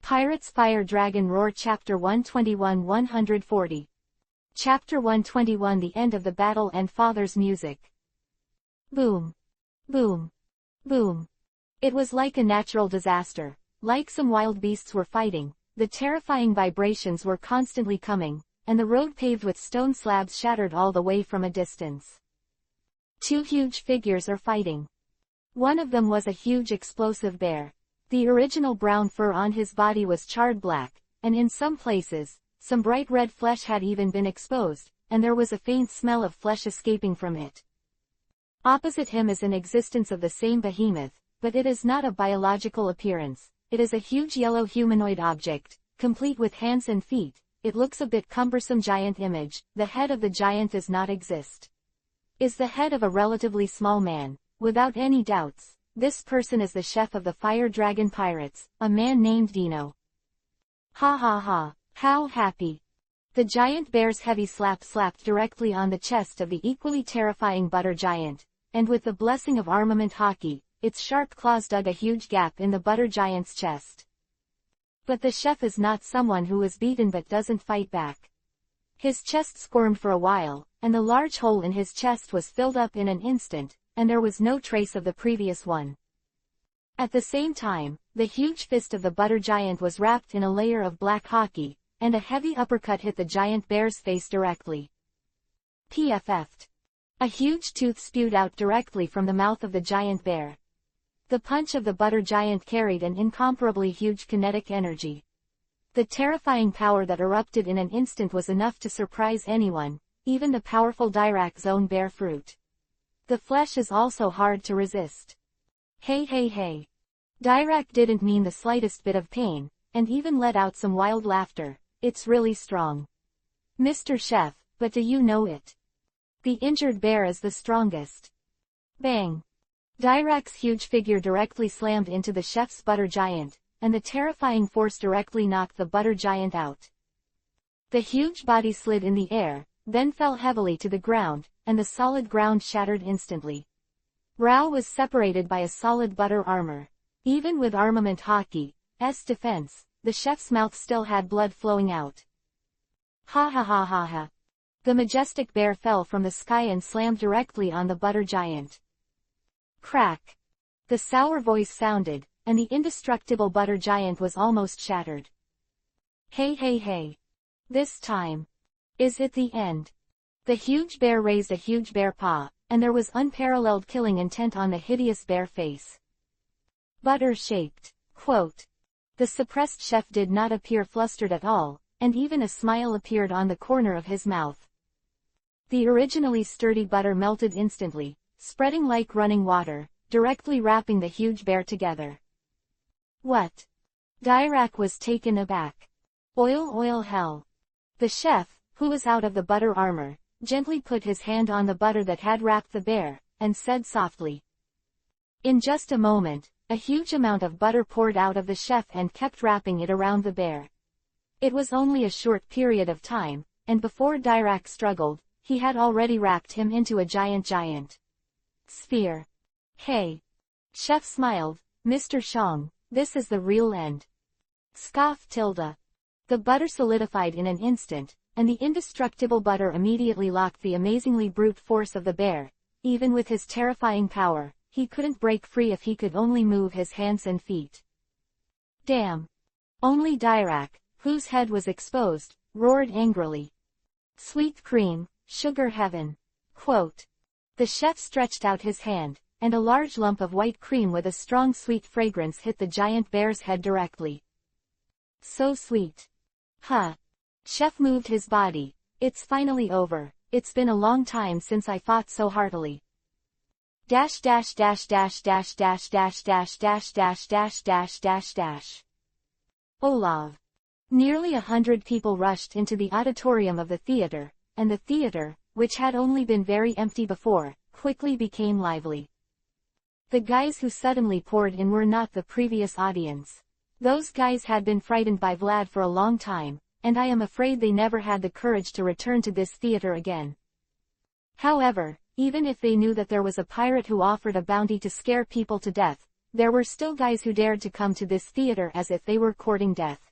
Pirates Fire Dragon Roar Chapter 121 140. Chapter 121 The End of the Battle and Father's Music. Boom. Boom. Boom. It was like a natural disaster. Like some wild beasts were fighting, the terrifying vibrations were constantly coming, and the road paved with stone slabs shattered all the way from a distance. Two huge figures are fighting. One of them was a huge explosive bear. The original brown fur on his body was charred black, and in some places, some bright red flesh had even been exposed, and there was a faint smell of flesh escaping from it. Opposite him is an existence of the same behemoth, but it is not a biological appearance. It is a huge yellow humanoid object, complete with hands and feet. It looks a bit cumbersome giant image. The head of the giant does not exist. Is the head of a relatively small man, without any doubts. This person is the chef of the Fire Dragon Pirates, a man named Dino. Ha ha ha, how happy. The giant bear's heavy slap slapped directly on the chest of the equally terrifying butter giant, and with the blessing of armament hockey, its sharp claws dug a huge gap in the butter giant's chest. But the chef is not someone who is beaten but doesn't fight back. His chest squirmed for a while, and the large hole in his chest was filled up in an instant, and there was no trace of the previous one. At the same time, the huge fist of the butter giant was wrapped in a layer of black hockey, and a heavy uppercut hit the giant bear's face directly. PFF'd. A huge tooth spewed out directly from the mouth of the giant bear. The punch of the butter giant carried an incomparably huge kinetic energy. The terrifying power that erupted in an instant was enough to surprise anyone, even the powerful Dirac's own bear fruit. The flesh is also hard to resist. Hey hey hey. Dirac didn't mean the slightest bit of pain, and even let out some wild laughter. It's really strong. Mr. Chef, but do you know it? The injured bear is the strongest. Bang. Dirac's huge figure directly slammed into the chef's butter giant, and the terrifying force directly knocked the butter giant out. The huge body slid in the air, then fell heavily to the ground, and the solid ground shattered instantly. Rao was separated by a solid butter armor. Even with armament hockey's defense, the chef's mouth still had blood flowing out. Ha ha ha ha ha. The majestic bear fell from the sky and slammed directly on the butter giant. Crack. The sour voice sounded, and the indestructible butter giant was almost shattered. Hey hey hey. This time. Is it the end? The huge bear raised a huge bear paw, and there was unparalleled killing intent on the hideous bear face. Butter-shaped. Quote. The suppressed chef did not appear flustered at all, and even a smile appeared on the corner of his mouth. The originally sturdy butter melted instantly, spreading like running water, directly wrapping the huge bear together. What? Dirac was taken aback. Oil hell. The chef, who was out of the butter armor, gently put his hand on the butter that had wrapped the bear, and said softly. In just a moment, a huge amount of butter poured out of the chef and kept wrapping it around the bear. It was only a short period of time, and before Dirac struggled, he had already wrapped him into a giant sphere. Hey. Chef smiled, Mr. Shang, this is the real end. Scoffed Tilda. The butter solidified in an instant, and the indestructible butter immediately locked the amazingly brute force of the bear. Even with his terrifying power, he couldn't break free if he could only move his hands and feet. Damn. Only Dirac, whose head was exposed, roared angrily. Sweet cream, sugar heaven. Quote. The chef stretched out his hand, and a large lump of white cream with a strong sweet fragrance hit the giant bear's head directly. So sweet. Huh. Chef moved his body. It's finally over. It's been a long time since I fought so heartily. Dash dash dash dash dash dash dash dash dash dash dash dash dash dash. Olav. Nearly 100 people rushed into the auditorium of the theater, and the theater, which had only been very empty before, quickly became lively. The guys who suddenly poured in were not the previous audience. Those guys had been frightened by Vlad for a long time, and I am afraid they never had the courage to return to this theater again. However, even if they knew that there was a pirate who offered a bounty to scare people to death, there were still guys who dared to come to this theater as if they were courting death.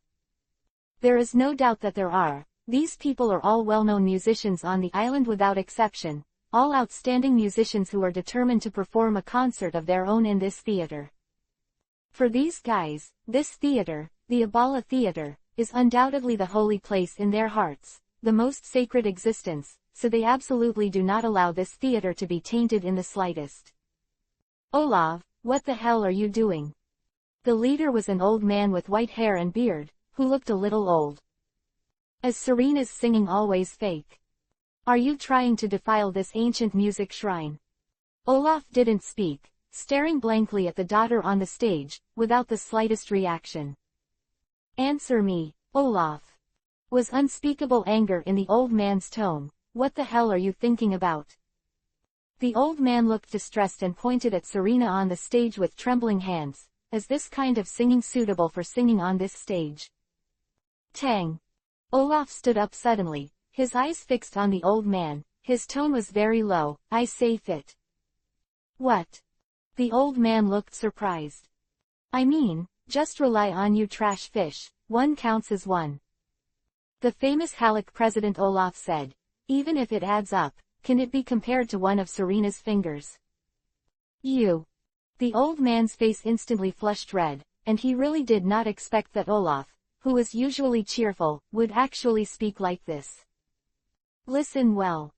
There is no doubt that there are. These people are all well-known musicians on the island without exception, all outstanding musicians who are determined to perform a concert of their own in this theater. For these guys, this theater, the Abala Theater, is undoubtedly the holy place in their hearts, the most sacred existence, so they absolutely do not allow this theater to be tainted in the slightest. Olav, what the hell are you doing? The leader was an old man with white hair and beard, who looked a little old. Is Serena's singing always fake? Are you trying to defile this ancient music shrine? Olaf didn't speak, staring blankly at the daughter on the stage, without the slightest reaction. Answer me, Olaf. Was unspeakable anger in the old man's tone. What the hell are you thinking about? The old man looked distressed and pointed at Serena on the stage with trembling hands. Is this kind of singing suitable for singing on this stage? Tang. Olaf stood up suddenly, his eyes fixed on the old man. His tone was very low. I say fit. What? The old man looked surprised. I mean, just rely on you trash fish, one counts as one. The famous Halleck President Olaf said, even if it adds up, can it be compared to one of Serena's fingers? You. The old man's face instantly flushed red, and he really did not expect that Olaf, who was usually cheerful, would actually speak like this. Listen well.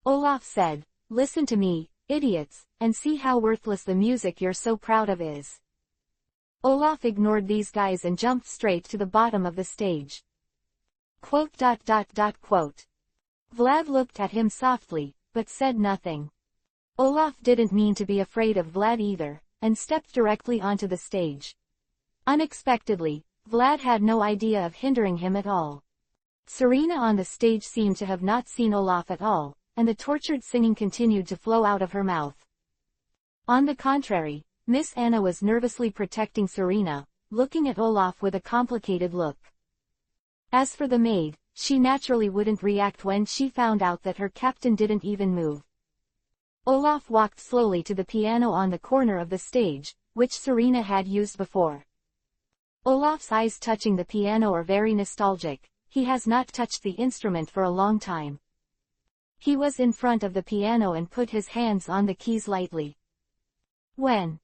Olaf said, listen to me, idiots, and see how worthless the music you're so proud of is. Olaf ignored these guys and jumped straight to the bottom of the stage. Quote. Vlad looked at him softly, but said nothing. Olaf didn't mean to be afraid of Vlad either, and stepped directly onto the stage. Unexpectedly, Vlad had no idea of hindering him at all. Serena on the stage seemed to have not seen Olaf at all, and the tortured singing continued to flow out of her mouth. On the contrary, Miss Anna was nervously protecting Serena, looking at Olaf with a complicated look. As for the maid, she naturally wouldn't react when she found out that her captain didn't even move. Olaf walked slowly to the piano on the corner of the stage, which Serena had used before. Olaf's eyes touching the piano are very nostalgic. He has not touched the instrument for a long time. He was in front of the piano and put his hands on the keys lightly. When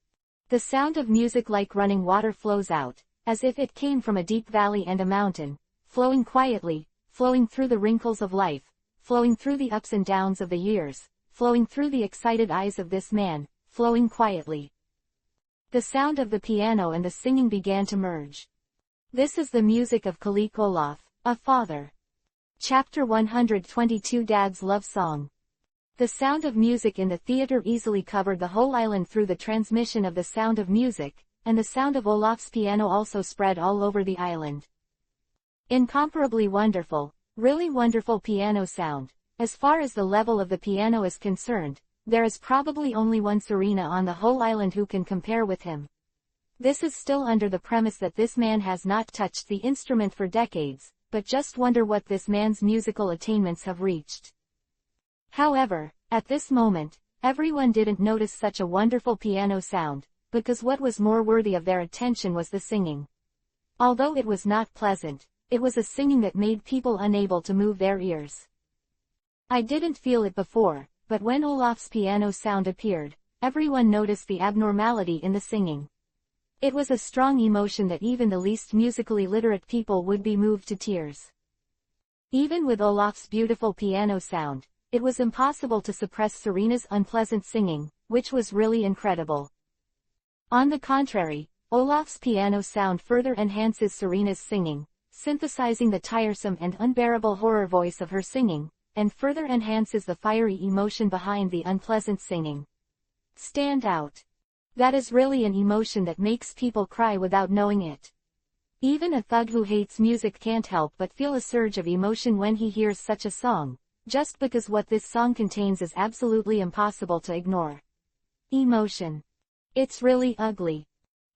the sound of music like running water flows out, as if it came from a deep valley and a mountain, flowing quietly, flowing through the wrinkles of life, flowing through the ups and downs of the years, flowing through the excited eyes of this man, flowing quietly. The sound of the piano and the singing began to merge. This is the music of Kalik Olaf, a father. Chapter 122 Dad's Love Song. The sound of music in the theater easily covered the whole island through the transmission of the sound of music, and the sound of Olaf's piano also spread all over the island. Incomparably wonderful, really wonderful piano sound. As far as the level of the piano is concerned, there is probably only one Serena on the whole island who can compare with him. This is still under the premise that this man has not touched the instrument for decades, but just wonder what this man's musical attainments have reached. However, at this moment, everyone didn't notice such a wonderful piano sound, because what was more worthy of their attention was the singing. Although it was not pleasant, it was a singing that made people unable to move their ears. I didn't feel it before, but when Olaf's piano sound appeared, everyone noticed the abnormality in the singing. It was a strong emotion that even the least musically literate people would be moved to tears. Even with Olaf's beautiful piano sound, it was impossible to suppress Serena's unpleasant singing, which was really incredible. On the contrary, Olaf's piano sound further enhances Serena's singing, synthesizing the tiresome and unbearable horror voice of her singing, and further enhances the fiery emotion behind the unpleasant singing. Stand out. That is really an emotion that makes people cry without knowing it. Even a thug who hates music can't help but feel a surge of emotion when he hears such a song, just because what this song contains is absolutely impossible to ignore. Emotion. It's really ugly.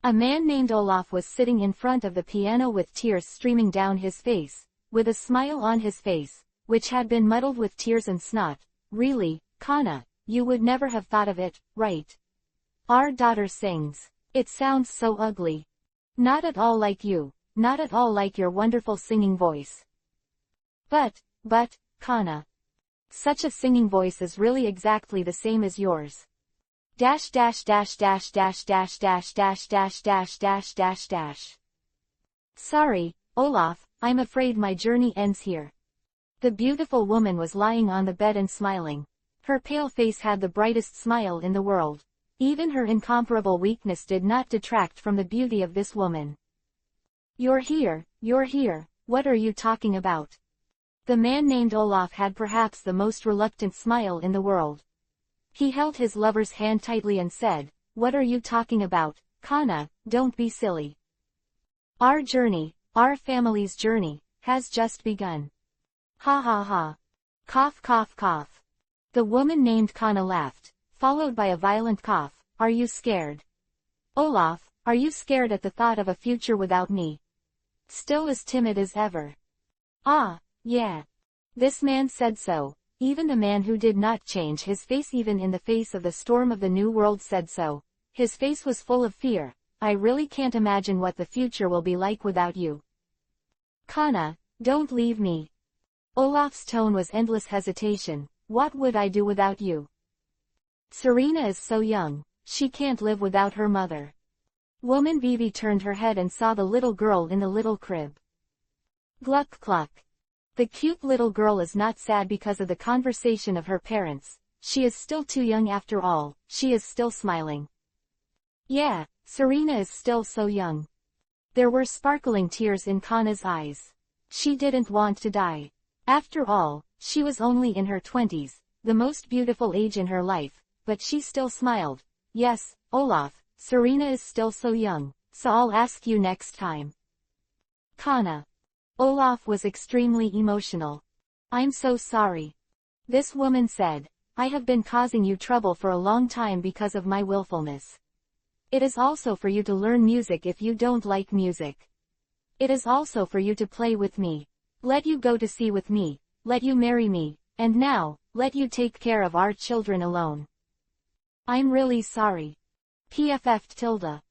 A man named Olaf was sitting in front of the piano with tears streaming down his face, with a smile on his face, which had been muddled with tears and snot. Really, Kana, you would never have thought of it, right? Our daughter sings. It sounds so ugly. Not at all like you, not at all like your wonderful singing voice. But, Kana. Such a singing voice is really exactly the same as yours. Dash dash dash dash dash dash dash dash dash dash dash dash dash. Sorry, Olaf, I'm afraid my journey ends here. The beautiful woman was lying on the bed and smiling. Her pale face had the brightest smile in the world. Even her incomparable weakness did not detract from the beauty of this woman. You're here, what are you talking about? The man named Olaf had perhaps the most reluctant smile in the world. He held his lover's hand tightly and said, what are you talking about, Kana, don't be silly. Our journey, our family's journey, has just begun. Ha ha ha. Cough cough cough. The woman named Kana laughed, followed by a violent cough. Are you scared? Olaf, are you scared at the thought of a future without me? Still as timid as ever. Ah, yeah. This man said so. Even the man who did not change his face even in the face of the storm of the new world said so. His face was full of fear. I really can't imagine what the future will be like without you. Kana, don't leave me. Olaf's tone was endless hesitation. What would I do without you? Serena is so young, she can't live without her mother. Woman Vivi turned her head and saw the little girl in the little crib. Gluck cluck. The cute little girl is not sad because of the conversation of her parents. She is still too young after all, she is still smiling. Yeah, Serena is still so young. There were sparkling tears in Kana's eyes. She didn't want to die. After all, she was only in her 20s, the most beautiful age in her life, but she still smiled. Yes, Olaf, Serena is still so young, so I'll ask you next time. Kana. Olaf was extremely emotional. I'm so sorry. This woman said, I have been causing you trouble for a long time because of my willfulness. It is also for you to learn music if you don't like music. It is also for you to play with me. Let you go to sea with me, let you marry me, and now, let you take care of our children alone. I'm really sorry. PFF tilde.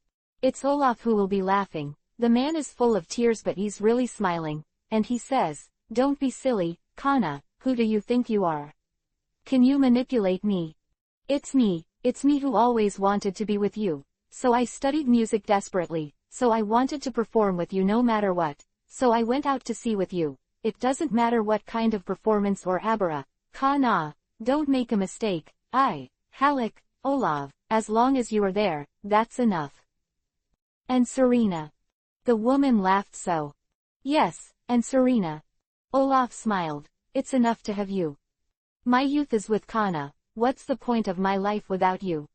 It's Olaf who will be laughing. The man is full of tears but he's really smiling, and he says, don't be silly, Kana, who do you think you are? Can you manipulate me? It's me who always wanted to be with you, so I studied music desperately, so I wanted to perform with you no matter what, so I went out to sea with you. It doesn't matter what kind of performance or abara, Kana, don't make a mistake, Halleck, Olav, as long as you are there, that's enough. And Serena. The woman laughed so. Yes, and Serena. Olaf smiled. It's enough to have you. My youth is with Kana, what's the point of my life without you?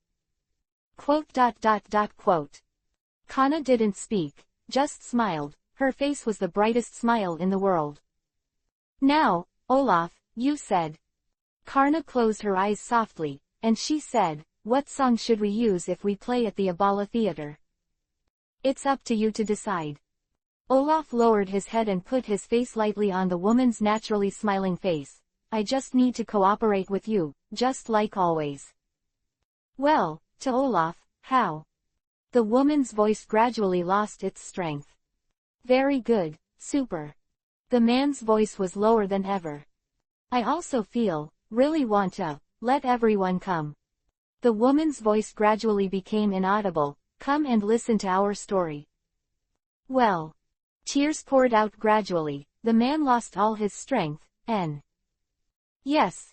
Quote. Kana didn't speak, just smiled, her face was the brightest smile in the world. Now, Olaf, you said. Kana closed her eyes softly, and she said, what song should we use if we play at the Abala Theater? It's up to you to decide. Olaf lowered his head and put his face lightly on the woman's naturally smiling face. I just need to cooperate with you, just like always. Well, to Olaf, how? The woman's voice gradually lost its strength. Very good, super. The man's voice was lower than ever. I also really want to, let everyone come. The woman's voice gradually became inaudible, come and listen to our story. Well. Tears poured out gradually, the man lost all his strength, and... Yes.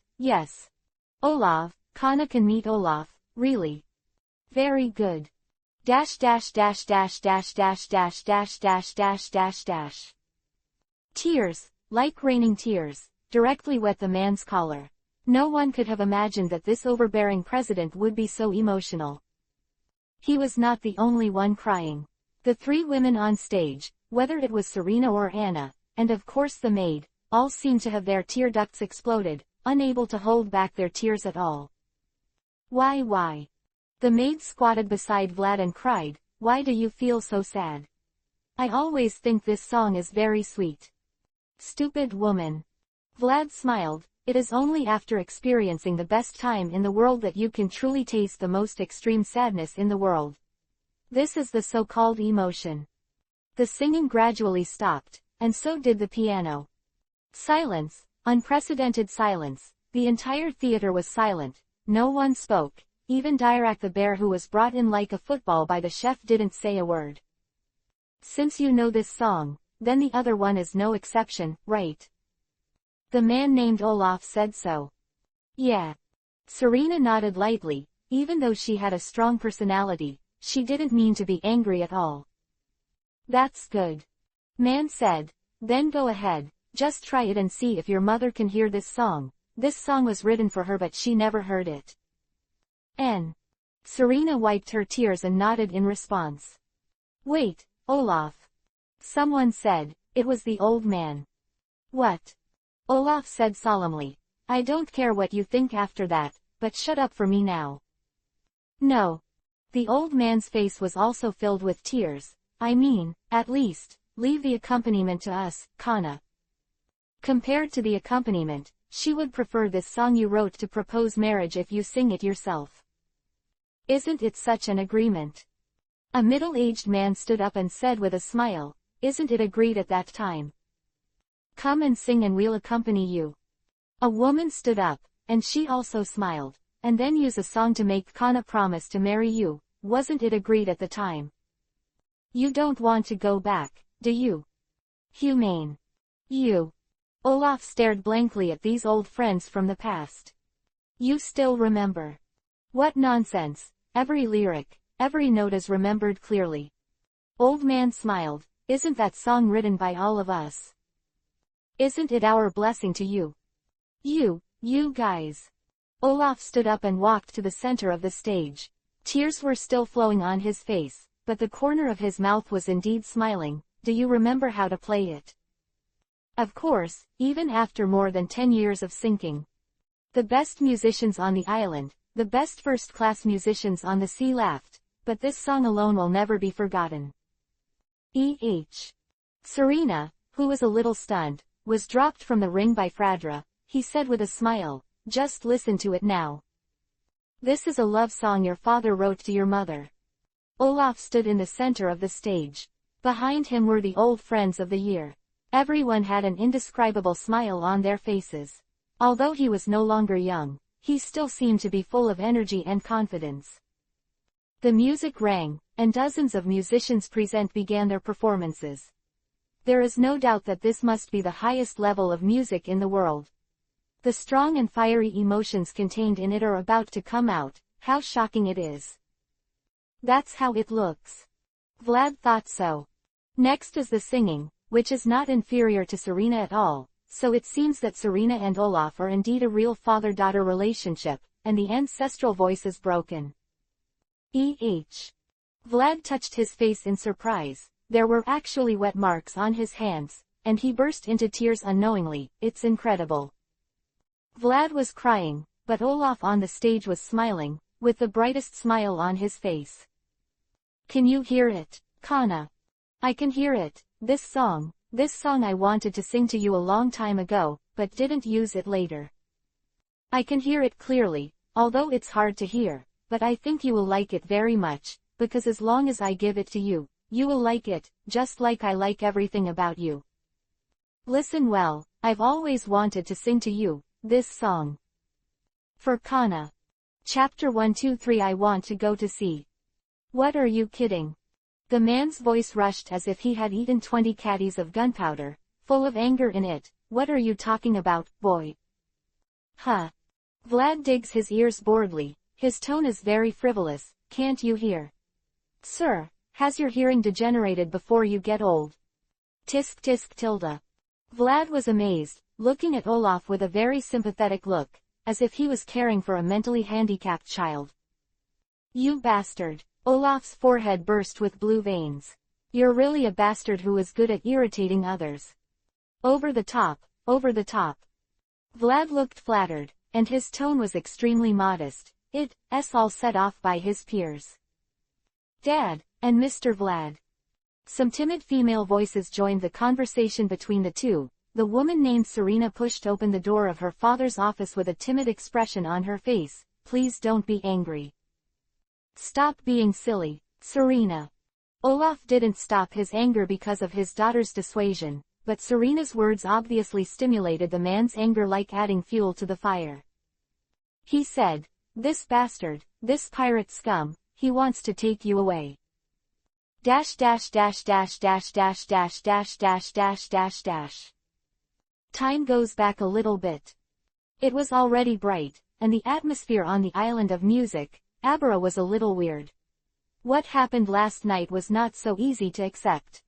Olav, Kana can meet Olaf, really. Very good. Dash dash dash dash dash dash dash dash dash dash dash dash. Tears, like raining tears, directly wet the man's collar. No one could have imagined that this overbearing president would be so emotional. He was not the only one crying. The three women on stage, whether it was Serena or Anna, and of course the maid, all seemed to have their tear ducts exploded, unable to hold back their tears at all. Why? The maid squatted beside Vlad and cried, why do you feel so sad? I always think this song is very sweet. Stupid woman. Vlad smiled, it is only after experiencing the best time in the world that you can truly taste the most extreme sadness in the world. This is the so-called emotion. The singing gradually stopped, and so did the piano. Silence, unprecedented silence. The entire theater was silent. No one spoke. Even Dirac the bear, who was brought in like a football by the chef, didn't say a word. Since you know this song, then the other one is no exception, right? The man named Olaf said so. Yeah. Serena nodded lightly. Even though she had a strong personality, she didn't mean to be angry at all. That's good. Man said. Then go ahead, just try it and see if your mother can hear this song. This song was written for her, but she never heard it. Serena wiped her tears and nodded in response. Wait, Olaf. Someone said. It was the old man. What? Olaf said solemnly. I don't care what you think after that, but shut up for me now. No. The old man's face was also filled with tears. I mean, at least, leave the accompaniment to us, Kana. Compared to the accompaniment, she would prefer this song you wrote to propose marriage if you sing it yourself. Isn't it such an agreement? A middle-aged man stood up and said with a smile, isn't it agreed at that time? Come and sing and we'll accompany you. A woman stood up, and she also smiled, and then use a song to make Kana promise to marry you. Wasn't it agreed at the time? You don't want to go back, do you? Humane. You. Olaf stared blankly at these old friends from the past. You still remember? What nonsense. Every lyric, every note is remembered clearly. Old man smiled. Isn't that song written by all of us? Isn't it our blessing to you? You guys. Olaf stood up and walked to the center of the stage. Tears were still flowing on his face, but the corner of his mouth was indeed smiling. Do you remember how to play it? Of course, even after more than 10 years of sinking. The best musicians on the island, the best first-class musicians on the sea laughed, but this song alone will never be forgotten. Serena, who was a little stunned, was dropped from the ring by Fradra. He said with a smile, just listen to it now. This is a love song your father wrote to your mother. Olaf stood in the center of the stage. Behind him were the old friends of the year. Everyone had an indescribable smile on their faces. Although he was no longer young, he still seemed to be full of energy and confidence. The music rang, and dozens of musicians present began their performances. There is no doubt that this must be the highest level of music in the world. The strong and fiery emotions contained in it are about to come out. How shocking it is. That's how it looks. Vlad thought so. Next is the singing, which is not inferior to Serena at all, so it seems that Serena and Olaf are indeed a real father-daughter relationship, and the ancestral voice is broken. Vlad touched his face in surprise. There were actually wet marks on his hands, and he burst into tears unknowingly. It's incredible. Vlad was crying, but Olaf on the stage was smiling, with the brightest smile on his face. Can you hear it, Kana? I can hear it. This song I wanted to sing to you a long time ago, but didn't use it later. I can hear it clearly, although it's hard to hear, but I think you will like it very much, because as long as I give it to you, you will like it, just like I like everything about you. Listen well, I've always wanted to sing to you, this song. For Kana. Chapter 123 I want to go to sea. What are you kidding? The man's voice rushed as if he had eaten 20 caddies of gunpowder, full of anger in it. What are you talking about, boy? Huh. Vlad digs his ears boredly. His tone is very frivolous, can't you hear? Sir, has your hearing degenerated before you get old? Tisk tisk tilde. Vlad was amazed, looking at Olaf with a very sympathetic look, as if he was caring for a mentally handicapped child. You bastard. Olaf's forehead burst with blue veins. You're really a bastard who is good at irritating others. Over the top, over the top. Vlad looked flattered, and his tone was extremely modest. It's all set off by his peers. Dad, and Mr. Vlad. Some timid female voices joined the conversation between the two. The woman named Serena pushed open the door of her father's office with a timid expression on her face. Please don't be angry. Stop being silly, Serena. Olaf didn't stop his anger because of his daughter's dissuasion, but Serena's words obviously stimulated the man's anger like adding fuel to the fire. He said, "This bastard, this pirate scum, he wants to take you away. Dash dash dash dash dash dash dash dash dash dash dash dash." Time goes back a little bit. It was already bright, and the atmosphere on the island of music, Abra, was a little weird. What happened last night was not so easy to accept.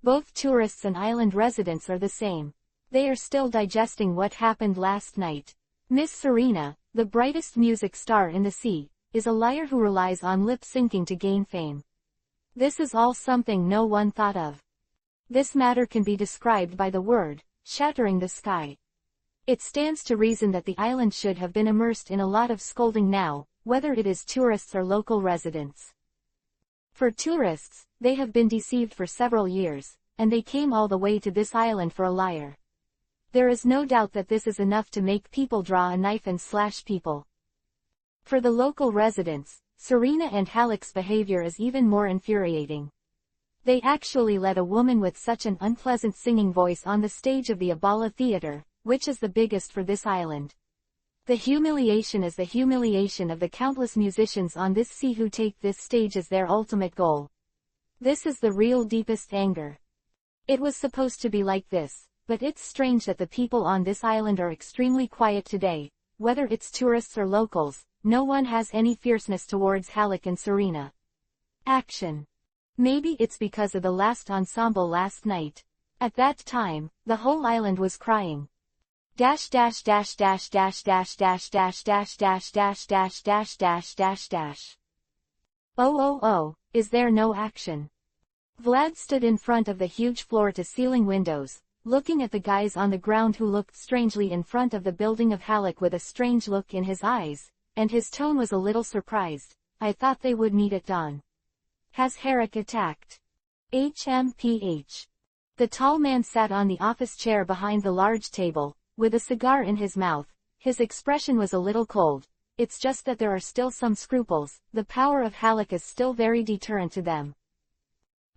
Both tourists and island residents are the same. They are still digesting what happened last night. Miss Serena, the brightest music star in the sea, is a liar who relies on lip-syncing to gain fame. This is all something no one thought of. This matter can be described by the word, shattering the sky. It stands to reason that the island should have been immersed in a lot of scolding now, whether it is tourists or local residents. For tourists, they have been deceived for several years, and they came all the way to this island for a liar. There is no doubt that this is enough to make people draw a knife and slash people. For the local residents, Serena and Halleck's behavior is even more infuriating. They actually let a woman with such an unpleasant singing voice on the stage of the Abala Theater, which is the biggest for this island. The humiliation is the humiliation of the countless musicians on this sea who take this stage as their ultimate goal. This is the real deepest anger. It was supposed to be like this, but it's strange that the people on this island are extremely quiet today. Whether it's tourists or locals, no one has any fierceness towards Halleck and Serena. Action. Maybe it's because of the last ensemble last night. At that time, the whole island was crying. Dash dash dash dash dash dash dash dash dash dash dash dash dash dash dash dash. Oh, is there no action? Vlad stood in front of the huge floor-to-ceiling windows, looking at the guys on the ground who looked strangely in front of the building of Halleck with a strange look in his eyes, and his tone was a little surprised. "I thought they would meet at dawn. Has Herrick attacked?" HMPH. The tall man sat on the office chair behind the large table, with a cigar in his mouth. His expression was a little cold. It's just that there are still some scruples. The power of Halleck is still very deterrent to them.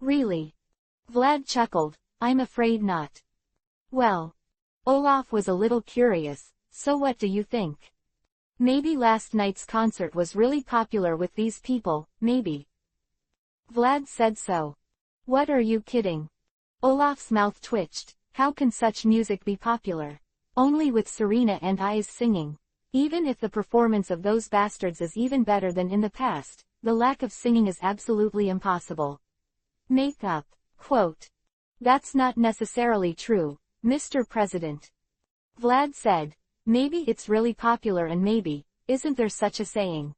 Really? Vlad chuckled. I'm afraid not. Well. Olaf was a little curious. So what do you think? Maybe last night's concert was really popular with these people, maybe. Vlad said so. What, are you kidding? Olaf's mouth twitched. How can such music be popular? Only with Serena and I singing. Even if the performance of those bastards is even better than in the past, the lack of singing is absolutely impossible. Make up. Quote. That's not necessarily true, Mr. President. Vlad said. Maybe it's really popular and maybe, isn't there such a saying?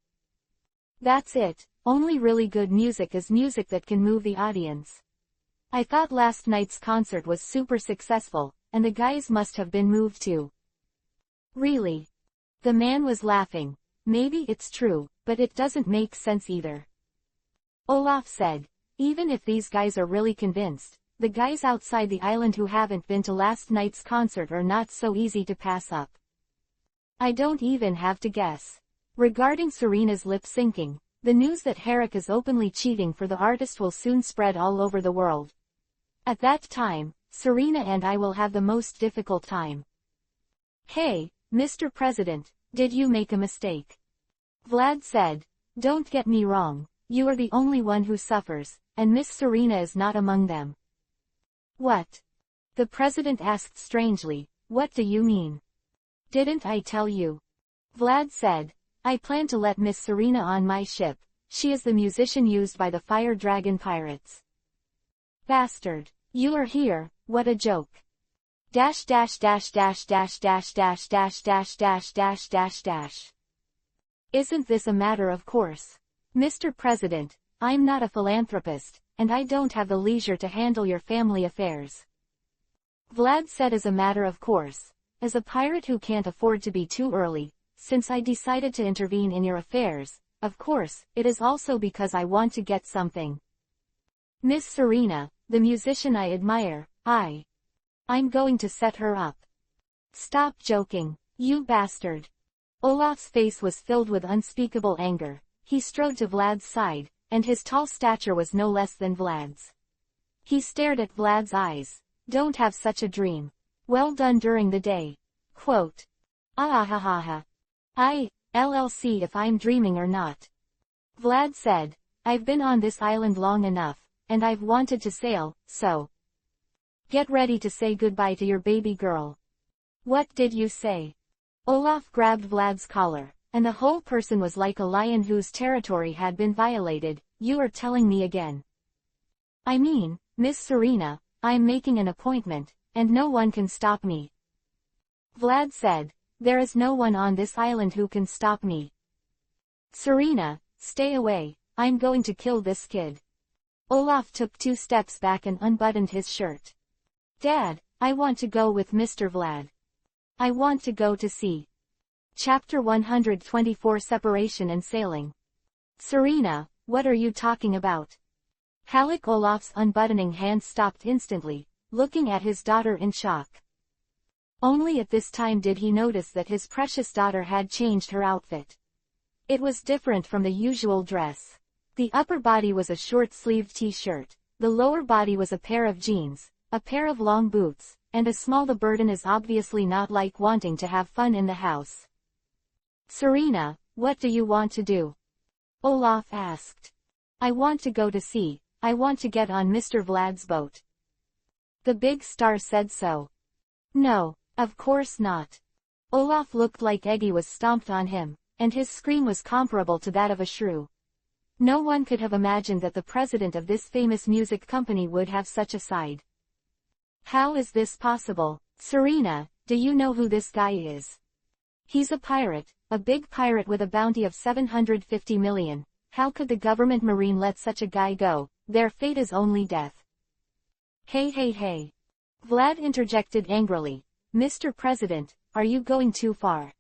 That's it, only really good music is music that can move the audience. I thought last night's concert was super successful, and the guys must have been moved too. Really? The man was laughing. Maybe it's true, but it doesn't make sense either. Olaf said. Even if these guys are really convinced, the guys outside the island who haven't been to last night's concert are not so easy to pass up. I don't even have to guess. Regarding Serena's lip-syncing, the news that Herrick is openly cheating for the artist will soon spread all over the world. At that time, Serena and I will have the most difficult time. Hey, Mr. President, did you make a mistake? Vlad said. Don't get me wrong, you are the only one who suffers, and Miss Serena is not among them. What? The president asked strangely. What do you mean? Didn't I tell you? Vlad said. I plan to let Miss Serena on my ship. She is the musician used by the Fire Dragon pirates. Bastard. You are here, what a joke. Dash dash dash dash dash dash dash dash dash dash dash dash dash. Isn't this a matter of course? Mr. President, I'm not a philanthropist, and I don't have the leisure to handle your family affairs. Vlad said as a matter of course. As a pirate who can't afford to be too early, since I decided to intervene in your affairs, of course, it is also because I want to get something. Miss Serena, the musician I admire, I'm going to set her up. Stop joking, you bastard. Olaf's face was filled with unspeakable anger. He strode to Vlad's side, and his tall stature was no less than Vlad's. He stared at Vlad's eyes. Don't have such a dream. Well done during the day. Quote. Ah ha ha ha. I'll see if I'm dreaming or not. Vlad said. I've been on this island long enough, and I've wanted to sail, so. Get ready to say goodbye to your baby girl. What did you say? Olaf grabbed Vlad's collar, and the whole person was like a lion whose territory had been violated. You are telling me again. I mean, Miss Serena, I'm making an appointment, and no one can stop me. Vlad said, there is no one on this island who can stop me. Serena, stay away, I'm going to kill this kid. Olaf took 2 steps back and unbuttoned his shirt. Dad, I want to go with Mr. Vlad. I want to go to sea. Chapter 124 Separation and Sailing. Serena, what are you talking about? Halleck Olaf's unbuttoning hand stopped instantly, looking at his daughter in shock. Only at this time did he notice that his precious daughter had changed her outfit. It was different from the usual dress. The upper body was a short-sleeved t-shirt, the lower body was a pair of jeans, a pair of long boots, and a small. The burden is obviously not like wanting to have fun in the house. Serena, what do you want to do? Olaf asked. I want to go to sea, I want to get on Mr. Vlad's boat. The big star said so. No, of course not. Olaf looked like Eggy was stomped on him, and his scream was comparable to that of a shrew. No one could have imagined that the president of this famous music company would have such a side. How is this possible? Serena, do you know who this guy is? He's a pirate, a big pirate with a bounty of 750 million. How could the government marine let such a guy go? Their fate is only death. Hey. Vlad interjected angrily. Mr. President, are you going too far?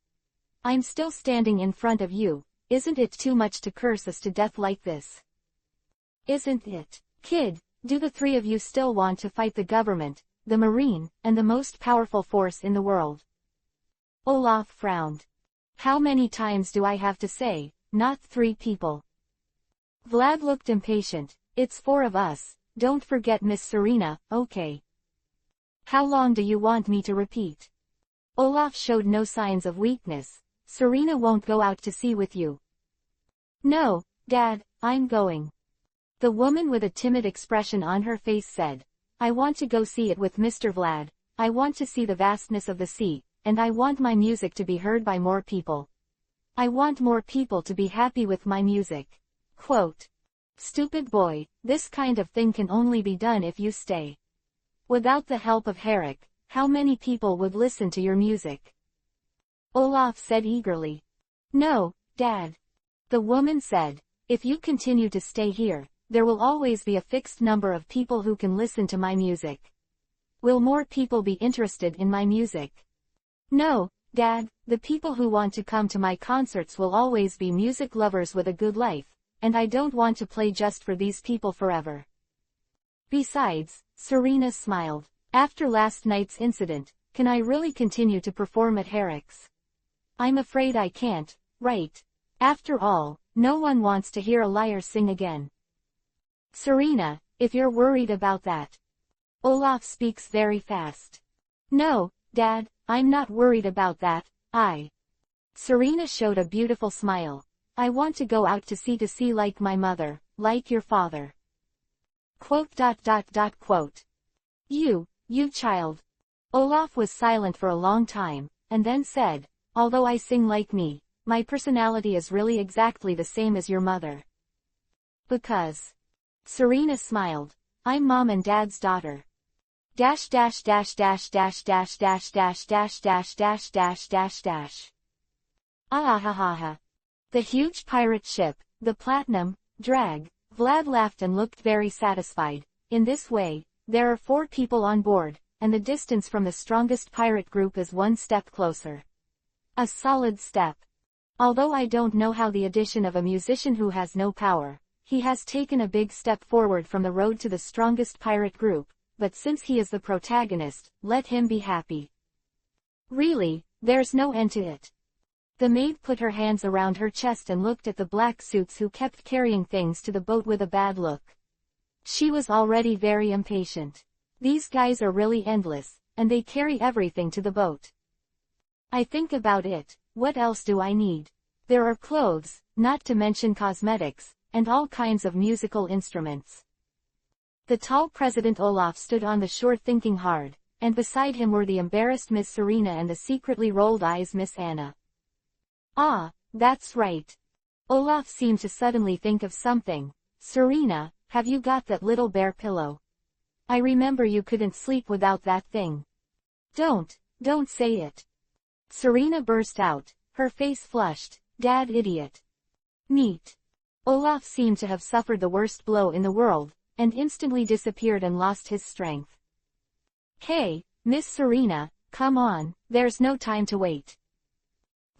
I'm still standing in front of you. Isn't it too much to curse us to death like this? Isn't it? Kid, do the 3 of you still want to fight the government, the marine, and the most powerful force in the world? Olaf frowned. How many times do I have to say, not 3 people? Vlad looked impatient. It's 4 of us, don't forget Miss Serena, okay. How long do you want me to repeat? Olaf showed no signs of weakness. Serena won't go out to sea with you. No, Dad, I'm going. The woman with a timid expression on her face said, I want to go see it with Mr. Vlad, I want to see the vastness of the sea, and I want my music to be heard by more people. I want more people to be happy with my music. Quote. Stupid boy, this kind of thing can only be done if you stay. Without the help of Herrick, how many people would listen to your music? Olaf said eagerly. No, Dad. The woman said, if you continue to stay here, there will always be a fixed number of people who can listen to my music. Will more people be interested in my music? No, Dad, the people who want to come to my concerts will always be music lovers with a good life, and I don't want to play just for these people forever. Besides, Serena smiled. After last night's incident, can I really continue to perform at Herrick's? I'm afraid I can't, right? After all, no one wants to hear a liar sing again. Serena, if you're worried about that. Olaf speaks very fast. No, Dad, I'm not worried about that, Serena showed a beautiful smile. I want to go out to sea like my mother, like your father. Quote. You child. Olaf was silent for a long time, and then said, although I sing like me, my personality is really exactly the same as your mother. Because. Serena smiled. I'm Mom and Dad's daughter. Ah ha ha ha. The huge pirate ship, the Platinum, Drag. Vlad laughed and looked very satisfied. In this way, there are 4 people on board, and the distance from the strongest pirate group is 1 step closer. A solid step. Although I don't know how the addition of a musician who has no power, he has taken a big step forward from the road to the strongest pirate group, but since he is the protagonist, let him be happy. Really, there's no end to it. The maid put her hands around her chest and looked at the black suits who kept carrying things to the boat with a bad look. She was already very impatient. These guys are really endless, and they carry everything to the boat. I think about it, what else do I need? There are clothes, not to mention cosmetics, and all kinds of musical instruments. The tall President Olaf stood on the shore thinking hard, and beside him were the embarrassed Miss Serena and the secretly rolled eyes Miss Anna. Ah, that's right. Olaf seemed to suddenly think of something. Serena, have you got that little bear pillow? I remember you couldn't sleep without that thing. Don't say it. Serena burst out, her face flushed. Dad, idiot. Neat. Olaf seemed to have suffered the worst blow in the world, and instantly disappeared and lost his strength. Hey, Miss Serena, come on, there's no time to wait.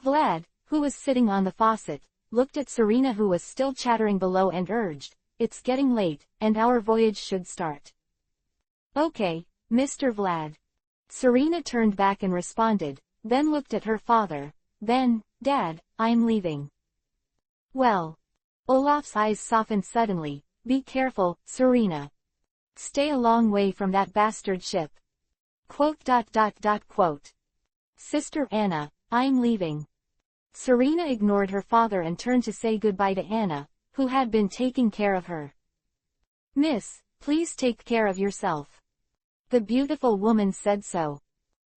Vlad, who was sitting on the faucet, looked at Serena who was still chattering below and urged, it's getting late, and our voyage should start. Okay, Mr. Vlad. Serena turned back and responded, then looked at her father, then, Dad, I'm leaving. Well. Olaf's eyes softened suddenly, be careful, Serena. Stay a long way from that bastard ship. Quote. Sister Anna, I'm leaving. Serena ignored her father and turned to say goodbye to Anna, who had been taking care of her. Miss, please take care of yourself. The beautiful woman said so.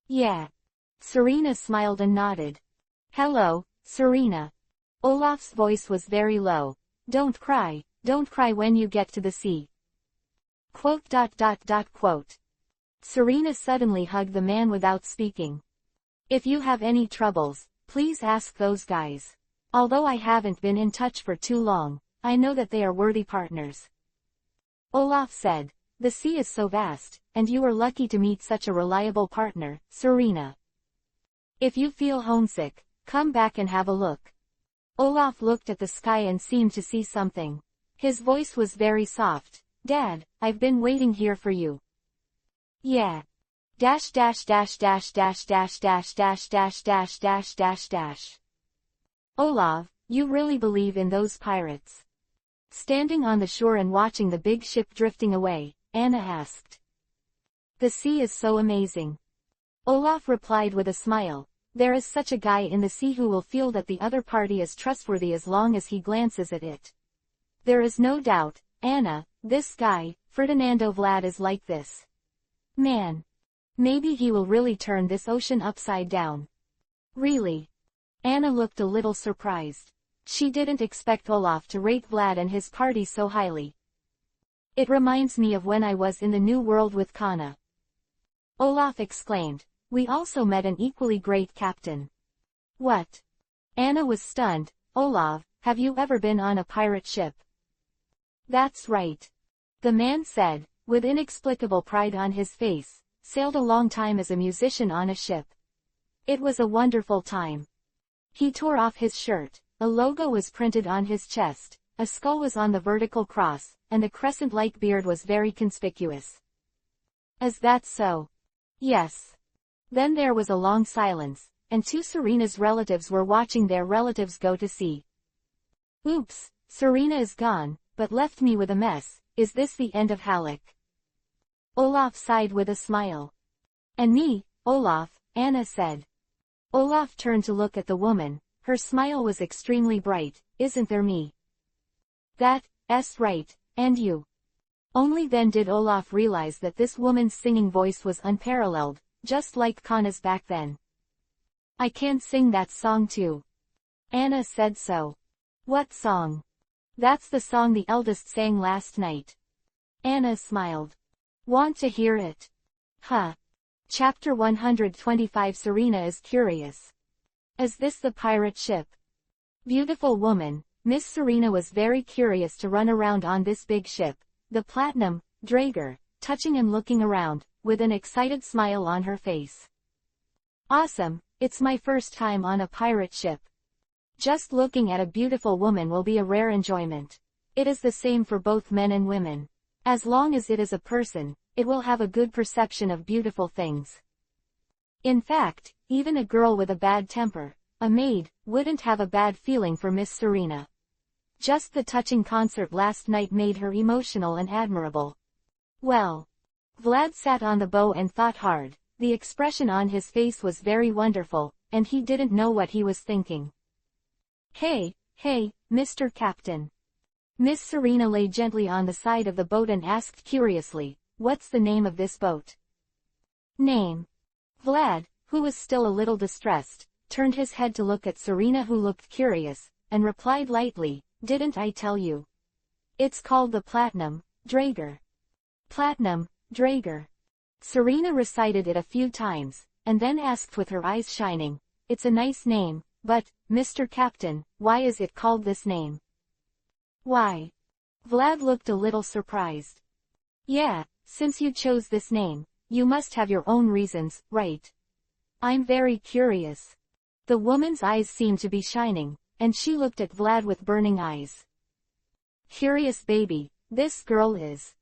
Yeah. Serena smiled and nodded. Hello, Serena. Olaf's voice was very low. Don't cry when you get to the sea. Quote. Serena suddenly hugged the man without speaking. If you have any troubles, please ask those guys. Although I haven't been in touch for too long, I know that they are worthy partners. Olaf said, the sea is so vast, and you are lucky to meet such a reliable partner, Serena. If you feel homesick, come back and have a look. Olaf looked at the sky and seemed to see something. His voice was very soft. Dad, I've been waiting here for you. Yeah. Olaf, you really believe in those pirates? Standing on the shore and watching the big ship drifting away, Anna asked. The sea is so amazing. Olaf replied with a smile. There is such a guy in the sea who will feel that the other party is trustworthy as long as he glances at it. There is no doubt, Anna, this guy, Ferdinando Vlad is like this. Man. Maybe he will really turn this ocean upside down. Really? Anna looked a little surprised. She didn't expect Olaf to rate Vlad and his party so highly. It reminds me of when I was in the New World with Kana. Olaf exclaimed. We also met an equally great captain. What? Anna was stunned. Olaf, have you ever been on a pirate ship? That's right. The man said, with inexplicable pride on his face, sailed a long time as a musician on a ship. It was a wonderful time. He tore off his shirt, a logo was printed on his chest, a skull was on the vertical cross, and the crescent-like beard was very conspicuous. Is that so? Yes. Then there was a long silence, and two Serena's relatives were watching their relatives go to sea. Oops, Serena is gone, but left me with a mess. Is this the end of Halleck? Olaf sighed with a smile. And me, Olaf, Anna said. Olaf turned to look at the woman. Her smile was extremely bright. Isn't there me? That's right, and you. Only then did Olaf realize that this woman's singing voice was unparalleled, just like Kana's back then. I can sing that song too. Anna said so. What song? That's the song the eldest sang last night. Anna smiled. Want to hear it? Huh. Chapter 125. Serena is curious. Is this the pirate ship? Beautiful woman, Miss Serena was very curious to run around on this big ship, the Platinum, Draeger, touching and looking around, with an excited smile on her face. Awesome, it's my first time on a pirate ship. Just looking at a beautiful woman will be a rare enjoyment. It is the same for both men and women. As long as it is a person, it will have a good perception of beautiful things. In fact, even a girl with a bad temper, A maid wouldn't have a bad feeling for Miss Serena. Just the touching concert last night made her emotional and admirable. Well. Vlad sat on the bow and thought hard. The expression on his face was very wonderful, and he didn't know what he was thinking. Hey, Mr. Captain. Miss Serena lay gently on the side of the boat and asked curiously, "What's the name of this boat?" Name. Vlad, who was still a little distressed, turned his head to look at Serena, who looked curious, and replied lightly, "Didn't I tell you? It's called the Platinum Drager." Platinum Drager. Serena recited it a few times, and then asked with her eyes shining, "It's a nice name, but, Mr. Captain, why is it called this name?" Why? Vlad looked a little surprised. Yeah, since you chose this name, you must have your own reasons, right? I'm very curious. The woman's eyes seemed to be shining, and she looked at Vlad with burning eyes. Curious baby, this girl is.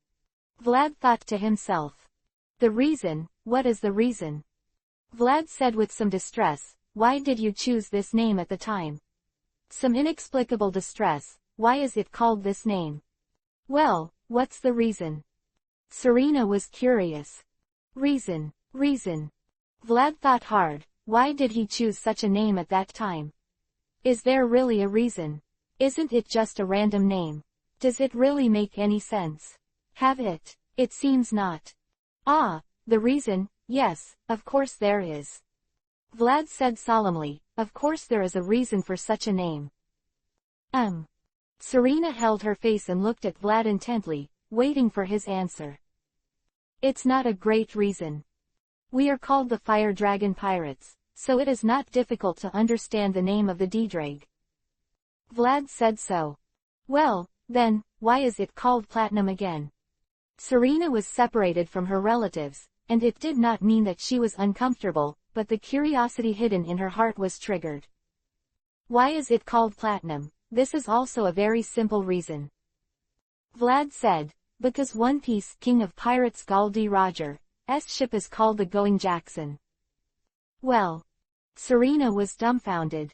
Vlad thought to himself. The reason, what is the reason? Vlad said with some distress, "Why did you choose this name at the time?" Some inexplicable distress, "Why is it called this name?" Well, what's the reason? Serena was curious. Reason. Vlad thought hard, why did he choose such a name at that time? Is there really a reason? Isn't it just a random name? Does it really make any sense? Have it? It seems not. Ah, the reason, yes, of course there is. Vlad said solemnly, of course there is a reason for such a name. Serena held her face and looked at Vlad intently, waiting for his answer. It's not a great reason. We are called the Fire Dragon Pirates, so it is not difficult to understand the name of the D-Drag. Vlad said so. Well, then, why is it called Platinum again? Serena was separated from her relatives, and it did not mean that she was uncomfortable, but the curiosity hidden in her heart was triggered. Why is it called Platinum? This is also a very simple reason. Vlad said, because One Piece King of Pirates Gul D. Roger's ship is called the Going Jackson. Well. Serena was dumbfounded.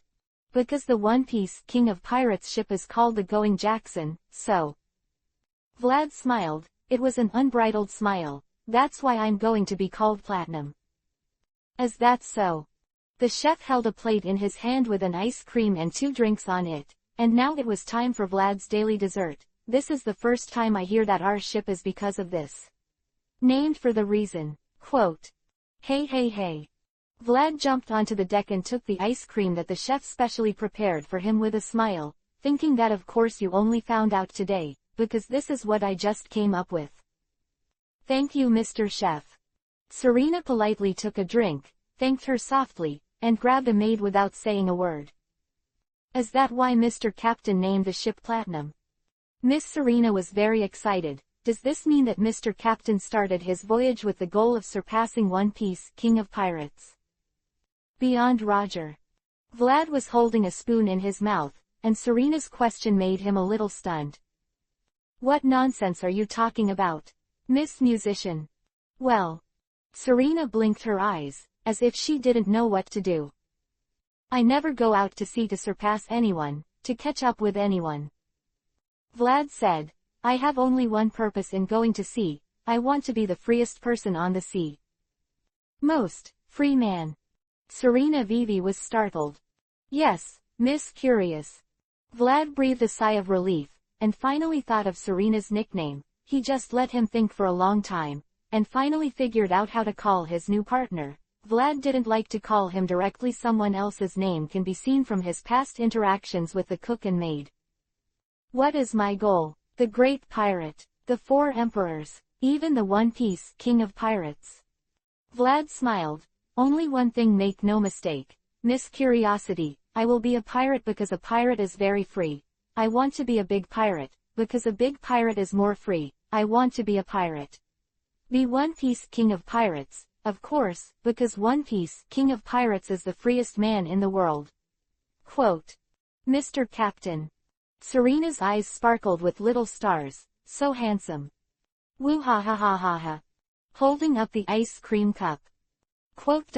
Because the One Piece King of Pirates ship is called the Going Jackson, so. Vlad smiled, it was an unbridled smile, that's why I'm going to be called Platinum. Is that so? The chef held a plate in his hand with an ice cream and 2 drinks on it, and now it was time for Vlad's daily dessert. This is the first time I hear that our ship is because of this. Named for the reason, quote. Hey. Vlad jumped onto the deck and took the ice cream that the chef specially prepared for him with a smile, thinking that of course you only found out today, because this is what I just came up with. Thank you, Mr. Chef. Serena politely took a drink, thanked her softly, and grabbed a maid without saying a word. Is that why Mr. Captain named the ship Platinum? Miss Serena was very excited. Does this mean that Mr. Captain started his voyage with the goal of surpassing One Piece King of Pirates? Beyond Roger. Vlad was holding a spoon in his mouth, and Serena's question made him a little stunned. What nonsense are you talking about, Miss Musician? Well. Serena blinked her eyes, as if she didn't know what to do. I never go out to sea to surpass anyone, to catch up with anyone. Vlad said, I have only one purpose in going to sea, I want to be the freest person on the sea. Most free man. Serena Vivi was startled. Yes, Miss Curious. Vlad breathed a sigh of relief, and finally thought of Serena's nickname. He just let him think for a long time, and finally figured out how to call his new partner. Vlad didn't like to call him directly. Someone else's name can be seen from his past interactions with the cook and maid. What is my goal? The Great Pirate, the 4 Emperors, even the One Piece King of Pirates. Vlad smiled. Only one thing, make no mistake, Miss Curiosity, I will be a pirate because a pirate is very free. I want to be a big pirate, because a big pirate is more free. I want to be a pirate. Be One Piece King of Pirates, of course, because One Piece King of Pirates is the freest man in the world. Quote. Mr. Captain. Serena's eyes sparkled with little stars, so handsome. Woo ha ha ha ha ha. Holding up the ice cream cup. Quote.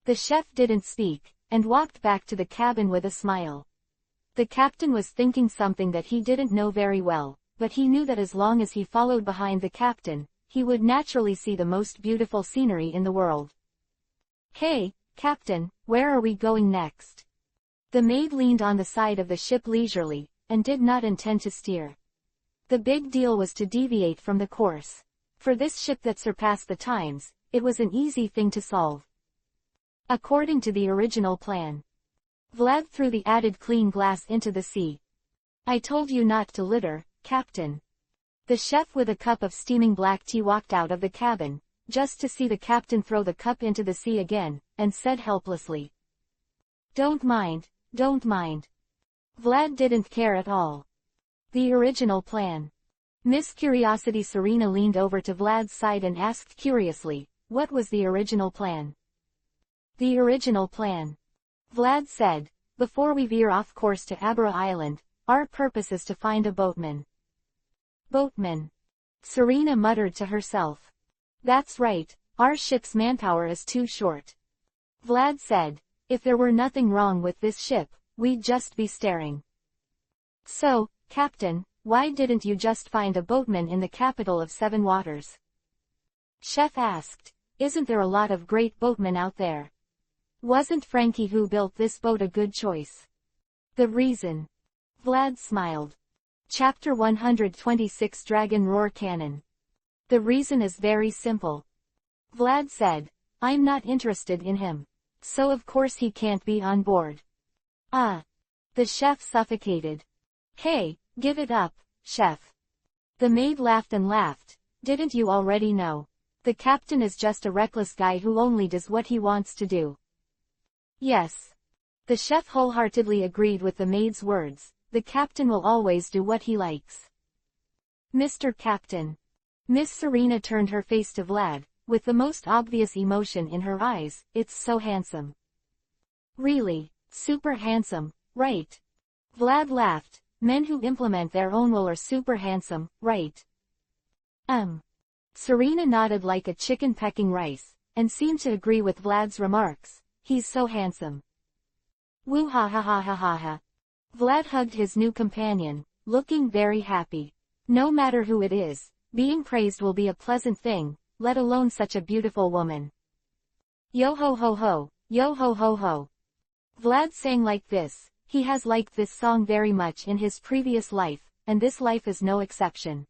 The chef didn't speak, and walked back to the cabin with a smile. The captain was thinking something that he didn't know very well, but he knew that as long as he followed behind the captain, he would naturally see the most beautiful scenery in the world. "Hey, Captain, where are we going next?" The maid leaned on the side of the ship leisurely, and did not intend to steer. The big deal was to deviate from the course. For this ship that surpassed the times, it was an easy thing to solve. According to the original plan, Vlad threw the added clean glass into the sea. "I told you not to litter, Captain." The chef with a cup of steaming black tea walked out of the cabin, just to see the captain throw the cup into the sea again, and said helplessly, "Don't mind, don't mind." Vlad didn't care at all. The original plan. Miss Curiosity Serena leaned over to Vlad's side and asked curiously, "What was the original plan?" "The original plan," Vlad said, "before we veer off course to Abra Island, our purpose is to find a boatman." "Boatman?" Serena muttered to herself. "That's right, our ship's manpower is too short." Vlad said, "If there were nothing wrong with this ship, we'd just be staring." "So, Captain, why didn't you just find a boatman in the capital of Seven Waters?" Chef asked. "Isn't there a lot of great boatmen out there? Wasn't Frankie who built this boat a good choice?" "The reason?" Vlad smiled. Chapter 126 Dragon Roar Cannon. "The reason is very simple," Vlad said. "I'm not interested in him. So of course he can't be on board." "Ah." The chef suffocated. "Hey, give it up, chef." The maid laughed and laughed. "Didn't you already know? The captain is just a reckless guy who only does what he wants to do." "Yes." The chef wholeheartedly agreed with the maid's words. "The captain will always do what he likes." "Mr. Captain." Miss Serena turned her face to Vlad, with the most obvious emotion in her eyes. "It's so handsome." "Really, super handsome, right?" Vlad laughed. "Men who implement their own will are super handsome, right?" Serena nodded like a chicken pecking rice, and seemed to agree with Vlad's remarks. "He's so handsome." "Woo ha ha ha ha ha ha." Vlad hugged his new companion, looking very happy. No matter who it is, being praised will be a pleasant thing, let alone such a beautiful woman. Yo ho ho ho, yo ho ho ho. Vlad sang like this. He has liked this song very much in his previous life, and this life is no exception.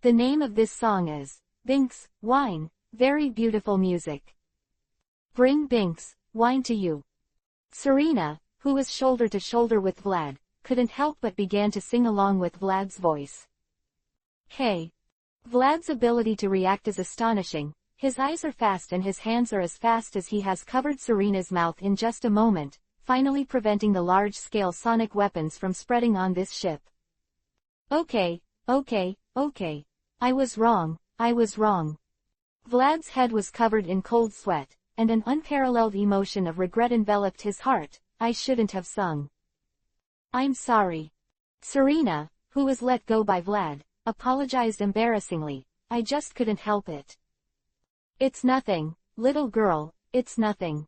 The name of this song is Binks, Wine, very beautiful music. Bring Binks, wine to you. Serena, who was shoulder to shoulder with Vlad, couldn't help but began to sing along with Vlad's voice. Hey. Vlad's ability to react is astonishing. His eyes are fast and his hands are as fast as he has covered Serena's mouth in just a moment, finally preventing the large-scale sonic weapons from spreading on this ship. Okay. I was wrong. Vlad's head was covered in cold sweat, and an unparalleled emotion of regret enveloped his heart. I shouldn't have sung. I'm sorry. Serena, who was let go by Vlad, apologized embarrassingly. I just couldn't help it. It's nothing, little girl, it's nothing.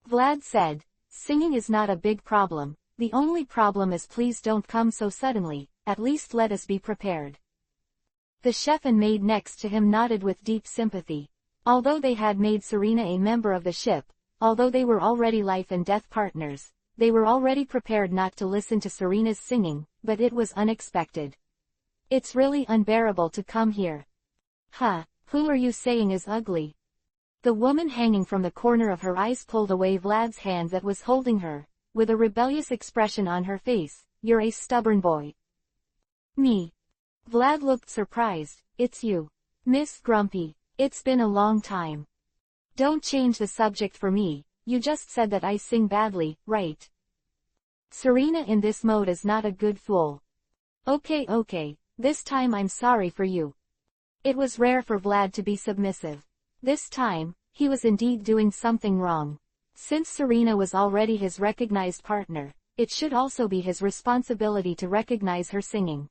Vlad said, singing is not a big problem. The only problem is please don't come so suddenly, at least let us be prepared. The chef and maid next to him nodded with deep sympathy. Although they had made Serena a member of the ship, although they were already life and death partners, they were already prepared not to listen to Serena's singing, but it was unexpected. It's really unbearable to come here. Huh, who are you saying is ugly? The woman hanging from the corner of her eyes pulled away Vlad's hand that was holding her, with a rebellious expression on her face. You're a stubborn boy. Me. Vlad looked surprised. It's you. Miss Grumpy. It's been a long time. Don't change the subject for me, you just said that I sing badly, right? Serena in this mode is not a good fool. Okay, this time I'm sorry for you. It was rare for Vlad to be submissive. This time, he was indeed doing something wrong. Since Serena was already his recognized partner, it should also be his responsibility to recognize her singing.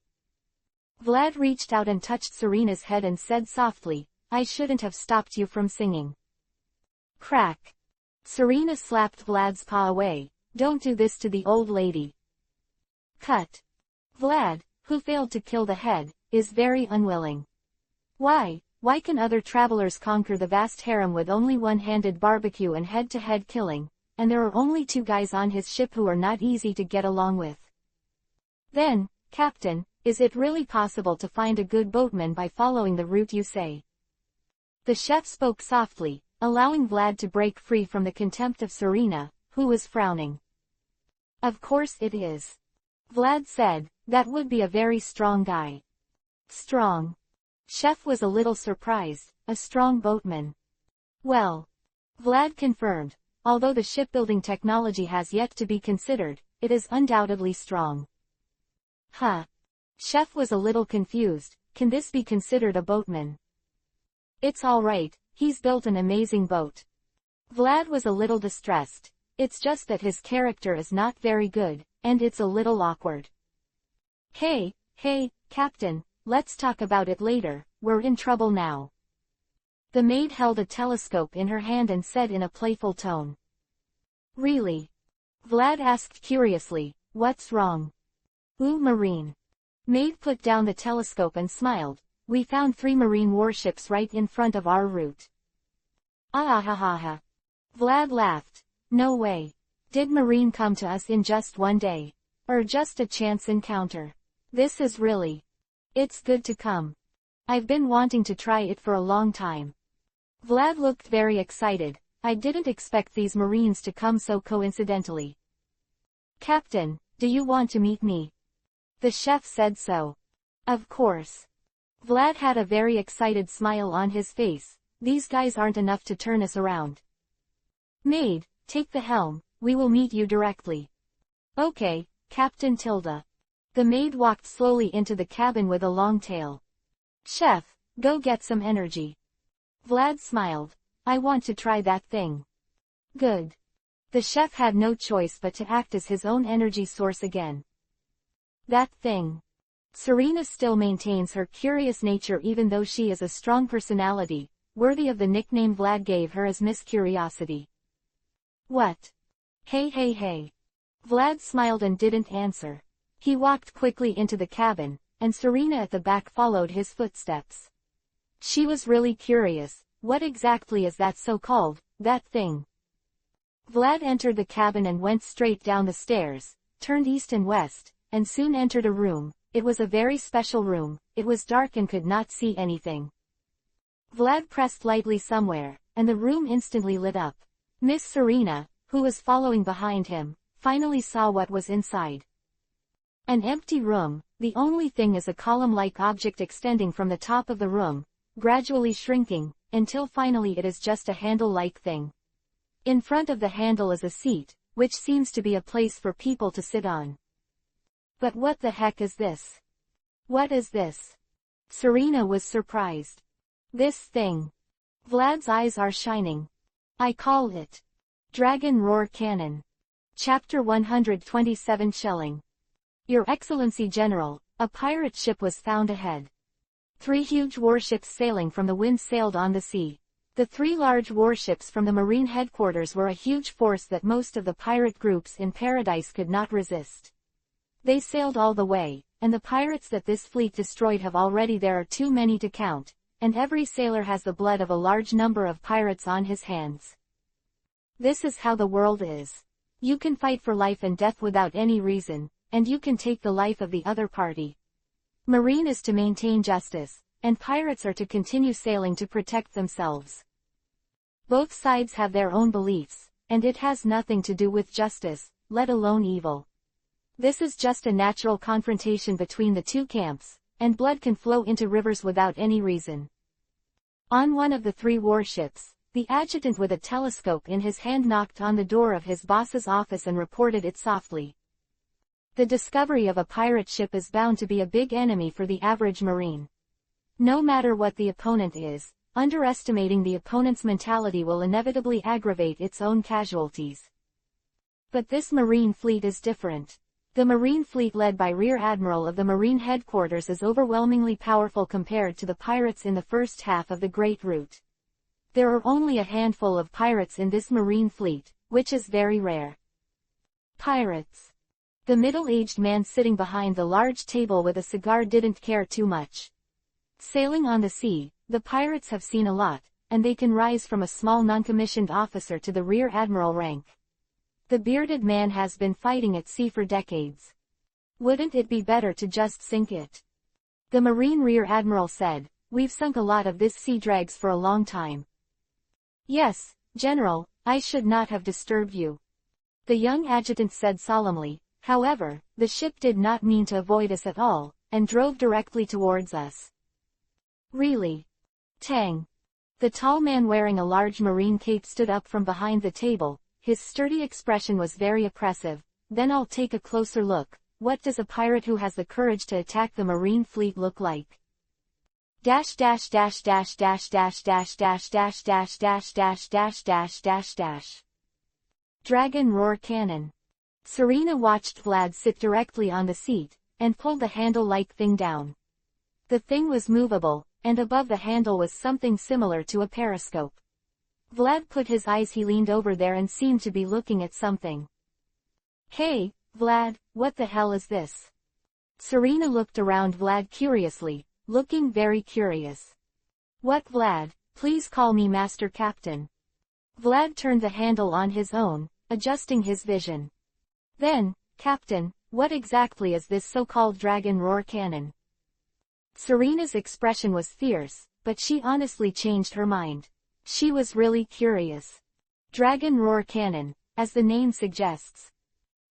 Vlad reached out and touched Serena's head and said softly, I shouldn't have stopped you from singing. Crack. Serena slapped Vlad's paw away. Don't do this to the old lady. Cut. Vlad, who failed to kill the head, is very unwilling. Why can other travelers conquer the vast harem with only one-handed barbecue and head-to-head killing, and there are only 2 guys on his ship who are not easy to get along with? Then, Captain, is it really possible to find a good boatman by following the route you say? The chef spoke softly, allowing Vlad to break free from the contempt of Serena, who was frowning. Of course it is. Vlad said, that would be a very strong guy. Strong. Chef was a little surprised, a strong boatman. Well. Vlad confirmed, although the shipbuilding technology has yet to be considered, it is undoubtedly strong. Huh. Chef was a little confused, can this be considered a boatman? It's alright, he's built an amazing boat. Vlad was a little distressed, it's just that his character is not very good, and it's a little awkward. Hey, Captain, let's talk about it later, we're in trouble now. The maid held a telescope in her hand and said in a playful tone. Really? Vlad asked curiously, what's wrong? Ooh, marine. Maid put down the telescope and smiled, we found 3 marine warships right in front of our route. Ah ha ha ha. Vlad laughed. No way. Did marine come to us in just one day? Or just a chance encounter? This is really. It's good to come. I've been wanting to try it for a long time. Vlad looked very excited, I didn't expect these marines to come so coincidentally. Captain, do you want to meet me? The chef said so. Of course. Vlad had a very excited smile on his face, these guys aren't enough to turn us around. Maid, take the helm, we will meet you directly. Okay, Captain Tilda. The maid walked slowly into the cabin with a long tail. Chef, go get some energy. Vlad smiled. I want to try that thing. Good. The chef had no choice but to act as his own energy source again. That thing. Serena still maintains her curious nature even though she is a strong personality, worthy of the nickname Vlad gave her as Miss Curiosity. What? Hey. Vlad smiled and didn't answer. He walked quickly into the cabin, and Serena at the back followed his footsteps. She was really curious, what exactly is that so-called, that thing? Vlad entered the cabin and went straight down the stairs, turned east and west, and soon entered a room. It was a very special room, it was dark and could not see anything. Vlad pressed lightly somewhere, and the room instantly lit up. Miss Serena, who was following behind him, finally saw what was inside. An empty room, the only thing is a column-like object extending from the top of the room, gradually shrinking, until finally it is just a handle-like thing. In front of the handle is a seat, which seems to be a place for people to sit on. But what the heck is this? What is this? Serena was surprised. This thing. Vlad's eyes are shining. I call it Dragon Roar Cannon. Chapter 127 Shelling. Your Excellency General, a pirate ship was found ahead. 3 huge warships sailing from the wind sailed on the sea. The 3 large warships from the marine headquarters were a huge force that most of the pirate groups in Paradise could not resist. They sailed all the way, and the pirates that this fleet destroyed have already there are too many to count, and every sailor has the blood of a large number of pirates on his hands. This is how the world is. You can fight for life and death without any reason, and you can take the life of the other party. Marine is to maintain justice, and pirates are to continue sailing to protect themselves. Both sides have their own beliefs, and it has nothing to do with justice, let alone evil. This is just a natural confrontation between the 2 camps, and blood can flow into rivers without any reason. On one of the 3 warships, the adjutant with a telescope in his hand knocked on the door of his boss's office and reported it softly. The discovery of a pirate ship is bound to be a big enemy for the average marine. No matter what the opponent is, underestimating the opponent's mentality will inevitably aggravate its own casualties. But this marine fleet is different. The marine fleet led by Rear Admiral of the Marine Headquarters is overwhelmingly powerful compared to the pirates in the first half of the Great Route. There are only a handful of pirates in this marine fleet, which is very rare. Pirates. The middle-aged man sitting behind the large table with a cigar didn't care too much. Sailing on the sea, the pirates have seen a lot, and they can rise from a small non-commissioned officer to the rear admiral rank. The bearded man has been fighting at sea for decades. Wouldn't it be better to just sink it? The Marine Rear Admiral said, "We've sunk a lot of this sea drags for a long time." "Yes, General, I should not have disturbed you," the young adjutant said solemnly. However, the ship did not mean to avoid us at all, and drove directly towards us. "Really? Tang." The tall man wearing a large marine cape stood up from behind the table. His sturdy expression was very oppressive. "Then I'll take a closer look. What does a pirate who has the courage to attack the marine fleet look like?" Dash dash dash dash dash dash dash dash dash dash dash dash dash dash dash dash. Dragon roar cannon. Serena watched Vlad sit directly on the seat, and pulled the handle-like thing down. The thing was movable, and above the handle was something similar to a periscope. Vlad put his eyes. He leaned over there and seemed to be looking at something. "Hey, Vlad, what the hell is this?" Serena looked around Vlad curiously, looking very curious. "What, Vlad? Please call me Master Captain." Vlad turned the handle on his own, adjusting his vision. Then, "Captain, what exactly is this so-called dragon roar cannon?" Serena's expression was fierce, but she honestly changed her mind. She was really curious. Dragon roar cannon, as the name suggests.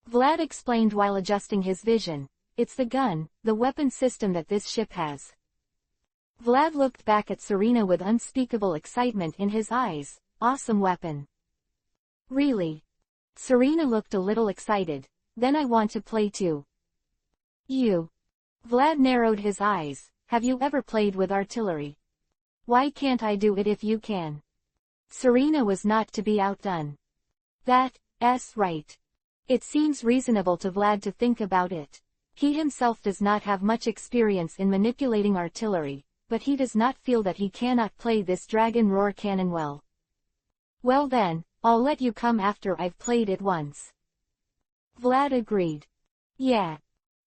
Vlad explained while adjusting his vision. "It's the gun, the weapon system that this ship has." Vlad looked back at Serena with unspeakable excitement in his eyes. "Awesome weapon." "Really?" Serena looked a little excited. "Then I want to play too." "You?" Vlad narrowed his eyes. "Have you ever played with artillery? Why can't I do it if you can?" Serena was not to be outdone. "That's right. It seems reasonable to Vlad to think about it. He himself does not have much experience in manipulating artillery, but he does not feel that he cannot play this dragon roar cannon well." "Well then, I'll let you come after I've played it once." Vlad agreed. "Yeah."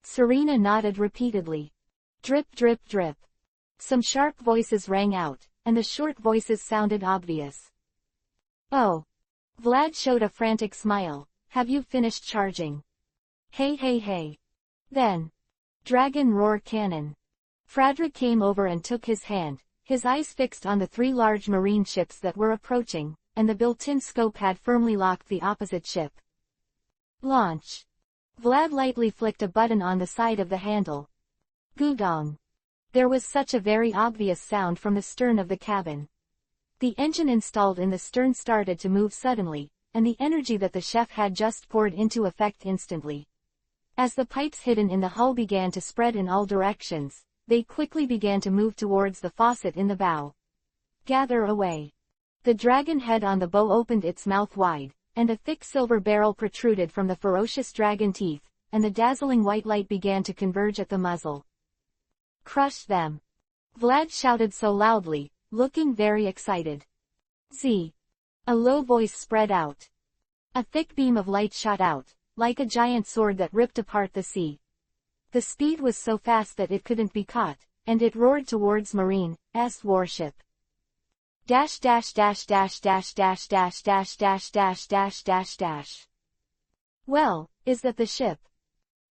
Serena nodded repeatedly. Drip drip drip. Some sharp voices rang out, and the short voices sounded obvious. "Oh." Vlad showed a frantic smile. "Have you finished charging?" "Hey hey hey." Then. Dragon roar cannon. Frederick came over and took his hand, his eyes fixed on the three large marine ships that were approaching, and the built-in scope had firmly locked the opposite ship. "Launch." Vlad lightly flicked a button on the side of the handle. Gudong. There was such a very obvious sound from the stern of the cabin. The engine installed in the stern started to move suddenly, and the energy that the chef had just poured into effect instantly. As the pipes hidden in the hull began to spread in all directions, they quickly began to move towards the faucet in the bow. "Gather away." The dragon head on the bow opened its mouth wide, and a thick silver barrel protruded from the ferocious dragon teeth, and the dazzling white light began to converge at the muzzle. "Crush them!" Vlad shouted so loudly, looking very excited. Z. A low voice spread out. A thick beam of light shot out, like a giant sword that ripped apart the sea. The speed was so fast that it couldn't be caught, and it roared towards Marine's warship. Dash dash dash dash dash dash dash dash dash dash dash dash dash. "Well, is that the ship?"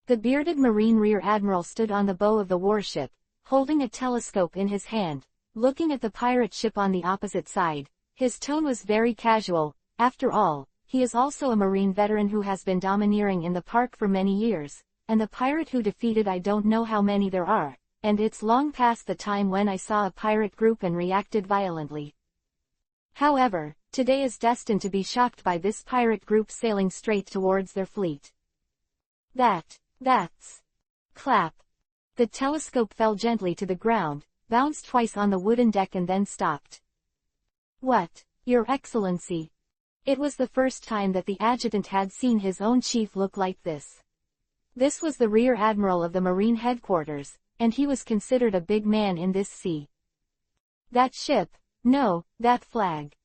The bearded Marine Rear Admiral stood on the bow of the warship, holding a telescope in his hand, looking at the pirate ship on the opposite side. His tone was very casual. After all, he is also a Marine veteran who has been domineering in the park for many years, and the pirate who defeated I don't know how many there are, and it's long past the time when I saw a pirate group and reacted violently. However, today is destined to be shocked by this pirate group sailing straight towards their fleet. That's. Clap. The telescope fell gently to the ground, bounced twice on the wooden deck and then stopped. "What, Your Excellency?" It was the first time that the adjutant had seen his own chief look like this. This was the Rear Admiral of the Marine headquarters, and he was considered a big man in this sea. "That ship? No, that flag."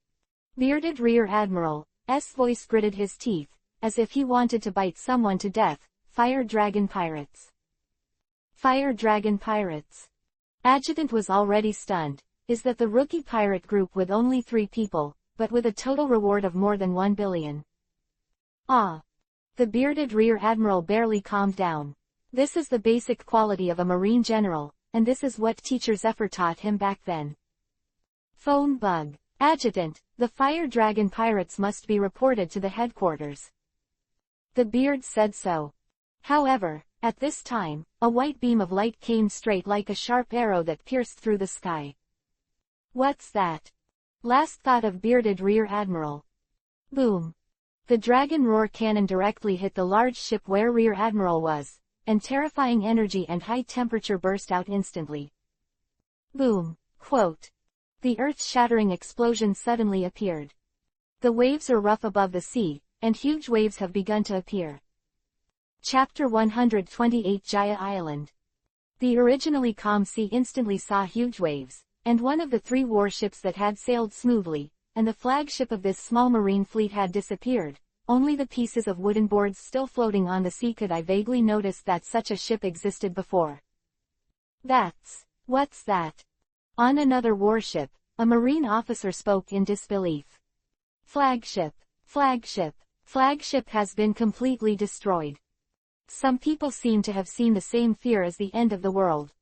Bearded Rear Admiral's voice gritted his teeth, as if he wanted to bite someone to death. Fire Dragon Pirates. Fire Dragon Pirates. Adjutant was already stunned. Is that the rookie pirate group with only 3 people, but with a total reward of more than 1 billion? Ah! The bearded Rear Admiral barely calmed down. This is the basic quality of a Marine general, and this is what Teacher Zephyr taught him back then. Phone bug. Adjutant, the Fire Dragon Pirates must be reported to the headquarters. The beard said so. However, at this time, a white beam of light came straight like a sharp arrow that pierced through the sky. What's that? Last thought of bearded Rear Admiral. Boom. The dragon roar cannon directly hit the large ship where Rear Admiral was, and terrifying energy and high temperature burst out instantly. Boom. Quote. The earth-shattering explosion suddenly appeared. The waves are rough above the sea, and huge waves have begun to appear. Chapter 128 Jaya Island. The originally calm sea instantly saw huge waves, and one of the 3 warships that had sailed smoothly, and the flagship of this small marine fleet had disappeared. Only the pieces of wooden boards still floating on the sea could I vaguely notice that such a ship existed before. What's that? On another warship, a marine officer spoke in disbelief. Flagship has been completely destroyed. Some people seem to have seen the same fear as the end of the world.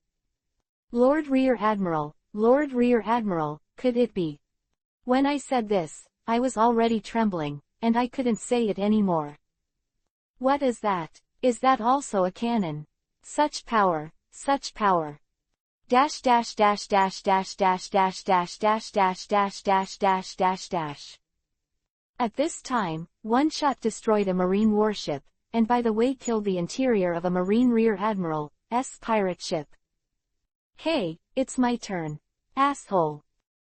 Lord Rear Admiral, could it be? When I said this, I was already trembling, and I couldn't say it anymore. What is that? Is that also a cannon? Such power. Dash. At this time, one shot destroyed a marine warship, and by the way killed the interior of a marine Rear Admiral's pirate ship. Hey, it's my turn. Asshole.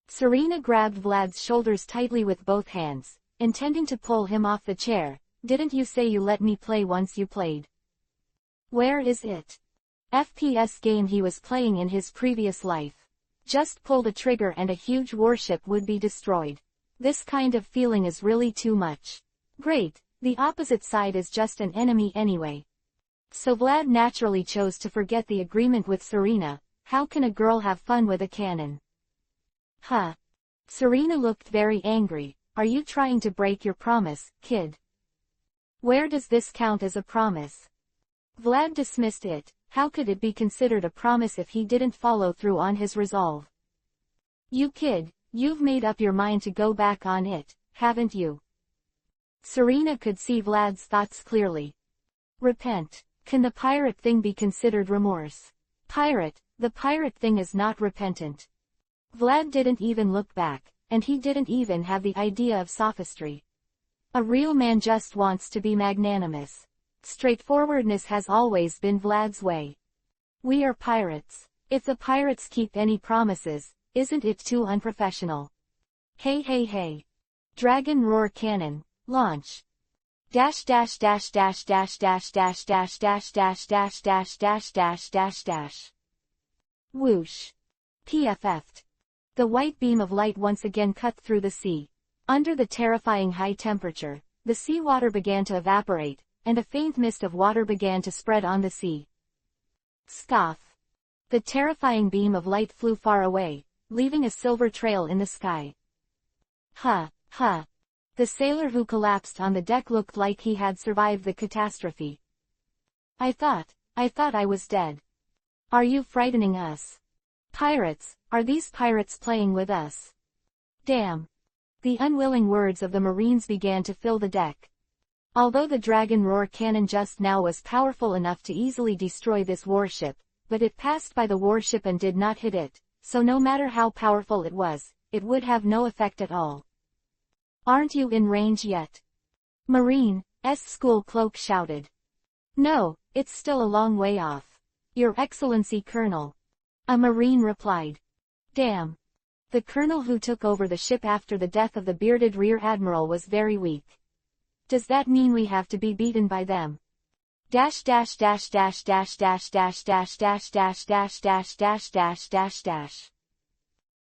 Serena grabbed Vlad's shoulders tightly with both hands, intending to pull him off the chair. Didn't you say you let me play once you played? Where is it? FPS game he was playing in his previous life. Just pull the trigger and a huge warship would be destroyed. This kind of feeling is really too much. Great, the opposite side is just an enemy anyway. So Vlad naturally chose to forget the agreement with Serena. How can a girl have fun with a cannon? Huh. Serena looked very angry. Are you trying to break your promise, kid? Where does this count as a promise? Vlad dismissed it. How could it be considered a promise if he didn't follow through on his resolve? You kid, you've made up your mind to go back on it, haven't you? Serena could see Vlad's thoughts clearly. Repent. Can the pirate thing be considered remorse? The pirate thing is not repentant. Vlad didn't even look back, and he didn't even have the idea of sophistry. A real man just wants to be magnanimous. Straightforwardness has always been Vlad's way. We are pirates. If the pirates keep any promises, isn't it too unprofessional? Hey. Dragon roar cannon, launch. Dash. Whoosh. PFF'd. The white beam of light once again cut through the sea. Under the terrifying high temperature, the seawater began to evaporate, and a faint mist of water began to spread on the sea. Scoff. The terrifying beam of light flew far away, leaving a silver trail in the sky. Ha. The sailor who collapsed on the deck looked like he had survived the catastrophe. I thought I was dead. Are you frightening us? Pirates, are these pirates playing with us? Damn. The unwilling words of the Marines began to fill the deck. Although the Dragon Roar cannon just now was powerful enough to easily destroy this warship, but it passed by the warship and did not hit it, so no matter how powerful it was, it would have no effect at all. Aren't you in range yet? Marine's school cloak shouted. No, it's still a long way off. Your Excellency Colonel. A Marine replied. Damn. The colonel who took over the ship after the death of the bearded Rear Admiral was very weak. Does that mean we have to be beaten by them? Dash.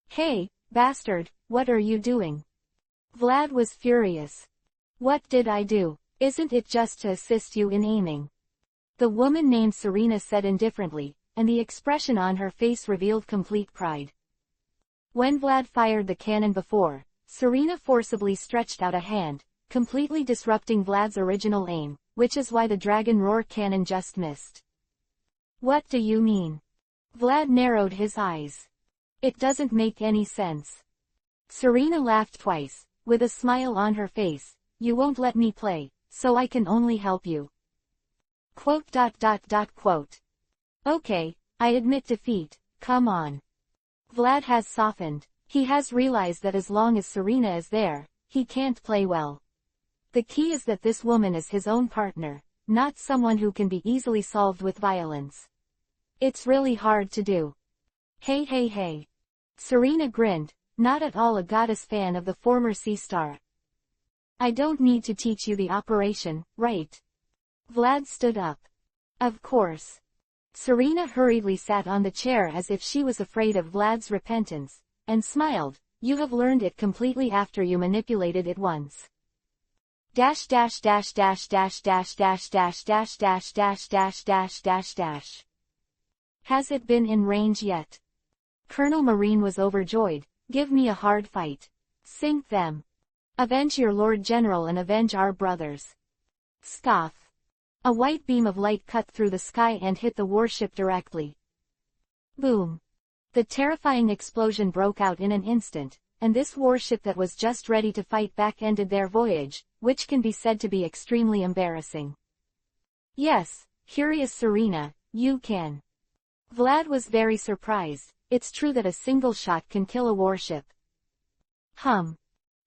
Hey, bastard, what are you doing? Vlad was furious. What did I do? Isn't it just to assist you in aiming? The woman named Serena said indifferently, and the expression on her face revealed complete pride. When Vlad fired the cannon before, Serena forcibly stretched out a hand, completely disrupting Vlad's original aim, which is why the dragon roar cannon just missed. What do you mean? Vlad narrowed his eyes. It doesn't make any sense. Serena laughed twice, with a smile on her face. You won't let me play, so I can only help you. Quote. Okay, I admit defeat, come on. Vlad has softened. He has realized that as long as Serena is there, he can't play well. The key is that this woman is his own partner, not someone who can be easily solved with violence. It's really hard to do. Hey. Serena grinned, not at all a goddess fan of the former sea star. I don't need to teach you the operation, right? Vlad stood up. Of course. Serena hurriedly sat on the chair as if she was afraid of Vlad's repentance, and smiled. You have learned it completely after you manipulated it once. Has it been in range yet? Colonel Marine was overjoyed. Give me a hard fight. Sink them. Avenge your Lord General and avenge our brothers. Scoff. A white beam of light cut through the sky and hit the warship directly. Boom. The terrifying explosion broke out in an instant, and this warship that was just ready to fight back ended their voyage, which can be said to be extremely embarrassing. Yes, curious Serena, you can. Vlad was very surprised. It's true that a single shot can kill a warship.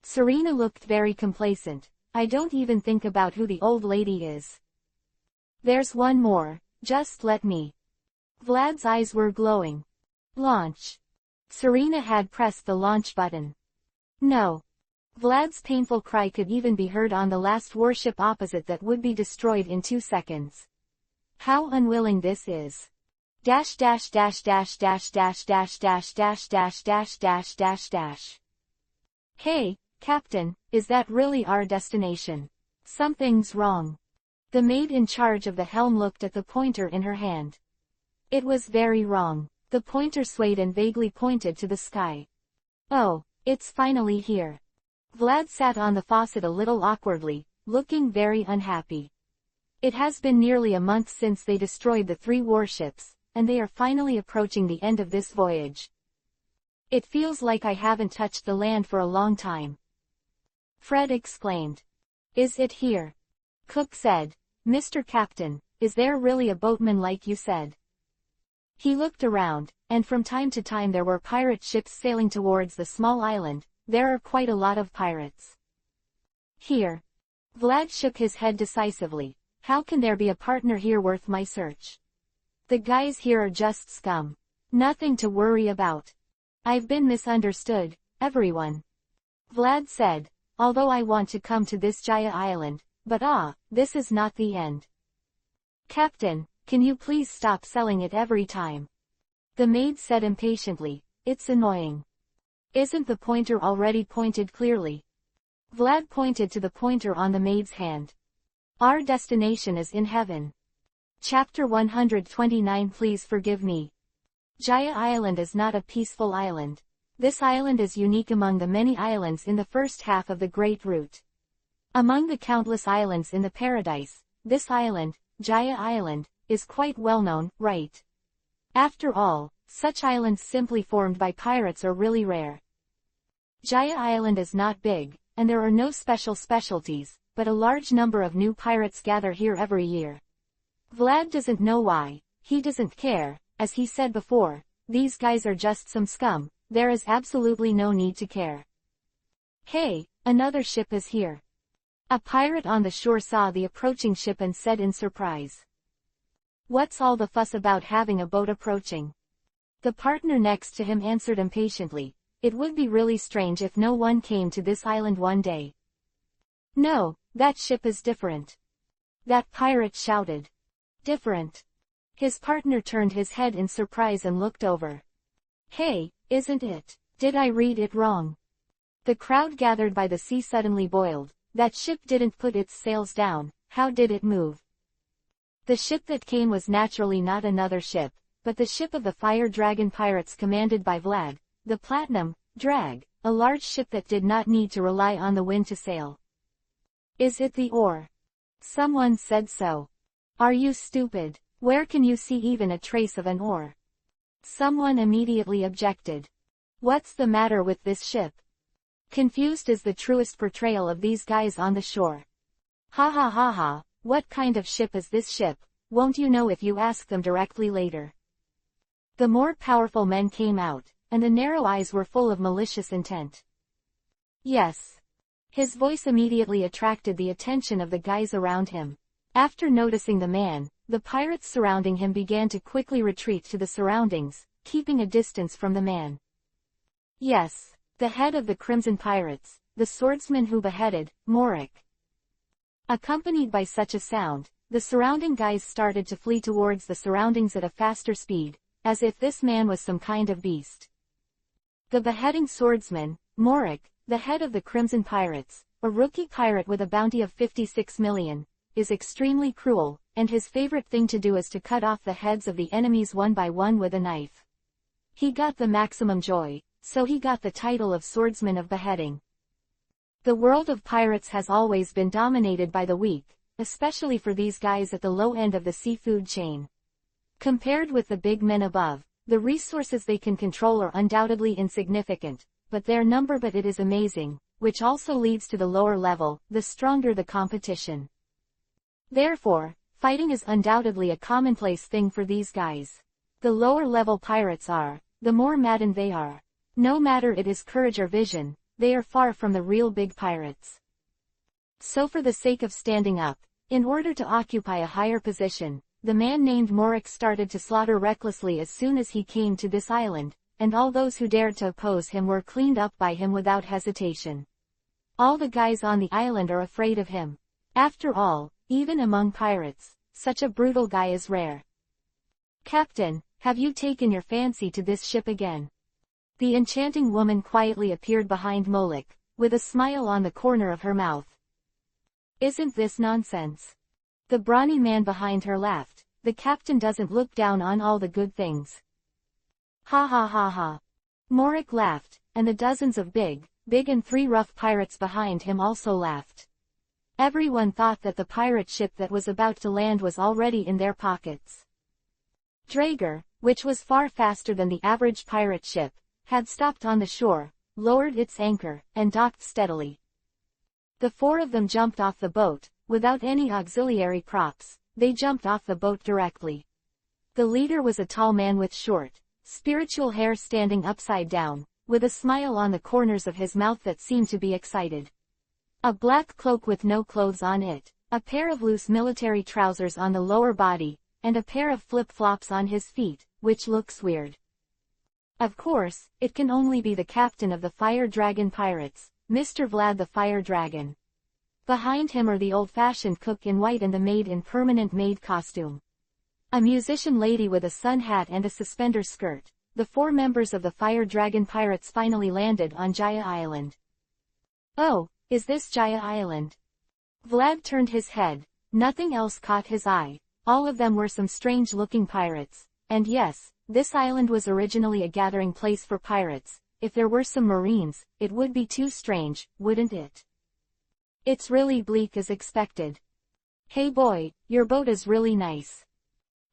Serena looked very complacent. I don't even think about who the old lady is. There's one more, just let me. Vlad's eyes were glowing. Launch. Serena had pressed the launch button. No. Vlad's painful cry could even be heard on the last warship opposite that would be destroyed in 2 seconds. How unwilling this is. Hey, Captain, is that really our destination? Something's wrong. The maid in charge of the helm looked at the pointer in her hand. It was very wrong. The pointer swayed and vaguely pointed to the sky. Oh, it's finally here. Vlad sat on the faucet a little awkwardly, looking very unhappy. It has been nearly a month since they destroyed the 3 warships, and they are finally approaching the end of this voyage. It feels like I haven't touched the land for a long time. Fred exclaimed. Is it here? Cook said. Mr. Captain, is there really a boatman like you said? He looked around, and from time to time there were pirate ships sailing towards the small island. There are quite a lot of pirates. Here. Vlad shook his head decisively. How can there be a partner here worth my search? The guys here are just scum. Nothing to worry about. I've been misunderstood, everyone. Vlad said, although I want to come to this Jaya island, but this is not the end. Captain, can you please stop selling it every time? The maid said impatiently, it's annoying. Isn't the pointer already pointed clearly? Vlad pointed to the pointer on the maid's hand. Our destination is in heaven. Chapter 129. Please forgive me. Jaya Island is not a peaceful island. This island is unique among the many islands in the first half of the Great Route. Among the countless islands in the paradise, this island, Jaya Island, is quite well known, right? After all, such islands simply formed by pirates are really rare. Jaya Island is not big, and there are no specialties, but a large number of new pirates gather here every year. Vlad doesn't know why, he doesn't care, as he said before, these guys are just some scum, there is absolutely no need to care. Hey, another ship is here. A pirate on the shore saw the approaching ship and said in surprise. What's all the fuss about having a boat approaching? The partner next to him answered impatiently, it would be really strange if no one came to this island one day. No, that ship is different. That pirate shouted. Different. His partner turned his head in surprise and looked over. Hey, isn't it? Did I read it wrong? The crowd gathered by the sea suddenly boiled. That ship didn't put its sails down, how did it move? The ship that came was naturally not another ship, but the ship of the Fire Dragon pirates commanded by Vlad, the Platinum Drag, a large ship that did not need to rely on the wind to sail. Is it the oar? Someone said so. Are you stupid? Where can you see even a trace of an oar? Someone immediately objected. What's the matter with this ship? Confused is the truest portrayal of these guys on the shore. Ha ha ha ha, what kind of ship is this ship? Won't you know if you ask them directly later? The more powerful men came out, and the narrow eyes were full of malicious intent. Yes. His voice immediately attracted the attention of the guys around him. After noticing the man, the pirates surrounding him began to quickly retreat to the surroundings, keeping a distance from the man. Yes, the head of the Crimson Pirates, the swordsman who beheaded Morik. Accompanied by such a sound, the surrounding guys started to flee towards the surroundings at a faster speed, as if this man was some kind of beast. The beheading swordsman, Morik, the head of the Crimson Pirates, a rookie pirate with a bounty of 56 million, is extremely cruel, and his favorite thing to do is to cut off the heads of the enemies one by one with a knife. He got the maximum joy, so he got the title of Swordsman of Beheading. The world of pirates has always been dominated by the weak, especially for these guys at the low end of the seafood chain. Compared with the big men above, the resources they can control are undoubtedly insignificant, but their number it is amazing, which also leads to the lower level, the stronger the competition. Therefore, fighting is undoubtedly a commonplace thing for these guys. The lower level pirates are, the more maddened they are. No matter it is courage or vision, they are far from the real big pirates. So for the sake of standing up, in order to occupy a higher position, the man named Morik started to slaughter recklessly as soon as he came to this island, and all those who dared to oppose him were cleaned up by him without hesitation. All the guys on the island are afraid of him. After all, even among pirates, such a brutal guy is rare. Captain, have you taken your fancy to this ship again? The enchanting woman quietly appeared behind Molik, with a smile on the corner of her mouth. Isn't this nonsense? The brawny man behind her laughed. The captain doesn't look down on all the good things. Ha ha ha ha. Morik laughed, and the dozens of big and three rough pirates behind him also laughed. Everyone thought that the pirate ship that was about to land was already in their pockets. Drager, which was far faster than the average pirate ship, had stopped on the shore, lowered its anchor, and docked steadily. The four of them jumped off the boat, without any auxiliary props. They jumped off the boat directly. The leader was a tall man with short, spiritual hair standing upside down, with a smile on the corners of his mouth that seemed to be excited. A black cloak with no clothes on it, a pair of loose military trousers on the lower body, and a pair of flip-flops on his feet, which looks weird. Of course, it can only be the captain of the Fire Dragon Pirates, Mr. Vlad the Fire Dragon. Behind him are the old-fashioned cook in white and the maid in permanent maid costume. A musician lady with a sun hat and a suspender skirt. The four members of the Fire Dragon Pirates finally landed on Jaya Island. Oh, is this Jaya Island? Vlad turned his head. Nothing else caught his eye. All of them were some strange-looking pirates. And yes, this island was originally a gathering place for pirates. If there were some marines, it would be too strange, wouldn't it? It's really bleak as expected. Hey boy, your boat is really nice.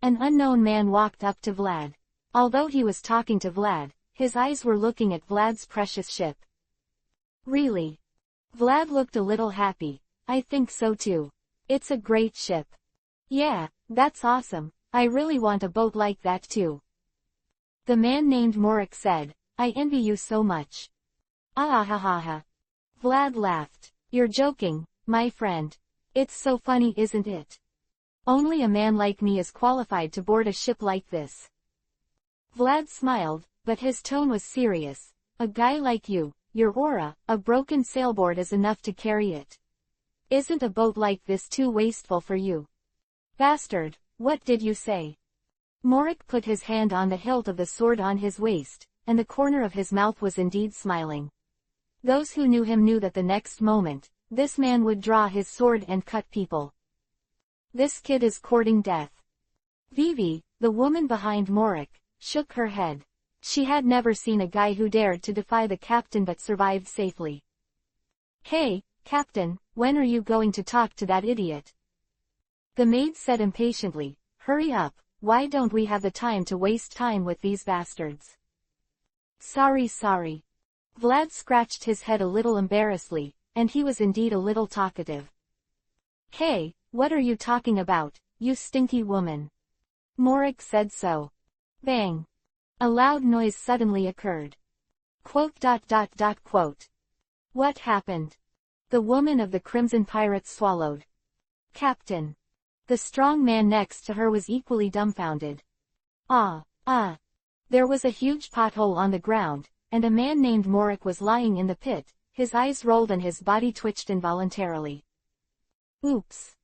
An unknown man walked up to Vlad. Although he was talking to Vlad, his eyes were looking at Vlad's precious ship. Really? Vlad looked a little happy. I think so too. It's a great ship. Yeah, that's awesome. I really want a boat like that too. The man named Morik said, I envy you so much. Ah ha ha ha. Vlad laughed. You're joking, my friend. It's so funny, isn't it? Only a man like me is qualified to board a ship like this. Vlad smiled, but his tone was serious. A guy like you, your aura, a broken sailboard is enough to carry it. Isn't a boat like this too wasteful for you? Bastard, what did you say? Morik put his hand on the hilt of the sword on his waist, and the corner of his mouth was indeed smiling. Those who knew him knew that the next moment, this man would draw his sword and cut people. This kid is courting death. Vivi, the woman behind Morik, shook her head. She had never seen a guy who dared to defy the captain but survived safely. Hey, Captain, when are you going to talk to that idiot? The maid said impatiently, hurry up, why don't we have the time to waste time with these bastards? Sorry. Vlad scratched his head a little embarrassedly, and he was indeed a little talkative. Hey, what are you talking about, you stinky woman? Morik said so. Bang. A loud noise suddenly occurred. Quote. What happened? The woman of the Crimson Pirates swallowed. Captain. The strong man next to her was equally dumbfounded. There was a huge pothole on the ground, and a man named Morik was lying in the pit, his eyes rolled and his body twitched involuntarily. Oops.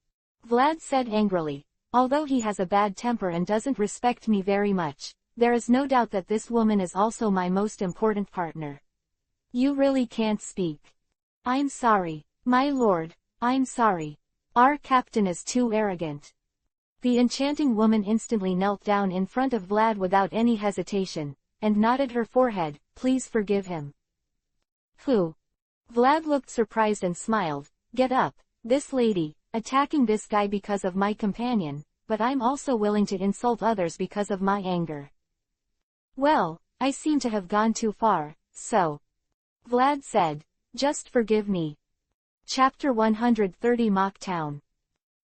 Vlad said angrily, although he has a bad temper and doesn't respect me very much, there is no doubt that this woman is also my most important partner. You really can't speak. I'm sorry, my lord, I'm sorry. Our captain is too arrogant. The enchanting woman instantly knelt down in front of Vlad without any hesitation, and nodded her forehead, please forgive him. Who? Vlad looked surprised and smiled, get up, this lady, attacking this guy because of my companion, but I'm also willing to insult others because of my anger. Well, I seem to have gone too far, so. Vlad said, just forgive me. Chapter 130 Mock Town.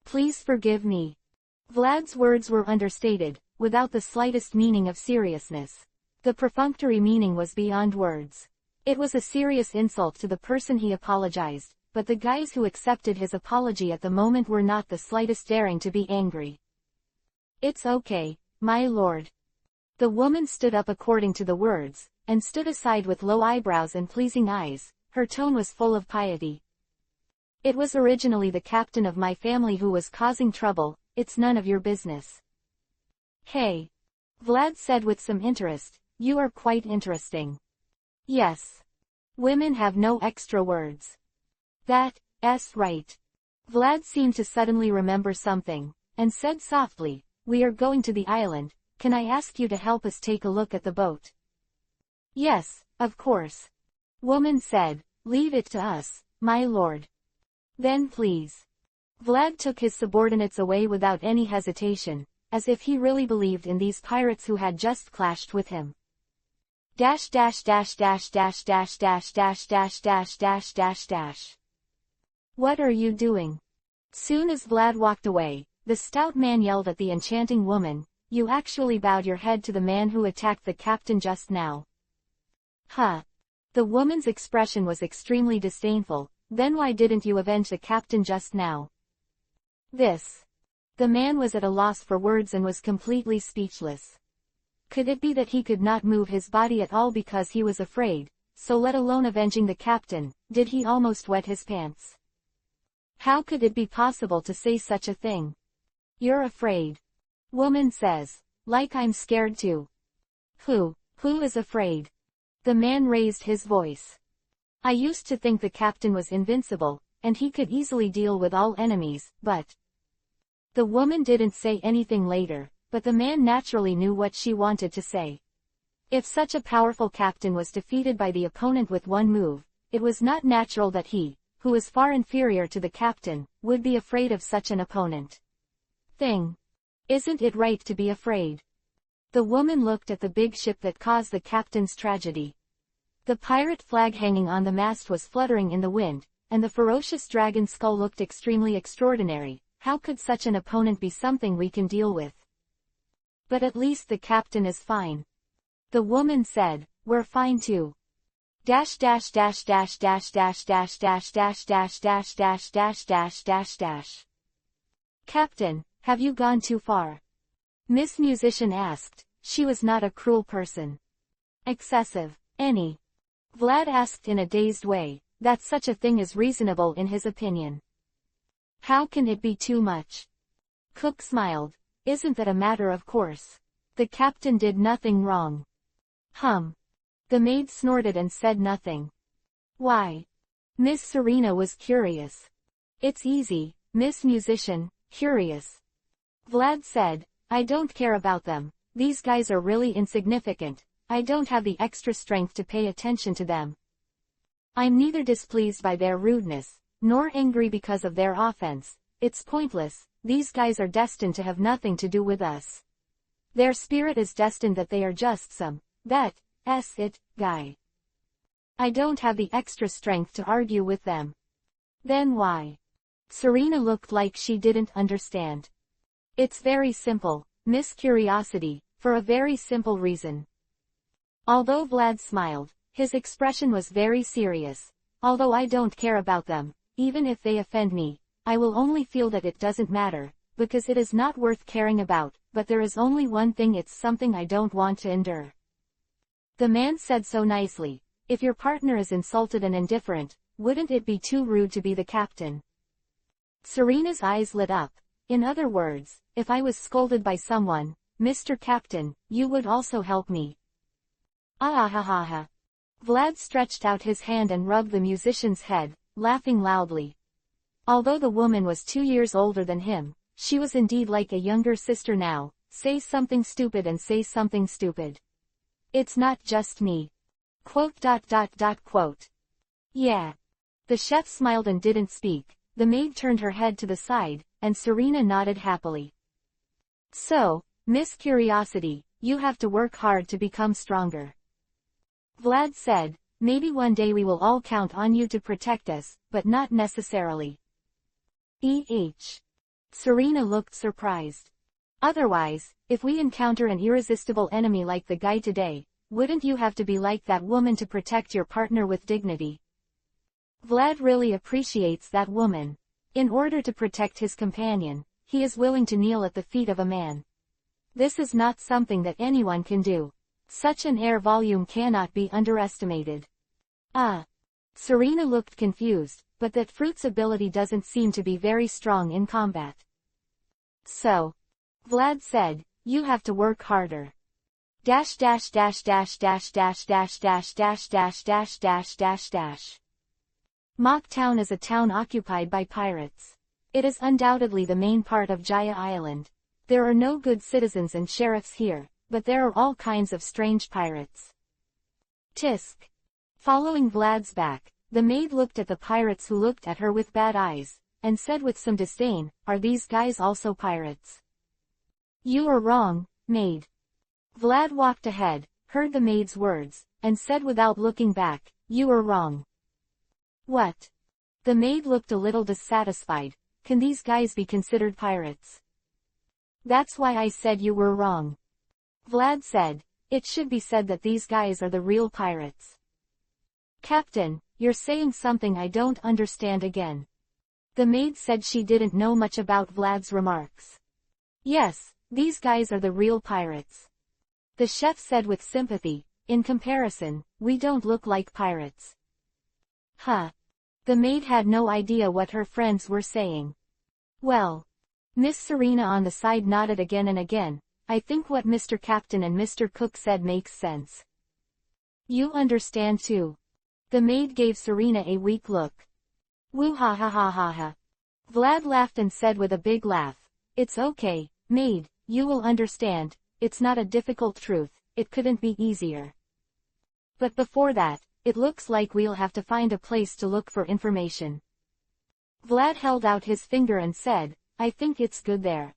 Please forgive me. Vlad's words were understated, without the slightest meaning of seriousness. The perfunctory meaning was beyond words. It was a serious insult to the person he apologized, but the guys who accepted his apology at the moment were not the slightest daring to be angry. It's okay, my lord. The woman stood up according to the words, and stood aside with low eyebrows and pleasing eyes. Her tone was full of piety. It was originally the captain of my family who was causing trouble, it's none of your business. Hey. Vlad said with some interest, you are quite interesting. Yes. Women have no extra words. That's right. Vlad seemed to suddenly remember something, and said softly, we are going to the island, can I ask you to help us take a look at the boat? Yes, of course. Woman said, leave it to us, my lord. Then please. Vlad took his subordinates away without any hesitation, as if he really believed in these pirates who had just clashed with him. What are you doing? Soon as Vlad walked away, the stout man yelled at the enchanting woman, you actually bowed your head to the man who attacked the captain just now. Huh. The woman's expression was extremely disdainful, then why didn't you avenge the captain just now? The man was at a loss for words and was completely speechless. Could it be that he could not move his body at all because he was afraid, so let alone avenging the captain, did he almost wet his pants? How could it be possible to say such a thing? You're afraid. Woman says, like I'm scared too. Who is afraid? The man raised his voice. I used to think the captain was invincible, and he could easily deal with all enemies, but... The woman didn't say anything later, but the man naturally knew what she wanted to say. If such a powerful captain was defeated by the opponent with one move, it was not natural that he, who was far inferior to the captain, would be afraid of such an opponent. Isn't it right to be afraid? The woman looked at the big ship that caused the captain's tragedy. The pirate flag hanging on the mast was fluttering in the wind, and the ferocious dragon skull looked extremely extraordinary. How could such an opponent be something we can deal with? But at least the captain is fine. The woman said, we're fine too. Captain, have you gone too far? Miss Musician asked. She was not a cruel person. Excessive. Any? Vlad asked in a dazed way, that such a thing is reasonable in his opinion. How can it be too much? Cook smiled. Isn't that a matter of course? The captain did nothing wrong. The maid snorted and said nothing. Why? Miss Serena was curious. It's easy, Miss Musician, curious. Vlad said, I don't care about them. These guys are really insignificant. I don't have the extra strength to pay attention to them. I'm neither displeased by their rudeness, nor angry because of their offense. It's pointless. These guys are destined to have nothing to do with us. Their spirit is destined that they are just some, guy. I don't have the extra strength to argue with them. Then why? Serena looked like she didn't understand. It's very simple, Miss Curiosity, for a very simple reason. Although Vlad smiled, his expression was very serious. Although I don't care about them, even if they offend me, I will only feel that it doesn't matter, because it is not worth caring about, but there is only one thing, it's something I don't want to endure. The man said so nicely, if your partner is insulted and indifferent, wouldn't it be too rude to be the captain? Serena's eyes lit up. In other words, if I was scolded by someone, Mr. Captain, you would also help me. Ah ha ha ha. Vlad stretched out his hand and rubbed the musician's head, laughing loudly. Although the woman was 2 years older than him, she was indeed like a younger sister now. Say something stupid and say something stupid. It's not just me. Quote. Yeah. The chef smiled and didn't speak. The maid turned her head to the side, and Serena nodded happily. So, Miss Curiosity, you have to work hard to become stronger. Vlad said, maybe one day we will all count on you to protect us, but not necessarily. Serena looked surprised. Otherwise, if we encounter an irresistible enemy like the guy today, wouldn't you have to be like that woman to protect your partner with dignity? Vlad really appreciates that woman. In order to protect his companion, he is willing to kneel at the feet of a man. This is not something that anyone can do. Such an air volume cannot be underestimated. Serena looked confused, but that fruit's ability doesn't seem to be very strong in combat. So, Vlad said, you have to work harder. Mock Town is a town occupied by pirates. It is undoubtedly the main part of Jaya Island. There are no good citizens and sheriffs here, but there are all kinds of strange pirates. Tisk. Following Vlad's back, the maid looked at the pirates who looked at her with bad eyes, and said with some disdain, are these guys also pirates? You are wrong, maid. Vlad walked ahead, heard the maid's words, and said without looking back, you are wrong. What? The maid looked a little dissatisfied. Can these guys be considered pirates? That's why I said you were wrong. Vlad said, it should be said that these guys are the real pirates. Captain, you're saying something I don't understand again. The maid said she didn't know much about Vlad's remarks. Yes, these guys are the real pirates. The chef said with sympathy, in comparison, we don't look like pirates. Huh. The maid had no idea what her friends were saying. Well. Miss Serena on the side nodded again and again. I think what Mr. Captain and Mr. Cook said makes sense. You understand too. The maid gave Serena a weak look. Woo ha ha ha ha ha. Vlad laughed and said with a big laugh. It's okay, maid, you will understand, it's not a difficult truth, it couldn't be easier. But before that, it looks like we'll have to find a place to look for information. Vlad held out his finger and said, I think it's good there.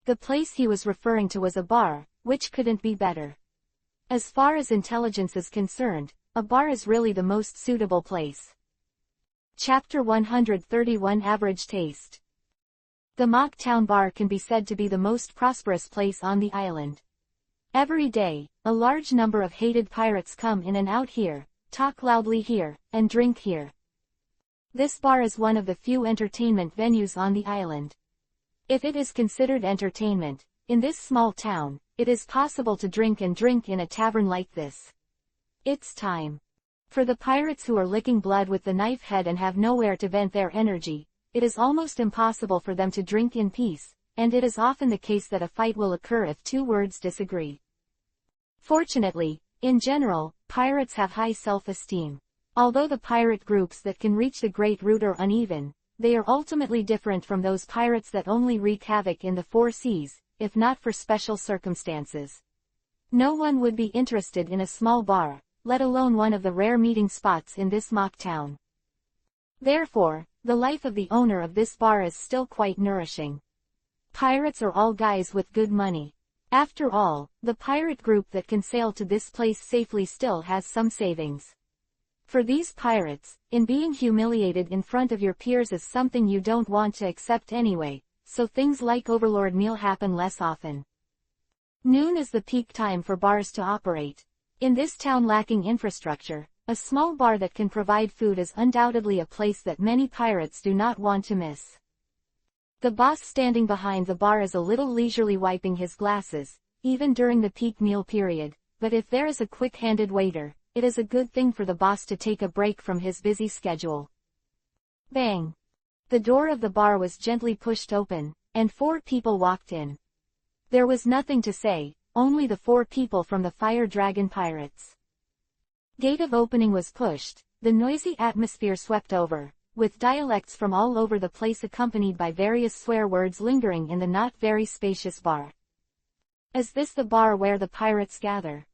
The place he was referring to was a bar, which couldn't be better. As far as intelligence is concerned, a bar is really the most suitable place. Chapter 131 Average Taste. The Mock Town Bar can be said to be the most prosperous place on the island. Every day, a large number of hated pirates come in and out here, talk loudly here, and drink here. This bar is one of the few entertainment venues on the island. If it is considered entertainment, in this small town, it is possible to drink and drink in a tavern like this. It's time. For the pirates who are licking blood with the knife head and have nowhere to vent their energy, it is almost impossible for them to drink in peace, and it is often the case that a fight will occur if two words disagree. Fortunately, in general, pirates have high self-esteem. Although the pirate groups that can reach the Great Root are uneven, they are ultimately different from those pirates that only wreak havoc in the four seas, if not for special circumstances. No one would be interested in a small bar, let alone one of the rare meeting spots in this mock town. Therefore, the life of the owner of this bar is still quite nourishing. Pirates are all guys with good money. After all, the pirate group that can sail to this place safely still has some savings. For these pirates, in being humiliated in front of your peers is something you don't want to accept anyway, so things like overlord meal happen less often. Noon is the peak time for bars to operate. In this town lacking infrastructure, a small bar that can provide food is undoubtedly a place that many pirates do not want to miss. The boss standing behind the bar is a little leisurely wiping his glasses, even during the peak meal period, but if there is a quick-handed waiter, it is a good thing for the boss to take a break from his busy schedule. Bang! The door of the bar was gently pushed open, and 4 people walked in. There was nothing to say, only the 4 people from the Fire Dragon Pirates. Gate of opening was pushed, the noisy atmosphere swept over, with dialects from all over the place accompanied by various swear words lingering in the not very spacious bar. Is this the bar where the pirates gather?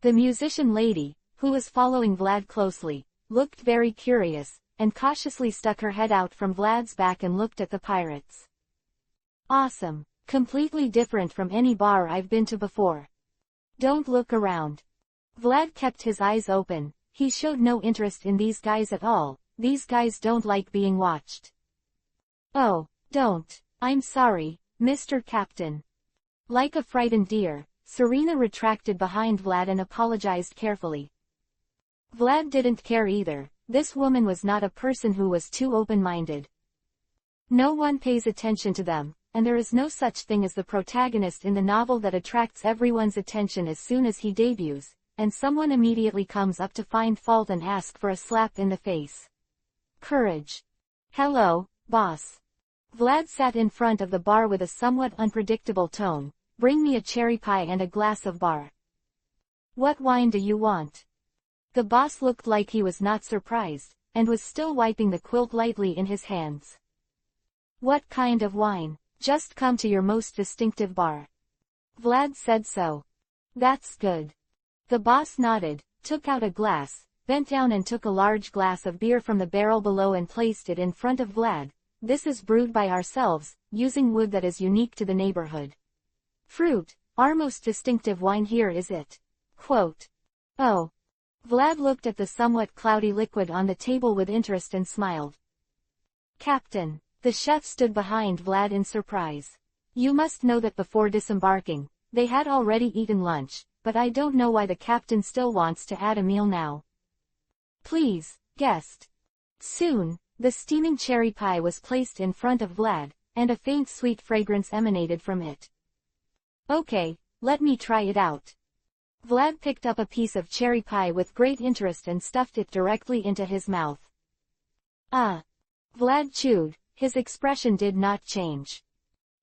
The musician lady, who was following Vlad closely, looked very curious, and cautiously stuck her head out from Vlad's back and looked at the pirates. Awesome. Completely different from any bar I've been to before. Don't look around. Vlad kept his eyes open, he showed no interest in these guys at all, these guys don't like being watched. Oh, don't. I'm sorry, Mr. Captain. Like a frightened deer, Serena retracted behind Vlad and apologized carefully. Vlad didn't care either, this woman was not a person who was too open-minded. No one pays attention to them, and there is no such thing as the protagonist in the novel that attracts everyone's attention as soon as he debuts, and someone immediately comes up to find fault and ask for a slap in the face. Courage. Hello, boss. Vlad sat in front of the bar with a somewhat unpredictable tone. Bring me a cherry pie and a glass of bar. What wine do you want? The boss looked like he was not surprised, and was still wiping the quilt lightly in his hands. What kind of wine? Just come to your most distinctive bar. Vlad said so. That's good. The boss nodded, took out a glass, bent down and took a large glass of beer from the barrel below and placed it in front of Vlad. This is brewed by ourselves, using wood that is unique to the neighborhood. Fruit, our most distinctive wine here is it. Quote. Oh. Vlad looked at the somewhat cloudy liquid on the table with interest and smiled. Captain. The chef stood behind Vlad in surprise. You must know that before disembarking, they had already eaten lunch, but I don't know why the captain still wants to add a meal now. Please, guest. Soon, the steaming cherry pie was placed in front of Vlad, and a faint sweet fragrance emanated from it. Okay, let me try it out. Vlad picked up a piece of cherry pie with great interest and stuffed it directly into his mouth. Ah. Vlad chewed, his expression did not change.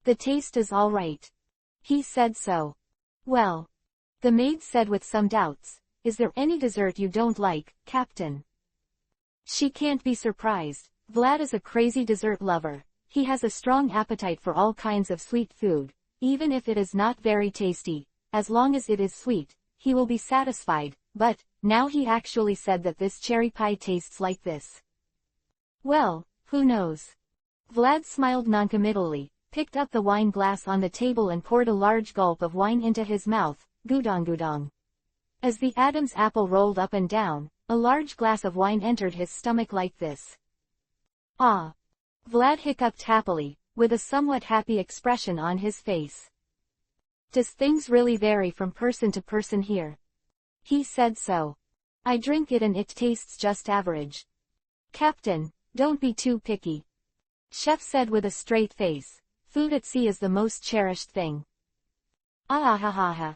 The taste is all right. He said so. Well. The maid said with some doubts, is there any dessert you don't like, Captain? She can't be surprised. Vlad is a crazy dessert lover. He has a strong appetite for all kinds of sweet food, even if it is not very tasty. As long as it is sweet, he will be satisfied, but, now he actually said that this cherry pie tastes like this. Well, who knows? Vlad smiled noncommittally, picked up the wine glass on the table and poured a large gulp of wine into his mouth, gudong. As the Adam's apple rolled up and down, a large glass of wine entered his stomach like this. Ah! Vlad hiccuped happily, with a somewhat happy expression on his face. Does things really vary from person to person here? He said so. I drink it and it tastes just average. Captain, don't be too picky. Chef said with a straight face, food at sea is the most cherished thing. Ah ha ha ha.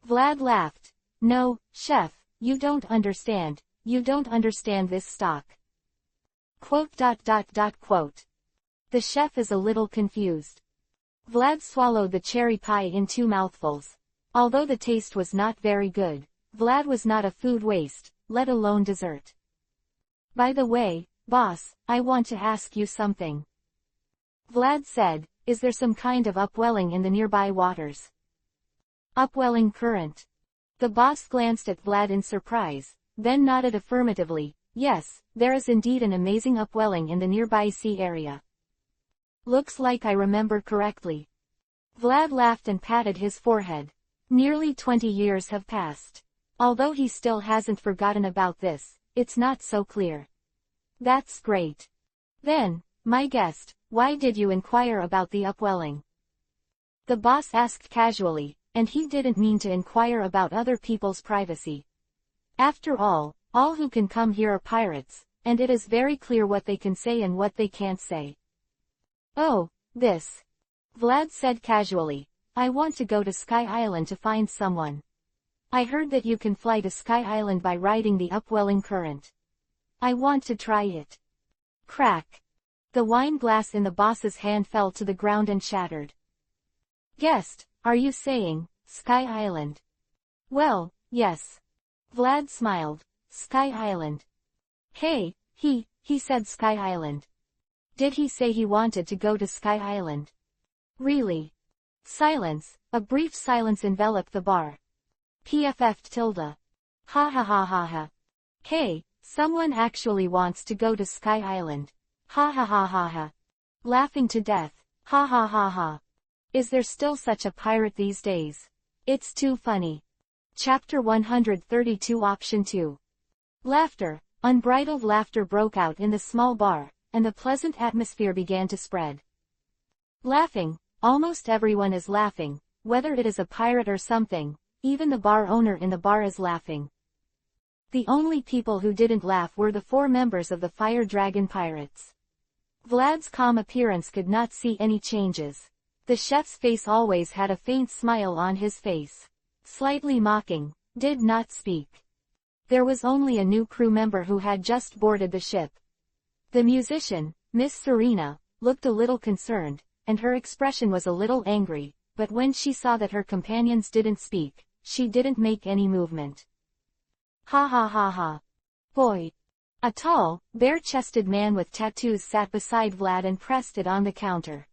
Vlad laughed. No, chef, you don't understand this stock. Quote. The chef is a little confused. Vlad swallowed the cherry pie in 2 mouthfuls. Although the taste was not very good, Vlad was not a food waste, let alone dessert. By the way, boss, I want to ask you something. Vlad said, is there some kind of upwelling in the nearby waters? Upwelling current. The boss glanced at Vlad in surprise, then nodded affirmatively. Yes, there is indeed an amazing upwelling in the nearby sea area. Looks like I remember correctly. Vlad laughed and patted his forehead. Nearly 20 years have passed. Although he still hasn't forgotten about this, it's not so clear. That's great. Then, my guest, why did you inquire about the upwelling? The boss asked casually, and he didn't mean to inquire about other people's privacy. After all who can come here are pirates, and it is very clear what they can say and what they can't say. Oh, this. Vlad said casually. I want to go to Sky Island to find someone. I heard that you can fly to Sky Island by riding the upwelling current. I want to try it. Crack. The wine glass in the boss's hand fell to the ground and shattered. Guest, are you saying, Sky Island? Well, yes. Vlad smiled. Sky Island. Hey, he said Sky Island. Did he say he wanted to go to Sky Island? Really? Silence, a brief silence enveloped the bar. PFF tilde. Ha ha ha ha ha. Hey, someone actually wants to go to Sky Island. Ha ha ha ha ha. Laughing to death. Ha ha ha ha. Is there still such a pirate these days? It's too funny. Chapter 132 Option 2. Laughter, unbridled laughter broke out in the small bar, and the pleasant atmosphere began to spread. Laughing, almost everyone is laughing, whether it is a pirate or something, even the bar owner in the bar is laughing. The only people who didn't laugh were the 4 members of the Fire Dragon Pirates. Vlad's calm appearance could not see any changes. The chef's face always had a faint smile on his face. Slightly mocking, did not speak. There was only a new crew member who had just boarded the ship. The musician, Miss Serena, looked a little concerned, and her expression was a little angry, but when she saw that her companions didn't speak, she didn't make any movement. Ha ha ha ha. Boy. A tall, bare-chested man with tattoos sat beside Vlad and pressed it on the counter.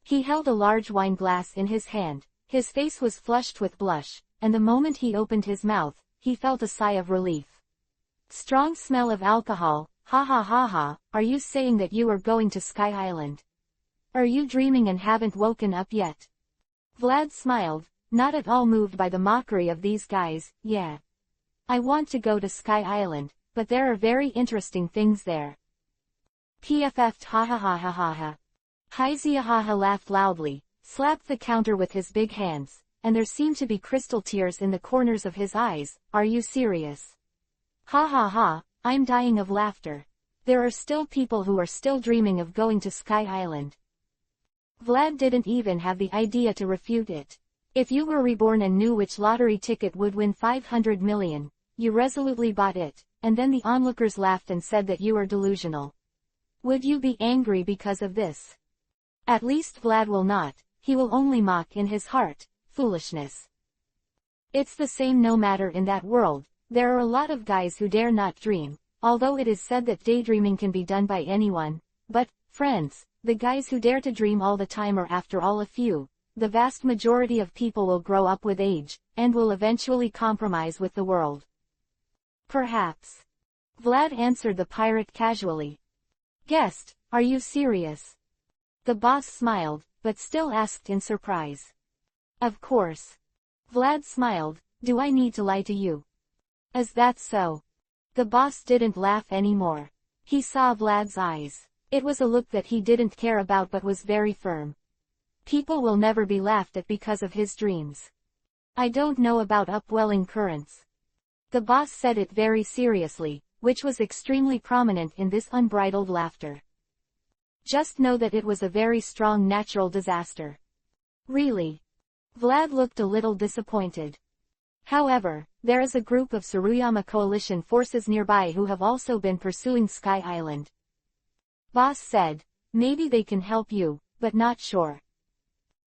He held a large wine glass in his hand, his face was flushed with blush, and the moment he opened his mouth, he felt a sigh of relief. Strong smell of alcohol. Ha ha ha ha, are you saying that you are going to Sky Island? Are you dreaming and haven't woken up yet? Vlad smiled, not at all moved by the mockery of these guys. Yeah. I want to go to Sky Island, but there are very interesting things there. PFF ha ha ha ha ha ha. Haiziahaha laughed loudly, slapped the counter with his big hands, and there seemed to be crystal tears in the corners of his eyes. Are you serious? Ha ha ha, I'm dying of laughter. There are still people who are still dreaming of going to Sky Island. Vlad didn't even have the idea to refute it. If you were reborn and knew which lottery ticket would win 500 million, you resolutely bought it, and then the onlookers laughed and said that you are delusional. Would you be angry because of this? At least Vlad will not, he will only mock in his heart. Foolishness. It's the same no matter in that world, there are a lot of guys who dare not dream, although it is said that daydreaming can be done by anyone, but, friends, the guys who dare to dream all the time are after all a few. The vast majority of people will grow up with age, and will eventually compromise with the world. Perhaps. Vlad answered the pirate casually. Guest, are you serious? The boss smiled, but still asked in surprise. Of course. Vlad smiled. Do I need to lie to you? Is that so? The boss didn't laugh anymore. He saw Vlad's eyes. It was a look that he didn't care about but was very firm. People will never be laughed at because of his dreams. I don't know about upwelling currents. The boss said it very seriously, which was extremely prominent in this unbridled laughter. Just know that it was a very strong natural disaster. Really? Vlad looked a little disappointed. However, there is a group of Tsuruyama coalition forces nearby who have also been pursuing Sky Island. Boss said, maybe they can help you, but not sure.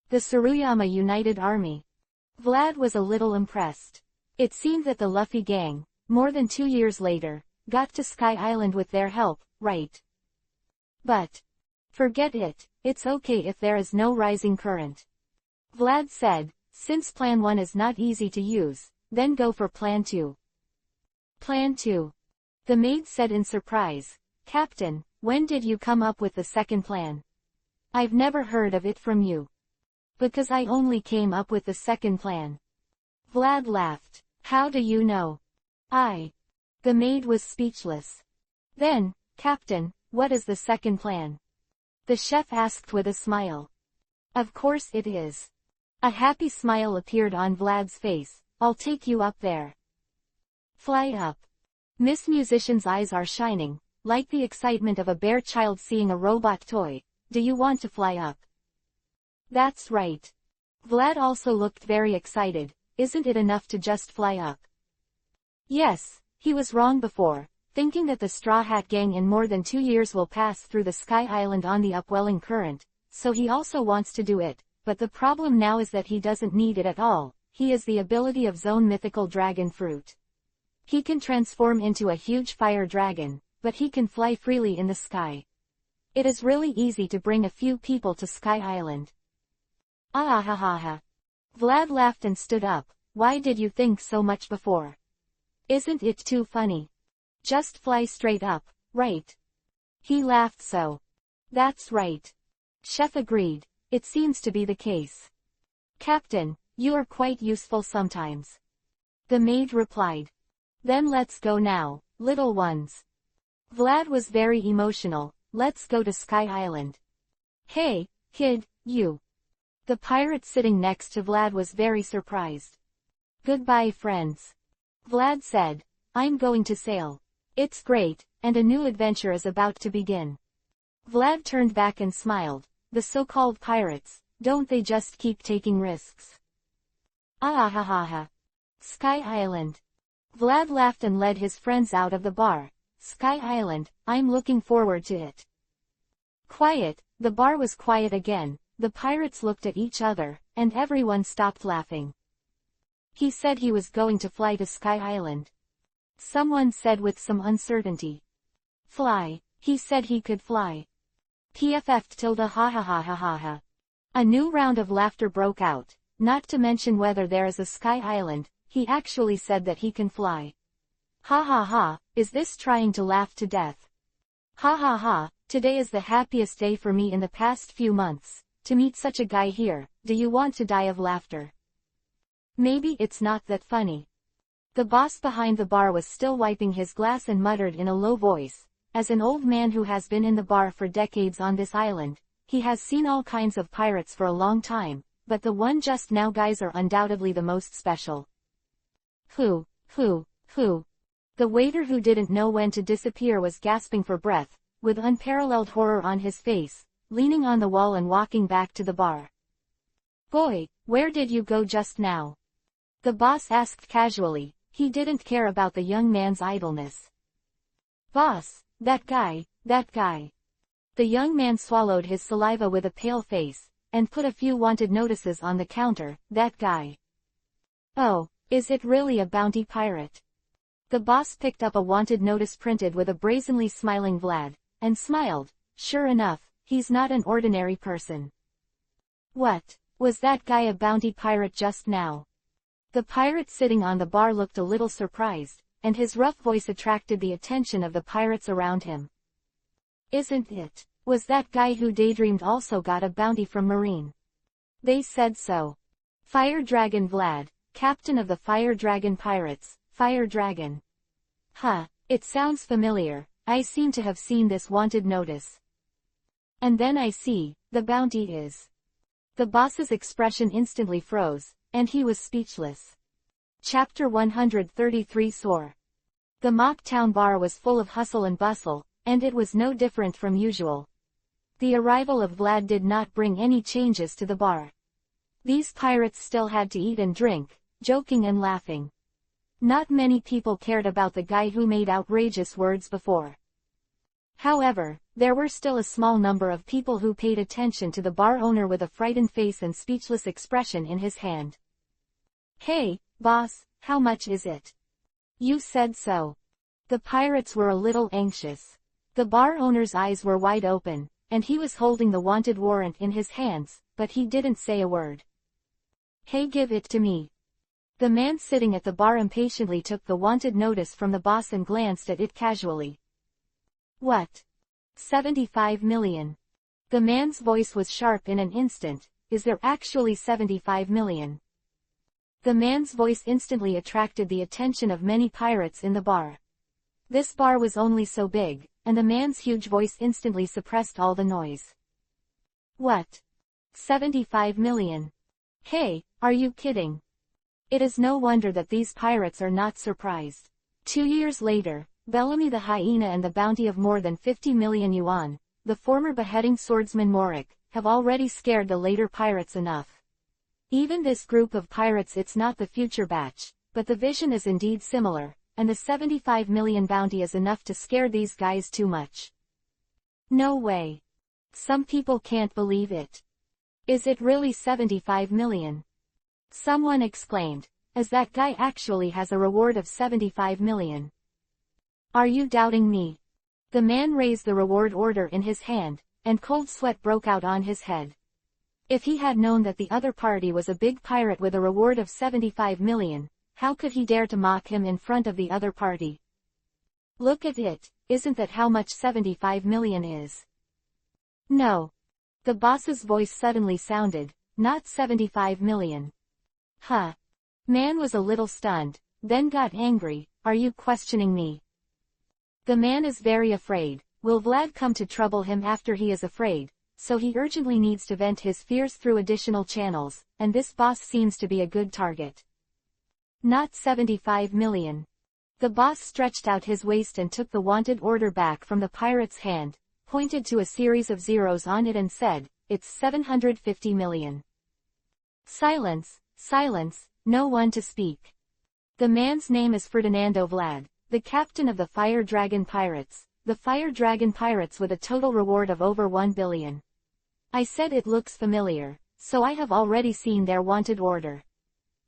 The Tsuruyama United Army. Vlad was a little impressed. It seemed that the Luffy gang, more than 2 years later, got to Sky Island with their help, right? But forget it, it's okay if there is no rising current. Vlad said, since Plan 1 is not easy to use, then go for Plan 2. Plan 2. The maid said in surprise, Captain, when did you come up with the second plan? I've never heard of it from you. Because I only came up with the second plan. Vlad laughed. How do you know? The maid was speechless. Then, Captain, what is the second plan? The chef asked with a smile. Of course it is. A happy smile appeared on Vlad's face. I'll take you up there. Fly up. Miss Musician's eyes are shining, like the excitement of a bare child seeing a robot toy. Do you want to fly up? That's right. Vlad also looked very excited. Isn't it enough to just fly up? Yes, he was wrong before, thinking that the Straw Hat Gang in more than 2 years will pass through the Sky Island on the upwelling current, so he also wants to do it, but the problem now is that he doesn't need it at all. He has the ability of Zone Mythical Dragon Fruit. He can transform into a huge fire dragon, but he can fly freely in the sky. It is really easy to bring a few people to Sky Island. Ah ha ha ha. Vlad laughed and stood up. Why did you think so much before? Isn't it too funny? Just fly straight up, right? He laughed so. That's right. Chef agreed. It seems to be the case. Captain, you are quite useful sometimes. The maid replied. Then let's go now, little ones. Vlad was very emotional. Let's go to Sky Island. Hey, kid, you. The pirate sitting next to Vlad was very surprised. Goodbye, friends. Vlad said, I'm going to sail. It's great, and a new adventure is about to begin. Vlad turned back and smiled. The so-called pirates, don't they just keep taking risks? Ah ha ha ha. Sky Island. Vlad laughed and led his friends out of the bar. Sky Island, I'm looking forward to it. Quiet, the bar was quiet again. The pirates looked at each other, and everyone stopped laughing. He said he was going to fly to Sky Island. Someone said with some uncertainty. Fly, he said he could fly. PFF tilde ha ha ha ha ha ha. A new round of laughter broke out, not to mention whether there is a Sky Island, he actually said that he can fly. Ha ha ha, is this trying to laugh to death? Ha ha ha, today is the happiest day for me in the past few months. To meet such a guy here, do you want to die of laughter? Maybe it's not that funny. The boss behind the bar was still wiping his glass and muttered in a low voice, as an old man who has been in the bar for decades on this island, he has seen all kinds of pirates for a long time, but the one just now guys are undoubtedly the most special. Who? The waiter who didn't know when to disappear was gasping for breath, with unparalleled horror on his face, leaning on the wall and walking back to the bar. Boy, where did you go just now? The boss asked casually. He didn't care about the young man's idleness. Boss, that guy. The young man swallowed his saliva with a pale face, and put a few wanted notices on the counter. That guy. Oh, is it really a bounty pirate? The boss picked up a wanted notice printed with a brazenly smiling Vlad, and smiled. Sure enough, he's not an ordinary person. What, was that guy a bounty pirate just now? The pirate sitting on the bar looked a little surprised, and his rough voice attracted the attention of the pirates around him. Isn't it? Was that guy who daydreamed also got a bounty from Marine? They said so. Fire Dragon Vlad, captain of the Fire Dragon Pirates, Fire Dragon. Huh, it sounds familiar, I seem to have seen this wanted notice. And then I see, the bounty is. The boss's expression instantly froze, and he was speechless. Chapter 133 Soar. The mock town bar was full of hustle and bustle, and it was no different from usual. The arrival of Vlad did not bring any changes to the bar. These pirates still had to eat and drink, joking and laughing. Not many people cared about the guy who made outrageous words before. However, there were still a small number of people who paid attention to the bar owner with a frightened face and speechless expression in his hand. Hey, boss, how much is it? You said so. The pirates were a little anxious. The bar owner's eyes were wide open, and he was holding the wanted warrant in his hands, but he didn't say a word. "Hey, give it to me." The man sitting at the bar impatiently took the wanted notice from the boss and glanced at it casually. "What? 75 million. The man's voice was sharp in an instant. "Is there actually 75 million? The man's voice instantly attracted the attention of many pirates in the bar. This bar was only so big, and the man's huge voice instantly suppressed all the noise. "What? 75 million? Hey, are you kidding?" It is no wonder that these pirates are not surprised. 2 years later, Bellamy the Hyena and the bounty of more than 50 million yuan, the former beheading swordsman Morik, have already scared the later pirates enough. Even this group of pirates, it's not the future batch, but the vision is indeed similar, and the 75 million bounty is enough to scare these guys too much. No way. Some people can't believe it. Is it really 75 million? Someone exclaimed, as that guy actually has a reward of 75 million. Are you doubting me? The man raised the reward order in his hand, and cold sweat broke out on his head. If he had known that the other party was a big pirate with a reward of 75 million, how could he dare to mock him in front of the other party? Look at it, isn't that how much 75 million is? No. The boss's voice suddenly sounded, not 75 million. Huh. Man was a little stunned, then got angry. Are you questioning me? The man is very afraid. Will Vlad come to trouble him after he is afraid? So he urgently needs to vent his fears through additional channels, and this boss seems to be a good target. Not 75 million. The boss stretched out his waist and took the wanted order back from the pirate's hand, pointed to a series of zeros on it and said, "It's 750 million. Silence, silence, no one to speak." The man's name is Ferdinando Vlad, the captain of the Fire Dragon Pirates, the Fire Dragon Pirates with a total reward of over 1 billion. I said it looks familiar, so I have already seen their wanted order.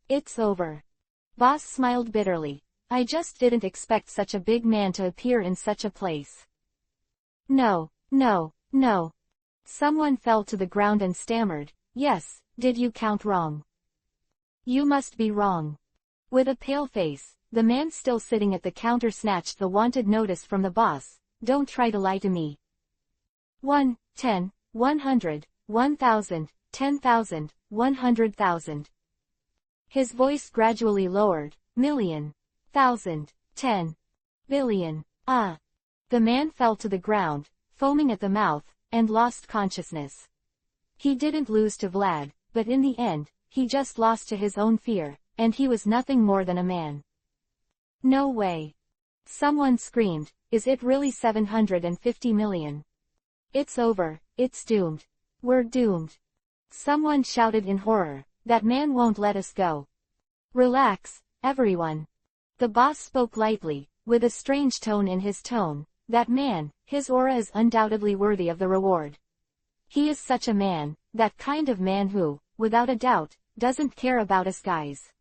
It's over. Boss smiled bitterly. I just didn't expect such a big man to appear in such a place. No, no, no. Someone fell to the ground and stammered, "Yes, did you count wrong?" "You must be wrong." With a pale face, the man still sitting at the counter snatched the wanted notice from the boss. "Don't try to lie to me." 1, 10, 100, 1,000, 10,000, 100,000. His voice gradually lowered. "Million. Thousand. 10. Billion. Ah." The man fell to the ground, foaming at the mouth, and lost consciousness. He didn't lose to Vlad, but in the end, he just lost to his own fear, and he was nothing more than a man. No way. Someone screamed, "Is it really 750 million? It's over, it's doomed. We're doomed." Someone shouted in horror, "That man won't let us go." Relax, everyone. The boss spoke lightly, with a strange tone in his tone. That man, his aura is undoubtedly worthy of the reward. He is such a man, that kind of man who, without a doubt, doesn't care about us guys.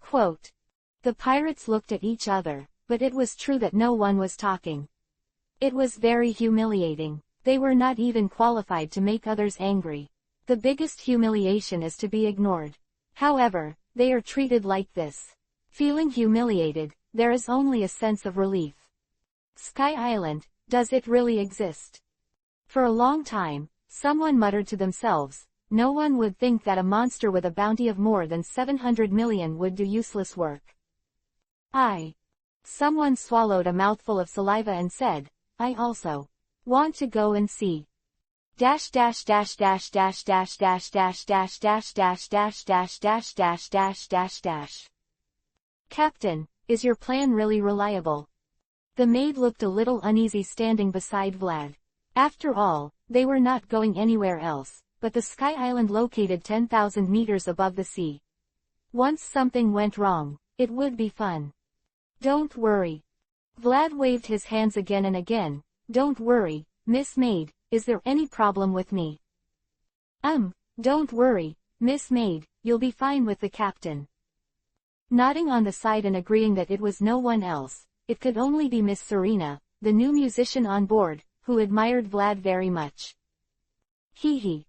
Quote. The pirates looked at each other, but it was true that no one was talking. It was very humiliating. They were not even qualified to make others angry. The biggest humiliation is to be ignored. However, they are treated like this. Feeling humiliated, there is only a sense of relief. Sky Island, does it really exist? For a long time, someone muttered to themselves, no one would think that a monster with a bounty of more than 700 million would do useless work. Someone swallowed a mouthful of saliva and said, I also want to go and see. Dash dash dash dash dash dash dash dash dash dash dash dash dash dash dash dash dash dash. Captain, is your plan really reliable? The maid looked a little uneasy standing beside Vlad. After all, they were not going anywhere else, but the Sky Island located 10,000 meters above the sea. Once something went wrong, it would be fun. Don't worry. Vlad waved his hands again and again. Don't worry, Miss Maid, is there any problem with me? Don't worry, Miss Maid, you'll be fine with the captain. Nodding on the side and agreeing that it was no one else, it could only be Miss Serena, the new musician on board, who admired Vlad very much. Hee hee.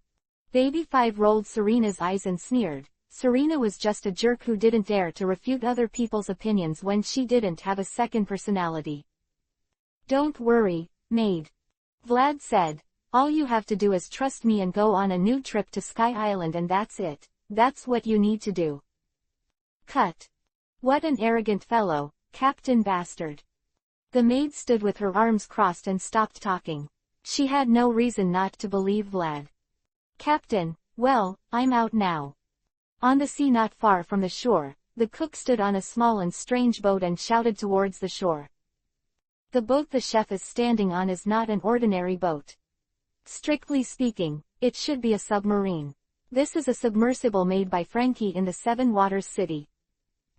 Baby 5 rolled Serena's eyes and sneered. Serena was just a jerk who didn't dare to refute other people's opinions when she didn't have a second personality. Don't worry, maid. Vlad said. All you have to do is trust me and go on a new trip to Sky Island, and that's it. That's what you need to do. Cut. What an arrogant fellow, Captain Bastard. The maid stood with her arms crossed and stopped talking. She had no reason not to believe Vlad. Captain, well, I'm out now. On the sea not far from the shore, the cook stood on a small and strange boat and shouted towards the shore. The boat the chef is standing on is not an ordinary boat. Strictly speaking, it should be a submarine. This is a submersible made by Frankie in the Seven Waters City.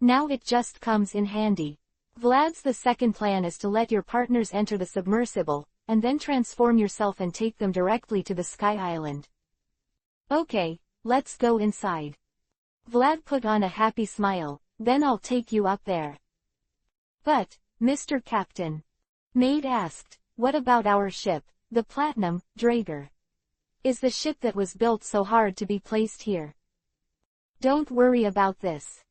Now it just comes in handy. Vlad's the second plan is to let your partners enter the submersible, and then transform yourself and take them directly to the Sky Island. Okay, let's go inside. Vlad put on a happy smile, then I'll take you up there. But, Mr. Captain. Maid asked, what about our ship, the Platinum Drager? Is the ship that was built so hard to be placed here? Don't worry about this.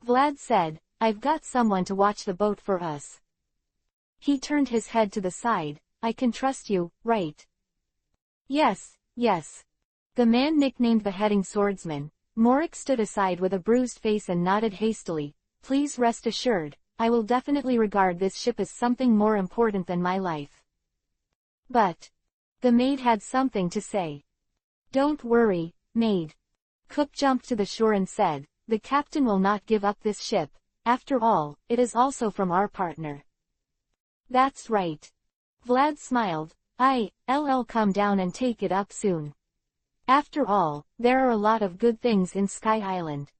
Vlad said, I've got someone to watch the boat for us. He turned his head to the side. I can trust you, right? Yes, yes. The man nicknamed Beheading Swordsman, Morik, stood aside with a bruised face and nodded hastily. Please rest assured, I will definitely regard this ship as something more important than my life. But the maid had something to say. Don't worry, maid. Cook jumped to the shore and said, the captain will not give up this ship. After all, it is also from our partner. That's right. Vlad smiled. I'll come down and take it up soon. After all, there are a lot of good things in Sky Island.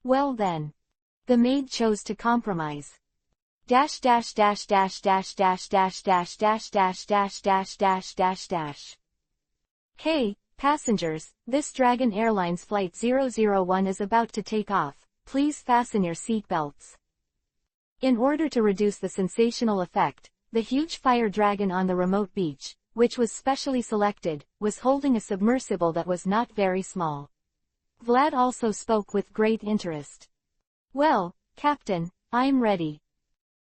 Well then. The maid chose to compromise. Dash dash dash dash dash dash dash dash dash dash dash dash dash dash dash. Hey, passengers, this Dragon Airlines Flight 001 is about to take off. Please fasten your seatbelts. In order to reduce the sensational effect, the huge fire dragon on the remote beach, which was specially selected, was holding a submersible that was not very small. Vlad also spoke with great interest. Well, Captain, I'm ready.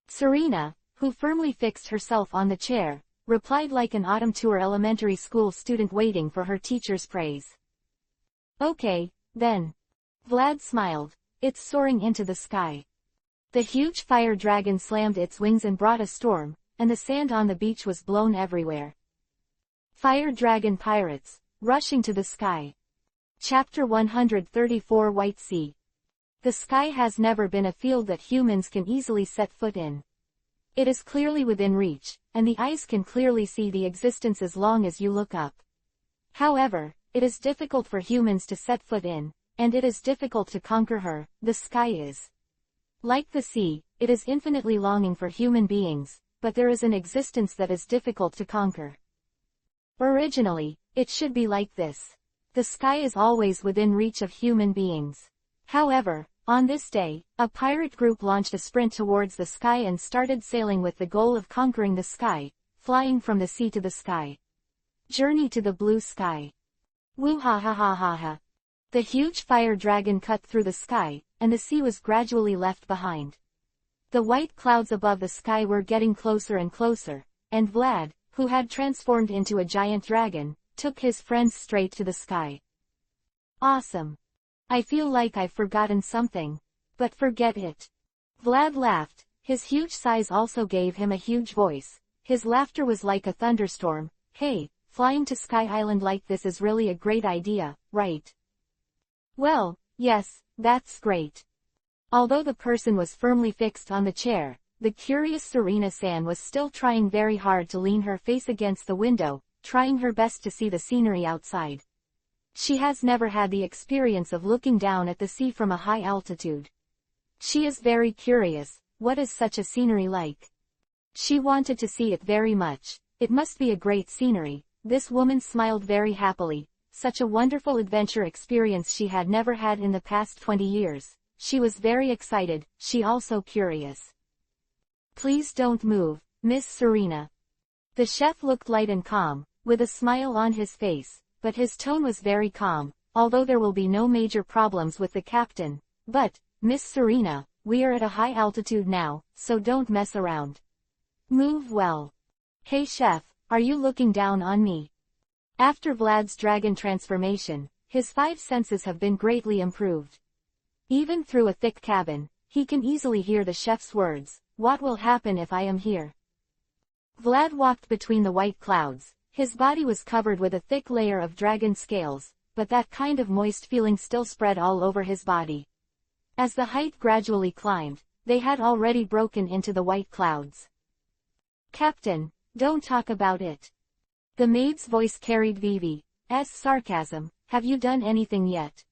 Serena, who firmly fixed herself on the chair, replied like an autumn tour elementary school student waiting for her teacher's praise. Okay, then. Vlad smiled. It's soaring into the sky. The huge fire dragon slammed its wings and brought a storm, and the sand on the beach was blown everywhere. Fire Dragon Pirates, rushing to the sky. Chapter 134 White Sea. The sky has never been a field that humans can easily set foot in. It is clearly within reach, and the eyes can clearly see the existence as long as you look up. However, it is difficult for humans to set foot in, and it is difficult to conquer her. The sky is. Like the sea, it is infinitely longing for human beings, but there is an existence that is difficult to conquer. Originally, it should be like this. The sky is always within reach of human beings. However, on this day, a pirate group launched a sprint towards the sky and started sailing with the goal of conquering the sky, flying from the sea to the sky. Journey to the blue sky. Woo ha ha ha ha ha. The huge fire dragon cut through the sky, and the sea was gradually left behind. The white clouds above the sky were getting closer and closer, and Vlad, who had transformed into a giant dragon, took his friends straight to the sky. Awesome. I feel like I've forgotten something. But forget it. Vlad laughed. His huge size also gave him a huge voice. His laughter was like a thunderstorm. Hey, flying to Sky Island like this is really a great idea, right? Well, yes, that's great. Although the person was firmly fixed on the chair, the curious Serena San was still trying very hard to lean her face against the window, trying her best to see the scenery outside. She has never had the experience of looking down at the sea from a high altitude. She is very curious, what is such a scenery like? She wanted to see it very much. It must be a great scenery. This woman smiled very happily. Such a wonderful adventure experience she had never had in the past 20 years. She was very excited, she also curious. Please don't move, Miss Serena. The chef looked light and calm, with a smile on his face, but his tone was very calm, although there will be no major problems with the captain. But, Miss Serena, we are at a high altitude now, so don't mess around. Move well. Hey chef, are you looking down on me? After Vlad's dragon transformation, his 5 senses have been greatly improved. Even through a thick cabin, he can easily hear the chef's words, "What will happen if I am here?" Vlad walked between the white clouds. His body was covered with a thick layer of dragon scales, but that kind of moist feeling still spread all over his body. As the height gradually climbed, they had already broken into the white clouds. Captain, don't talk about it. The maid's voice carried Vivi's sarcasm. Have you done anything yet?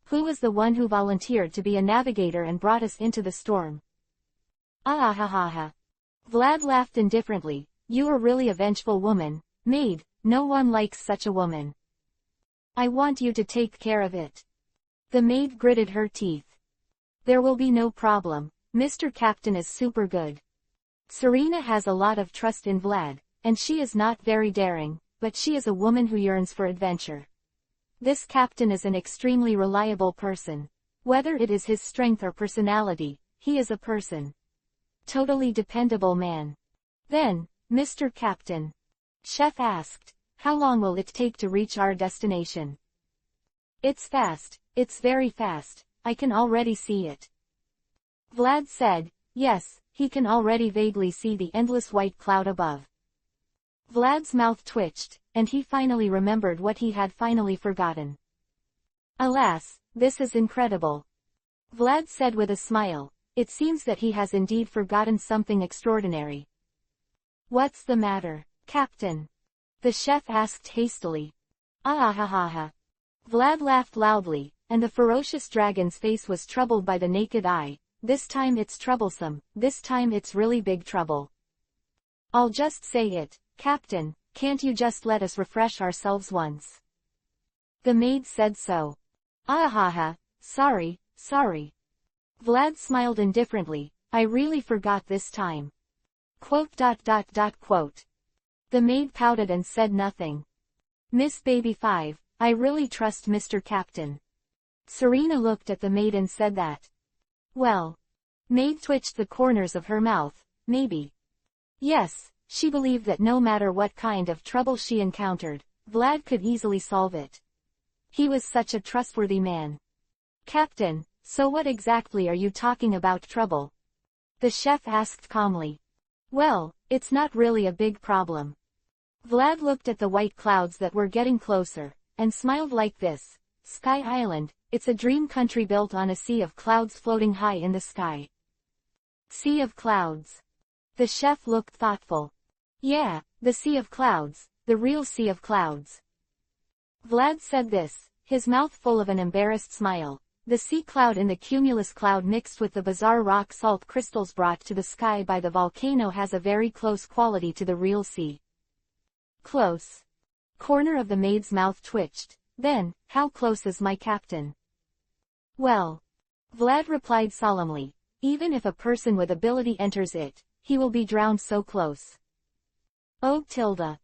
Who was the one who volunteered to be a navigator and brought us into the storm? Ah ha ha ha. Vlad laughed indifferently. You are really a vengeful woman, maid. No one likes such a woman. I want you to take care of it. The maid gritted her teeth. There will be no problem. Mr. Captain is super good. Serena has a lot of trust in Vlad, and she is not very daring, but she is a woman who yearns for adventure. This captain is an extremely reliable person. Whether it is his strength or personality, he is a person. Totally dependable man. Then, Mr. Captain. Chef asked, how long will it take to reach our destination? It's fast, it's very fast, I can already see it. Vlad said, yes, he can already vaguely see the endless white cloud above. Vlad's mouth twitched, and he finally remembered what he had finally forgotten. Alas, this is incredible. Vlad said with a smile, it seems that he has indeed forgotten something extraordinary. What's the matter, Captain? The chef asked hastily. Ah ha ha ha. Vlad laughed loudly, and the ferocious dragon's face was troubled by the naked eye. This time it's troublesome, this time it's really big trouble. I'll just say it, Captain, can't you just let us refresh ourselves once? The maid said so. Ah ha ha, sorry. Vlad smiled indifferently, I really forgot this time. Quote. The maid pouted and said nothing. Miss Baby 5, I really trust Mr. Captain. Serena looked at the maid and said that. Well. Maid twitched the corners of her mouth, maybe. Yes, she believed that no matter what kind of trouble she encountered, Vlad could easily solve it. He was such a trustworthy man. Captain, so what exactly are you talking about trouble? The chef asked calmly. Well, it's not really a big problem. Vlad looked at the white clouds that were getting closer, and smiled like this. Sky Island, it's a dream country built on a sea of clouds floating high in the sky. Sea of clouds. The chef looked thoughtful. Yeah, the sea of clouds, the real sea of clouds. Vlad said this, his mouth full of an embarrassed smile. The sea cloud in the cumulus cloud mixed with the bizarre rock salt crystals brought to the sky by the volcano has a very close quality to the real sea. Close. Corner of the maid's mouth twitched. Then, how close is my captain? Well. Vlad replied solemnly, even if a person with ability enters it, he will be drowned so close. Oh tilde.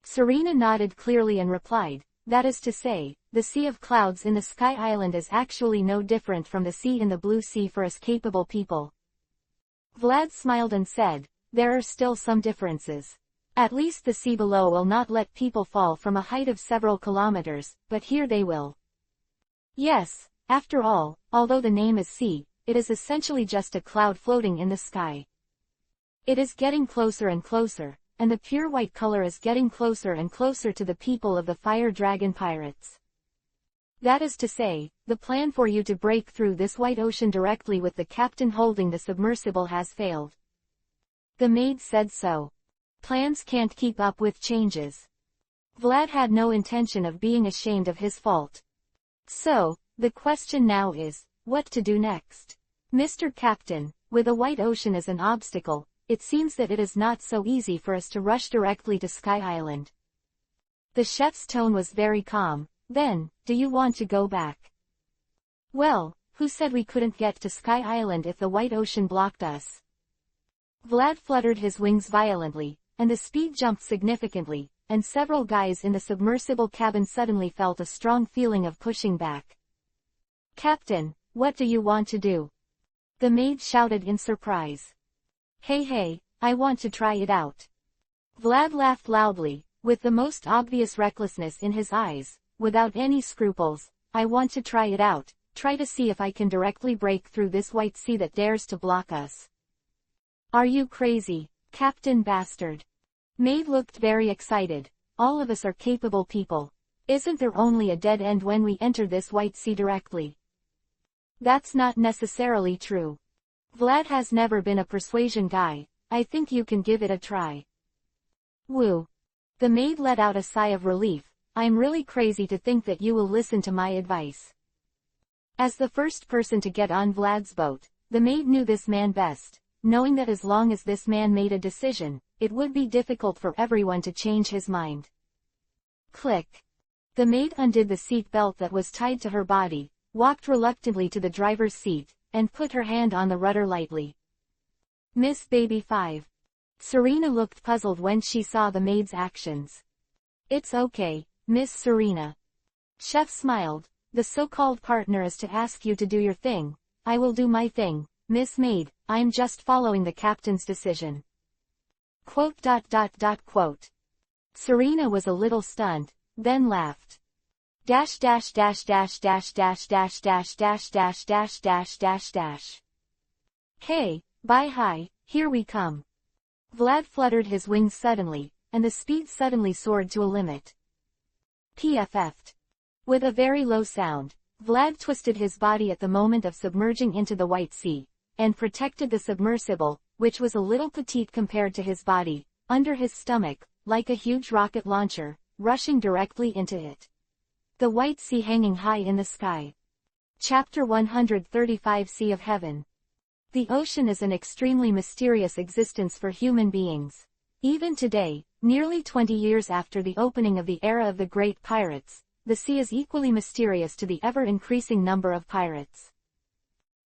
Serena nodded clearly and replied, that is to say, the sea of clouds in the Sky Island is actually no different from the sea in the blue sea for us capable people. Vlad smiled and said, there are still some differences. At least the sea below will not let people fall from a height of several kilometers, but here they will. Yes, after all, although the name is sea, it is essentially just a cloud floating in the sky. It is getting closer and closer, and the pure white color is getting closer and closer to the people of the Fire Dragon Pirates. That is to say, the plan for you to break through this white ocean directly with the captain holding the submersible has failed. The maid said so. Plans can't keep up with changes. Vlad had no intention of being ashamed of his fault. So, the question now is, what to do next? Mr. Captain, with a white ocean as an obstacle, it seems that it is not so easy for us to rush directly to Sky Island. The chef's tone was very calm. Then, do you want to go back? Well, who said we couldn't get to Sky Island if the white ocean blocked us? Vlad fluttered his wings violently, and the speed jumped significantly, and several guys in the submersible cabin suddenly felt a strong feeling of pushing back. "Captain, what do you want to do?" the maid shouted in surprise. Hey, I want to try it out." Vlad laughed loudly, with the most obvious recklessness in his eyes, without any scruples. "I want to try it out, try to see if I can directly break through this white sea that dares to block us." "Are you crazy, Captain Bastard?" Maid looked very excited. "All of us are capable people. Isn't there only a dead end when we enter this white sea directly?" "That's not necessarily true. Vlad has never been a persuasion guy. I think you can give it a try." "Woo." The maid let out a sigh of relief. "I'm really crazy to think that you will listen to my advice." As the first person to get on Vlad's boat, the maid knew this man best, knowing that as long as this man made a decision, it would be difficult for everyone to change his mind. Click. The maid undid the seat belt that was tied to her body, walked reluctantly to the driver's seat, and put her hand on the rudder lightly. "Miss Baby 5. Serena looked puzzled when she saw the maid's actions. "It's okay, Miss Serena." Chef smiled. "The so-called partner is to ask you to do your thing. I will do my thing, Miss Maid. I'm just following the captain's decision." Quote. Serena was a little stunned, then laughed. Dash dash dash dash dash dash dash dash dash dash dash dash dash dash. "Hey, bye hi, here we come." Vlad fluttered his wings suddenly, and the speed suddenly soared to a limit. PFF'd. With a very low sound, Vlad twisted his body at the moment of submerging into the white sea, and protected the submersible, which was a little petite compared to his body, under his stomach, like a huge rocket launcher, rushing directly into it. The white sea hanging high in the sky. Chapter 135 Sea of Heaven. The ocean is an extremely mysterious existence for human beings. Even today, nearly 20 years after the opening of the era of the great pirates, the sea is equally mysterious to the ever-increasing number of pirates.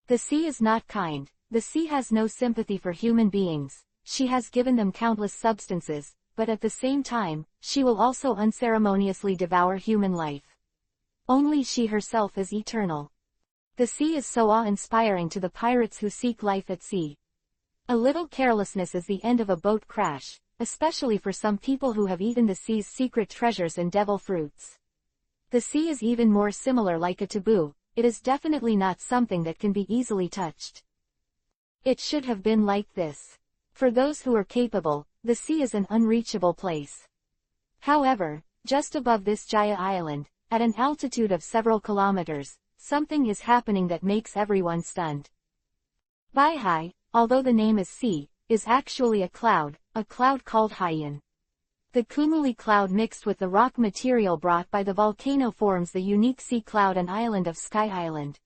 The sea is not kind. The sea has no sympathy for human beings. She has given them countless substances, but at the same time, she will also unceremoniously devour human life. Only she herself is eternal. The sea is so awe-inspiring to the pirates who seek life at sea. A little carelessness is the end of a boat crash, especially for some people who have eaten the sea's secret treasures and devil fruits. The sea is even more similar like a taboo. It is definitely not something that can be easily touched. It should have been like this. For those who are capable, the sea is an unreachable place. However, just above this Jaya Island, at an altitude of several kilometers, something is happening that makes everyone stunned. Baihai, although the name is sea, is actually a cloud called Haiyan. The cumuli cloud mixed with the rock material brought by the volcano forms the unique sea cloud and island of Sky Island.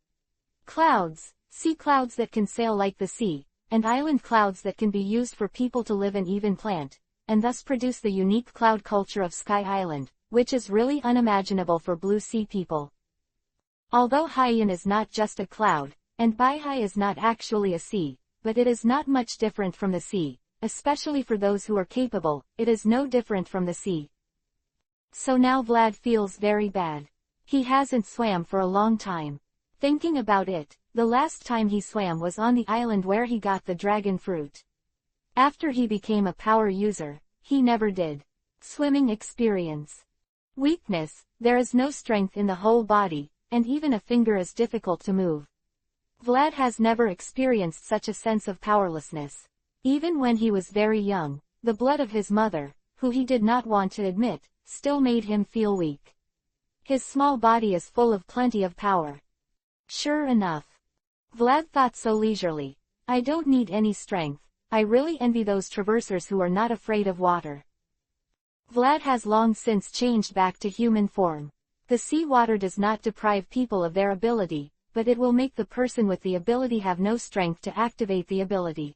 Clouds, sea clouds that can sail like the sea, and island clouds that can be used for people to live and even plant, and thus produce the unique cloud culture of Sky Island, which is really unimaginable for blue sea people. Although Haiyan is not just a cloud, and Baihai is not actually a sea, but it is not much different from the sea, especially for those who are capable. It is no different from the sea. So now Vlad feels very bad. He hasn't swam for a long time. Thinking about it, the last time he swam was on the island where he got the dragon fruit. After he became a power user, he never did. Swimming experience. Weakness, there is no strength in the whole body, and even a finger is difficult to move. Vlad has never experienced such a sense of powerlessness. Even when he was very young, the blood of his mother, who he did not want to admit, still made him feel weak. His small body is full of plenty of power. Sure enough. Vlad thought so leisurely. I don't need any strength. I really envy those traversers who are not afraid of water. Vlad has long since changed back to human form. The sea water does not deprive people of their ability, but it will make the person with the ability have no strength to activate the ability.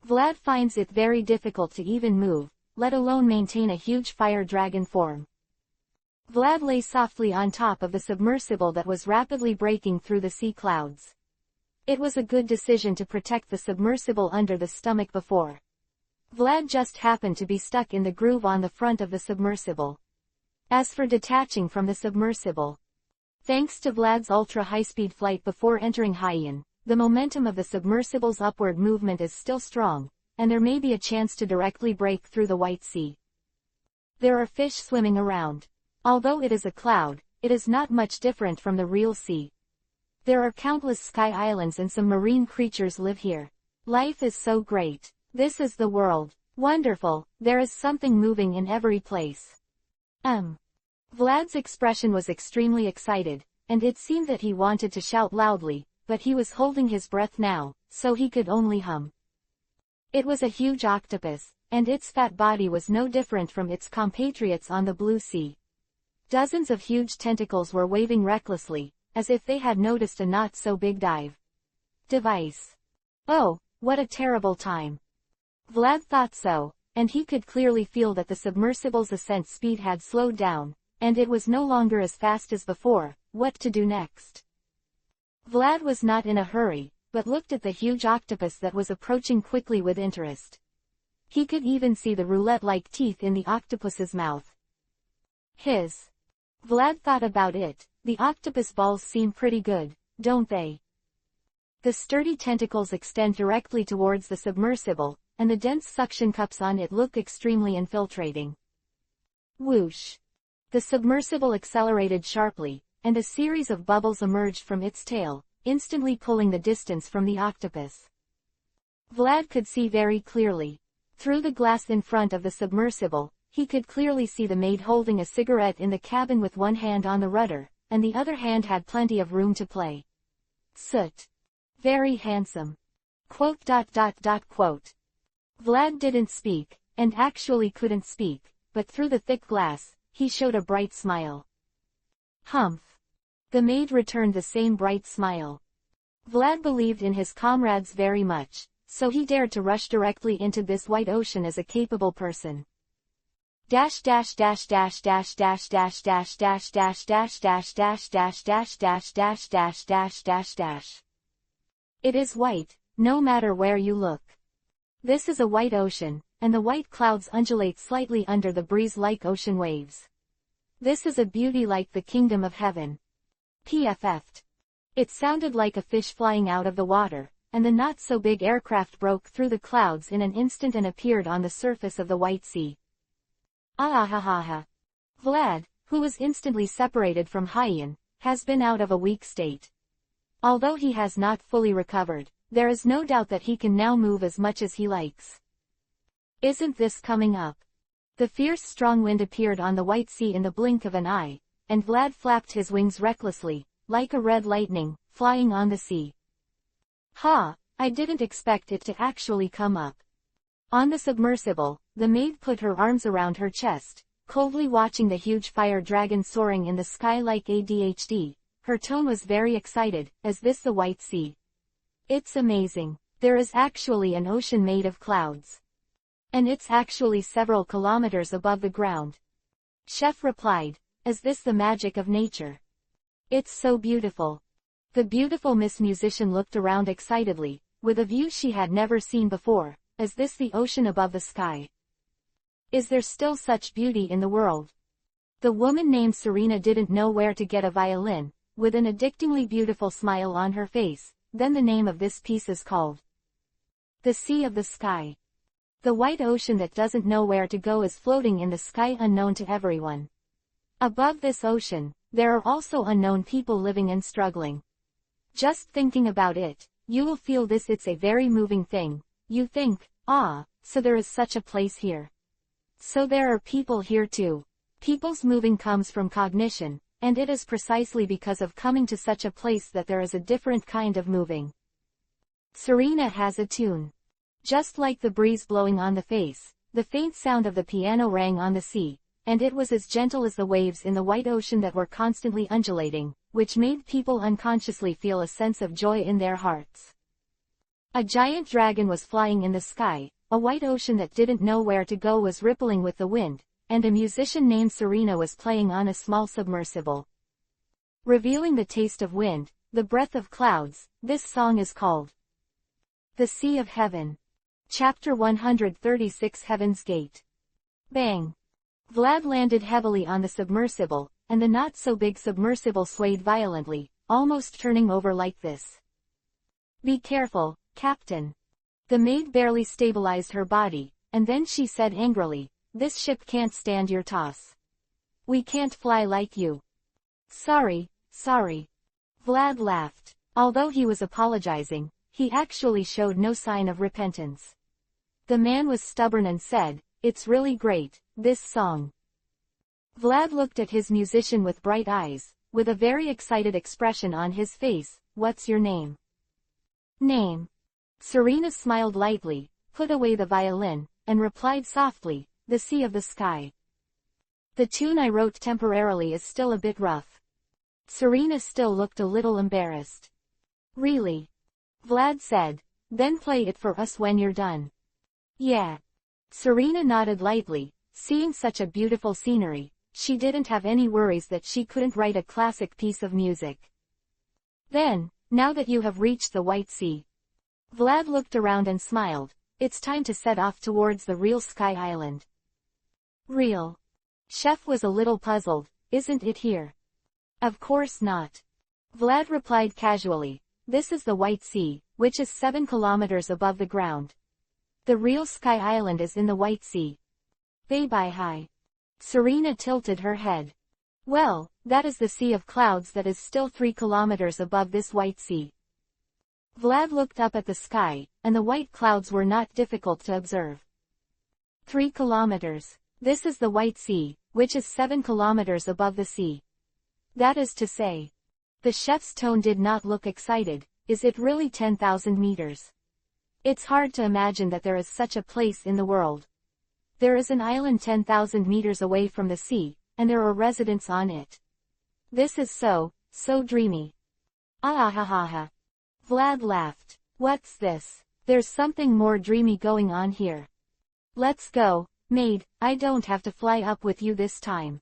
Vlad finds it very difficult to even move, let alone maintain a huge fire dragon form. Vlad lay softly on top of the submersible that was rapidly breaking through the sea clouds. It was a good decision to protect the submersible under the stomach before. Vlad just happened to be stuck in the groove on the front of the submersible. As for detaching from the submersible, thanks to Vlad's ultra-high-speed flight before entering Haiyan, the momentum of the submersible's upward movement is still strong, and there may be a chance to directly break through the White Sea. There are fish swimming around. Although it is a cloud, it is not much different from the real sea. There are countless sky islands and some marine creatures live here. Life is so great. This is the world. Wonderful, there is something moving in every place. Vlad's expression was extremely excited, and it seemed that he wanted to shout loudly, but he was holding his breath now, so he could only hum. It was a huge octopus, and its fat body was no different from its compatriots on the blue sea. Dozens of huge tentacles were waving recklessly, as if they had noticed a not-so-big device. Oh, what a terrible time. Vlad thought so, and he could clearly feel that the submersible's ascent speed had slowed down, and it was no longer as fast as before. What to do next? Vlad was not in a hurry, but looked at the huge octopus that was approaching quickly with interest. He could even see the roulette-like teeth in the octopus's mouth. Vlad thought about it. The octopus balls seem pretty good, don't they? The sturdy tentacles extend directly towards the submersible, and the dense suction cups on it look extremely infiltrating. Whoosh! The submersible accelerated sharply, and a series of bubbles emerged from its tail, instantly pulling the distance from the octopus. Vlad could see very clearly. Through the glass in front of the submersible, he could clearly see the maid holding a cigarette in the cabin with one hand on the rudder, and the other hand had plenty of room to play. Soot. Very handsome. ... Vlad didn't speak, and actually couldn't speak, but through the thick glass, he showed a bright smile. Humph. The maid returned the same bright smile. Vlad believed in his comrades very much, so he dared to rush directly into this white ocean as a capable person. It is white, no matter where you look. This is a white ocean, and the white clouds undulate slightly under the breeze-like ocean waves. This is a beauty like the kingdom of heaven. PFF'd. It sounded like a fish flying out of the water, and the not-so-big aircraft broke through the clouds in an instant and appeared on the surface of the White Sea. Ahahaha. Vlad, who was instantly separated from Haiyan, has been out of a weak state. Although he has not fully recovered, there is no doubt that he can now move as much as he likes. Isn't this coming up? The fierce strong wind appeared on the White Sea in the blink of an eye, and Vlad flapped his wings recklessly, like a red lightning, flying on the sea. Ha! I didn't expect it to actually come up. On the submersible, the maid put her arms around her chest, coldly watching the huge fire dragon soaring in the sky like ADHD. Her tone was very excited. Is this the White Sea? It's amazing. There is actually an ocean made of clouds. And it's actually several kilometers above the ground. Chef replied. Is this the magic of nature? It's so beautiful. The beautiful Miss Musician looked around excitedly, with a view she had never seen before. Is this the ocean above the sky? Is there still such beauty in the world? The woman named Serena didn't know where to get a violin, with an addictingly beautiful smile on her face. Then the name of this piece is called The Sea of the Sky. The white ocean that doesn't know where to go is floating in the sky unknown to everyone. Above this ocean, there are also unknown people living and struggling. Just thinking about it, you will feel this. It's a very moving thing. You think, so there is such a place here. So there are people here too. People's moving comes from cognition, and it is precisely because of coming to such a place that there is a different kind of moving. Serena has a tune. Just like the breeze blowing on the face, the faint sound of the piano rang on the sea, and it was as gentle as the waves in the white ocean that were constantly undulating, which made people unconsciously feel a sense of joy in their hearts. A giant dragon was flying in the sky, a white ocean that didn't know where to go was rippling with the wind, and a musician named Serena was playing on a small submersible. Revealing the taste of wind, the breath of clouds. This song is called The Sea of Heaven. Chapter 136 Heaven's Gate. Bang! Vlad landed heavily on the submersible, and the not-so-big submersible swayed violently, almost turning over like this. Be careful, Captain. The maid barely stabilized her body, and then she said angrily, this ship can't stand your toss. We can't fly like you. Sorry. Vlad laughed. Although he was apologizing, he actually showed no sign of repentance. The man was stubborn and said, it's really great, this song. Vlad looked at his musician with bright eyes, with a very excited expression on his face. What's your name? Name. Serena smiled lightly, put away the violin, and replied softly, The Sea of the Sky. The tune I wrote temporarily is still a bit rough. Serena still looked a little embarrassed. Really? Vlad said. Then play it for us when you're done. Yeah. Serena nodded lightly, seeing such a beautiful scenery. She didn't have any worries that she couldn't write a classic piece of music. Then, now that you have reached the White Sea. Vlad looked around and smiled. It's time to set off towards the real Sky Island. Real? Chef was a little puzzled. Isn't it here? Of course not. Vlad replied casually. This is the White Sea, which is 7 kilometers above the ground. The real Sky Island is in the White Sea. Bye-bye. Serena tilted her head. Well, that is the Sea of Clouds that is still 3 kilometers above this White Sea. Vlad looked up at the sky, and the white clouds were not difficult to observe. 3 kilometers. This is the White Sea, which is 7 kilometers above the sea. That is to say. The chef's tone did not look excited. Is it really 10,000 meters? It's hard to imagine that there is such a place in the world. There is an island 10,000 meters away from the sea, and there are residents on it. This is so dreamy. Ah. Vlad laughed. What's this? There's something more dreamy going on here. Let's go, maid, I don't have to fly up with you this time.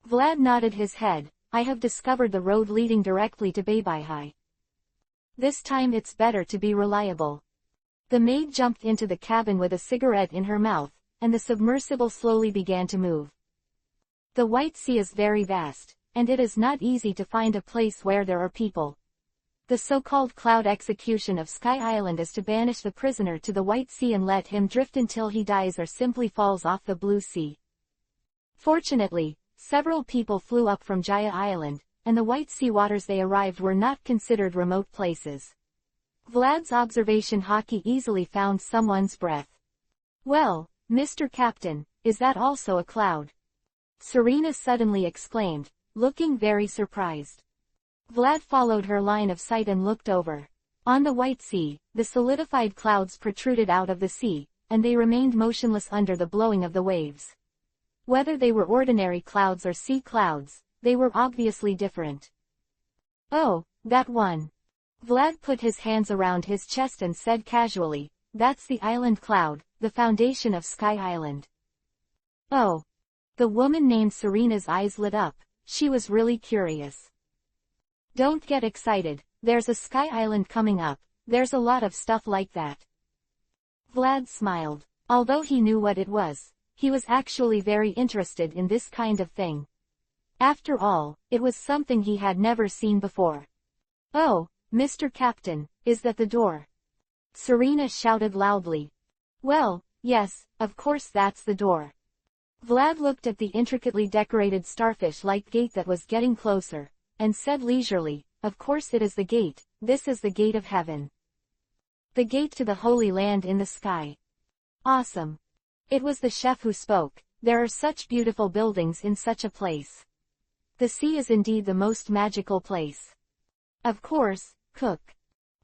Vlad nodded his head. I have discovered the road leading directly to Bye-bye. This time it's better to be reliable. The maid jumped into the cabin with a cigarette in her mouth, and the submersible slowly began to move. The White Sea is very vast, and it is not easy to find a place where there are people. The so-called cloud execution of Sky Island is to banish the prisoner to the White Sea and let him drift until he dies or simply falls off the Blue Sea. Fortunately, several people flew up from Jaya Island, and the White Sea waters they arrived were not considered remote places. Vlad's observation hockey easily found someone's breath. Well, Mr. Captain, is that also a cloud? Serena suddenly exclaimed, looking very surprised. Vlad followed her line of sight and looked over. On the White Sea, the solidified clouds protruded out of the sea, and they remained motionless under the blowing of the waves. Whether they were ordinary clouds or sea clouds, they were obviously different. Oh, that one. Vlad put his hands around his chest and said casually, that's the island cloud, the foundation of Sky Island. Oh. The woman named Serena's eyes lit up. She was really curious. Don't get excited, there's a Sky Island coming up, there's a lot of stuff like that. Vlad smiled. Although he knew what it was, he was actually very interested in this kind of thing. After all, it was something he had never seen before. Oh, Mr. Captain, is that the door? Serena shouted loudly. Well, yes, of course that's the door. Vlad looked at the intricately decorated starfish-like gate that was getting closer, and said leisurely, of course it is the gate, this is the gate of heaven. The gate to the Holy Land in the sky. Awesome. It was the chef who spoke. There are such beautiful buildings in such a place. The sea is indeed the most magical place. Of course, cook.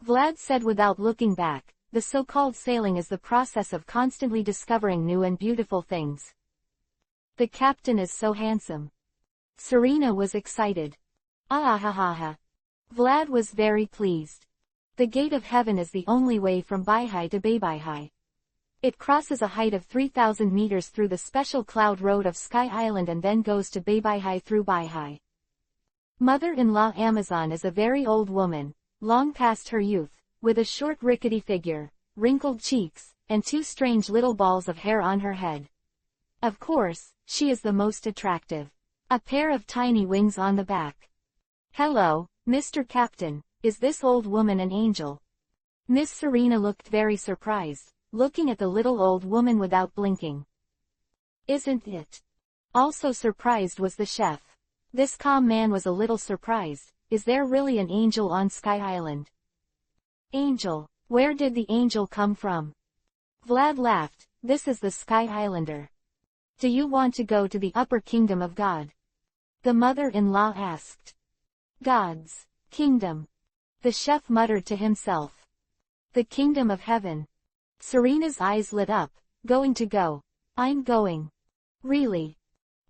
Vlad said without looking back, the so-called sailing is the process of constantly discovering new and beautiful things. The captain is so handsome. Serena was excited. Ah. Vlad was very pleased. The gate of heaven is the only way from Bye-bye to Bye-bye. It crosses a height of 3,000 meters through the special cloud road of Sky Island and then goes to Bye-bye through Bye-bye. Mother-in-law Amazon is a very old woman, long past her youth, with a short rickety figure, wrinkled cheeks, and two strange little balls of hair on her head. Of course, she is the most attractive. A pair of tiny wings on the back. Hello, Mr. Captain, is this old woman an angel? Miss Serena looked very surprised, looking at the little old woman without blinking. Isn't it? Also surprised was the chef. This calm man was a little surprised. Is there really an angel on Sky Island? Angel? Where did the angel come from? Vlad laughed. This is the Sky Islander. Do you want to go to the upper kingdom of God? The mother-in-law asked. God's kingdom. The chef muttered to himself. The kingdom of heaven. Serena's eyes lit up. Going to go. I'm going. Really?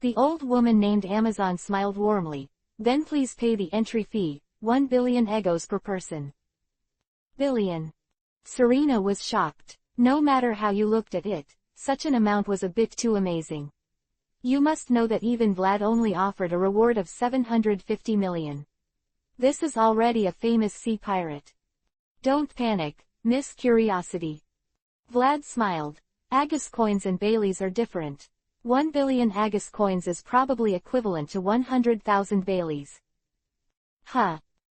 The old woman named Amazon smiled warmly. Then please pay the entry fee, 1 billion egos per person. Billion. Serena was shocked. No matter how you looked at it, such an amount was a bit too amazing. You must know that even Vlad only offered a reward of 750 million. This is already a famous sea pirate. Don't panic, Miss Curiosity. Vlad smiled. Agus coins and Baileys are different. 1 billion Agus coins is probably equivalent to 100,000 Baileys. Huh.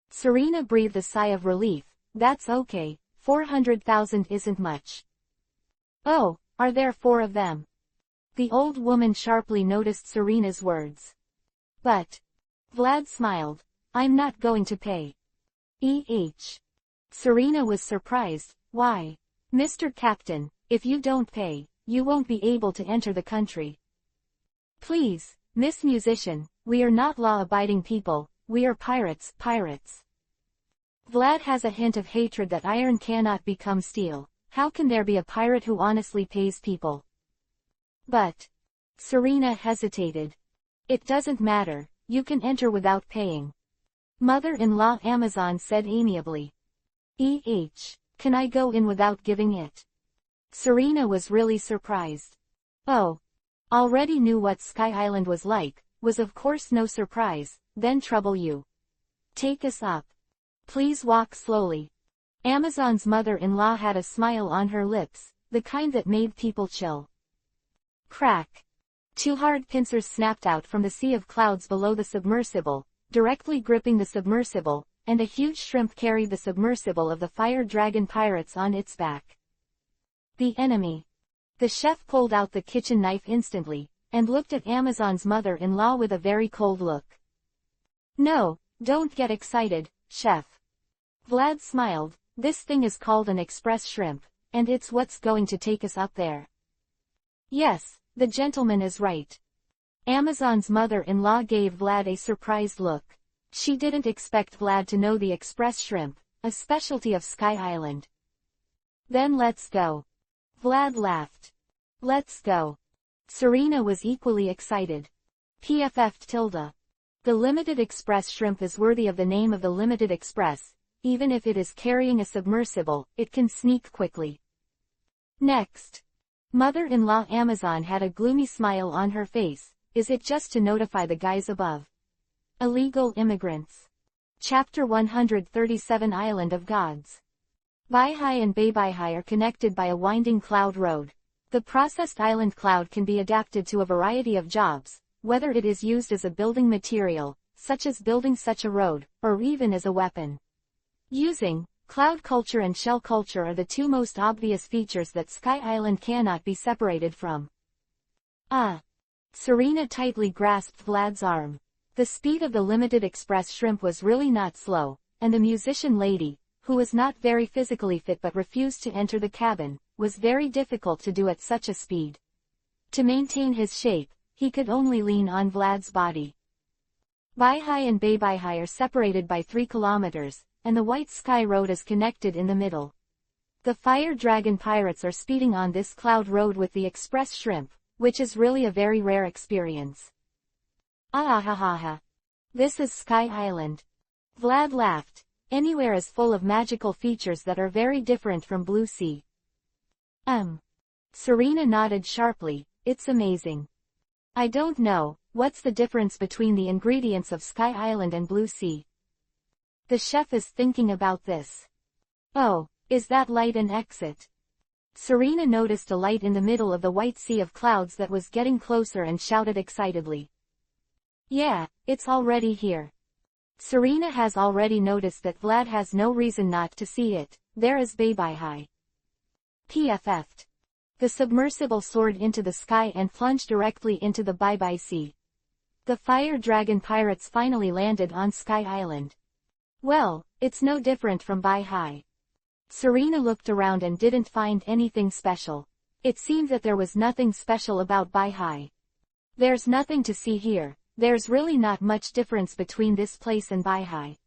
Serena breathed a sigh of relief. That's okay, 400,000 isn't much. Oh, are there 4 of them? The old woman sharply noticed Serena's words. But. Vlad smiled. I'm not going to pay. Serena was surprised. Why? Mr. Captain, if you don't pay, you won't be able to enter the country. Please, Miss Musician, we are not law-abiding people, we are pirates. Vlad has a hint of hatred that iron cannot become steel. How can there be a pirate who honestly pays people? But. Serena hesitated. It doesn't matter, you can enter without paying. Mother-in-law Amazon said amiably. Can I go in without giving it? Serena was really surprised. Oh. Already knew what Sky Island was like, was of course no surprise, then trouble you. Take us up. Please walk slowly. Amazon's mother-in-law had a smile on her lips, the kind that made people chill. Crack. 2 hard pincers snapped out from the sea of clouds below the submersible, directly gripping the submersible, and a huge shrimp carried the submersible of the fire dragon pirates on its back. The enemy. The chef pulled out the kitchen knife instantly, and looked at Amazon's mother-in-law with a very cold look. No, don't get excited, chef. Vlad smiled. This thing is called an express shrimp, and it's what's going to take us up there. Yes, the gentleman is right. Amazon's mother-in-law gave Vlad a surprised look. She didn't expect Vlad to know the express shrimp, a specialty of Sky Island. Then let's go. Vlad laughed. Let's go. Serena was equally excited. The limited express shrimp is worthy of the name of the limited express. Even if it is carrying a submersible, it can sneak quickly. Next. Mother-in-law Amazon had a gloomy smile on her face. Is it just to notify the guys above? Illegal immigrants. Chapter 137 Island of Gods. Baihai and Baibihai are connected by a winding cloud road. The processed island cloud can be adapted to a variety of jobs, whether it is used as a building material, such as building such a road, or even as a weapon. Using cloud culture and shell culture are the 2 most obvious features that Sky Island cannot be separated from. Serena tightly grasped Vlad's arm. The speed of the limited express shrimp was really not slow, and the musician lady, who was not very physically fit but refused to enter the cabin, was very difficult to do at such a speed. To maintain his shape, he could only lean on Vlad's body. Baihai and Baibihai are separated by 3 kilometers, and the White Sky Road is connected in the middle. The Fire Dragon pirates are speeding on this cloud road with the express shrimp, which is really a very rare experience. This is Sky Island. Vlad laughed. Anywhere is full of magical features that are very different from Blue Sea. Serena nodded sharply. It's amazing. I don't know, what's the difference between the ingredients of Sky Island and Blue Sea? The chef is thinking about this. Oh, is that light an exit? Serena noticed a light in the middle of the white sea of clouds that was getting closer and shouted excitedly. Yeah, it's already here. Serena has already noticed that Vlad has no reason not to see it. There is Baby High. PFF'd. The submersible soared into the sky and plunged directly into the Bye-Bye Sea. The fire dragon pirates finally landed on Sky Island. Well, it's no different from Bye High. Serena looked around and didn't find anything special. It seemed that there was nothing special about Bye High. There's nothing to see here. There's really not much difference between this place and Bye High.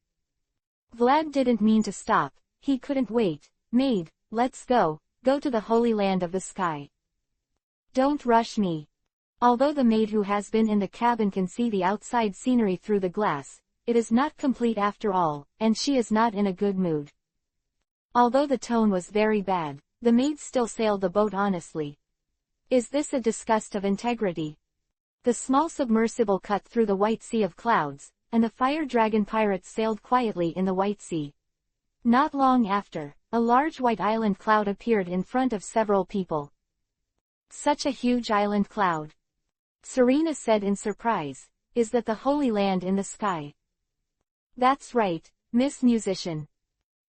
Vlad didn't mean to stop. He couldn't wait. Maid, let's go to the Holy Land of the Sky. Don't rush me. Although the maid who has been in the cabin can see the outside scenery through the glass, it is not complete after all, and she is not in a good mood. Although the tone was very bad, the maid still sailed the boat honestly. Is this a disgust of integrity? The small submersible cut through the white sea of clouds, and the fire dragon pirates sailed quietly in the white sea. Not long after, a large white island cloud appeared in front of several people. Such a huge island cloud. Serena said in surprise. Is that the Holy Land in the sky? That's right, Miss Musician.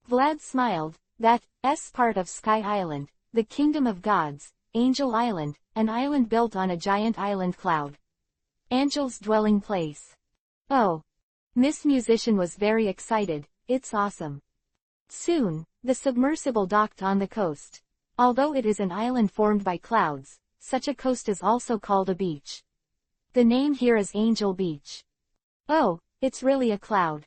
Vlad smiled. That's part of Sky Island, the Kingdom of Gods, Angel Island, an island built on a giant island cloud. Angel's dwelling place. Oh. Miss Musician was very excited. It's awesome. Soon, the submersible docked on the coast. Although it is an island formed by clouds, such a coast is also called a beach. The name here is Angel Beach. Oh, it's really a cloud.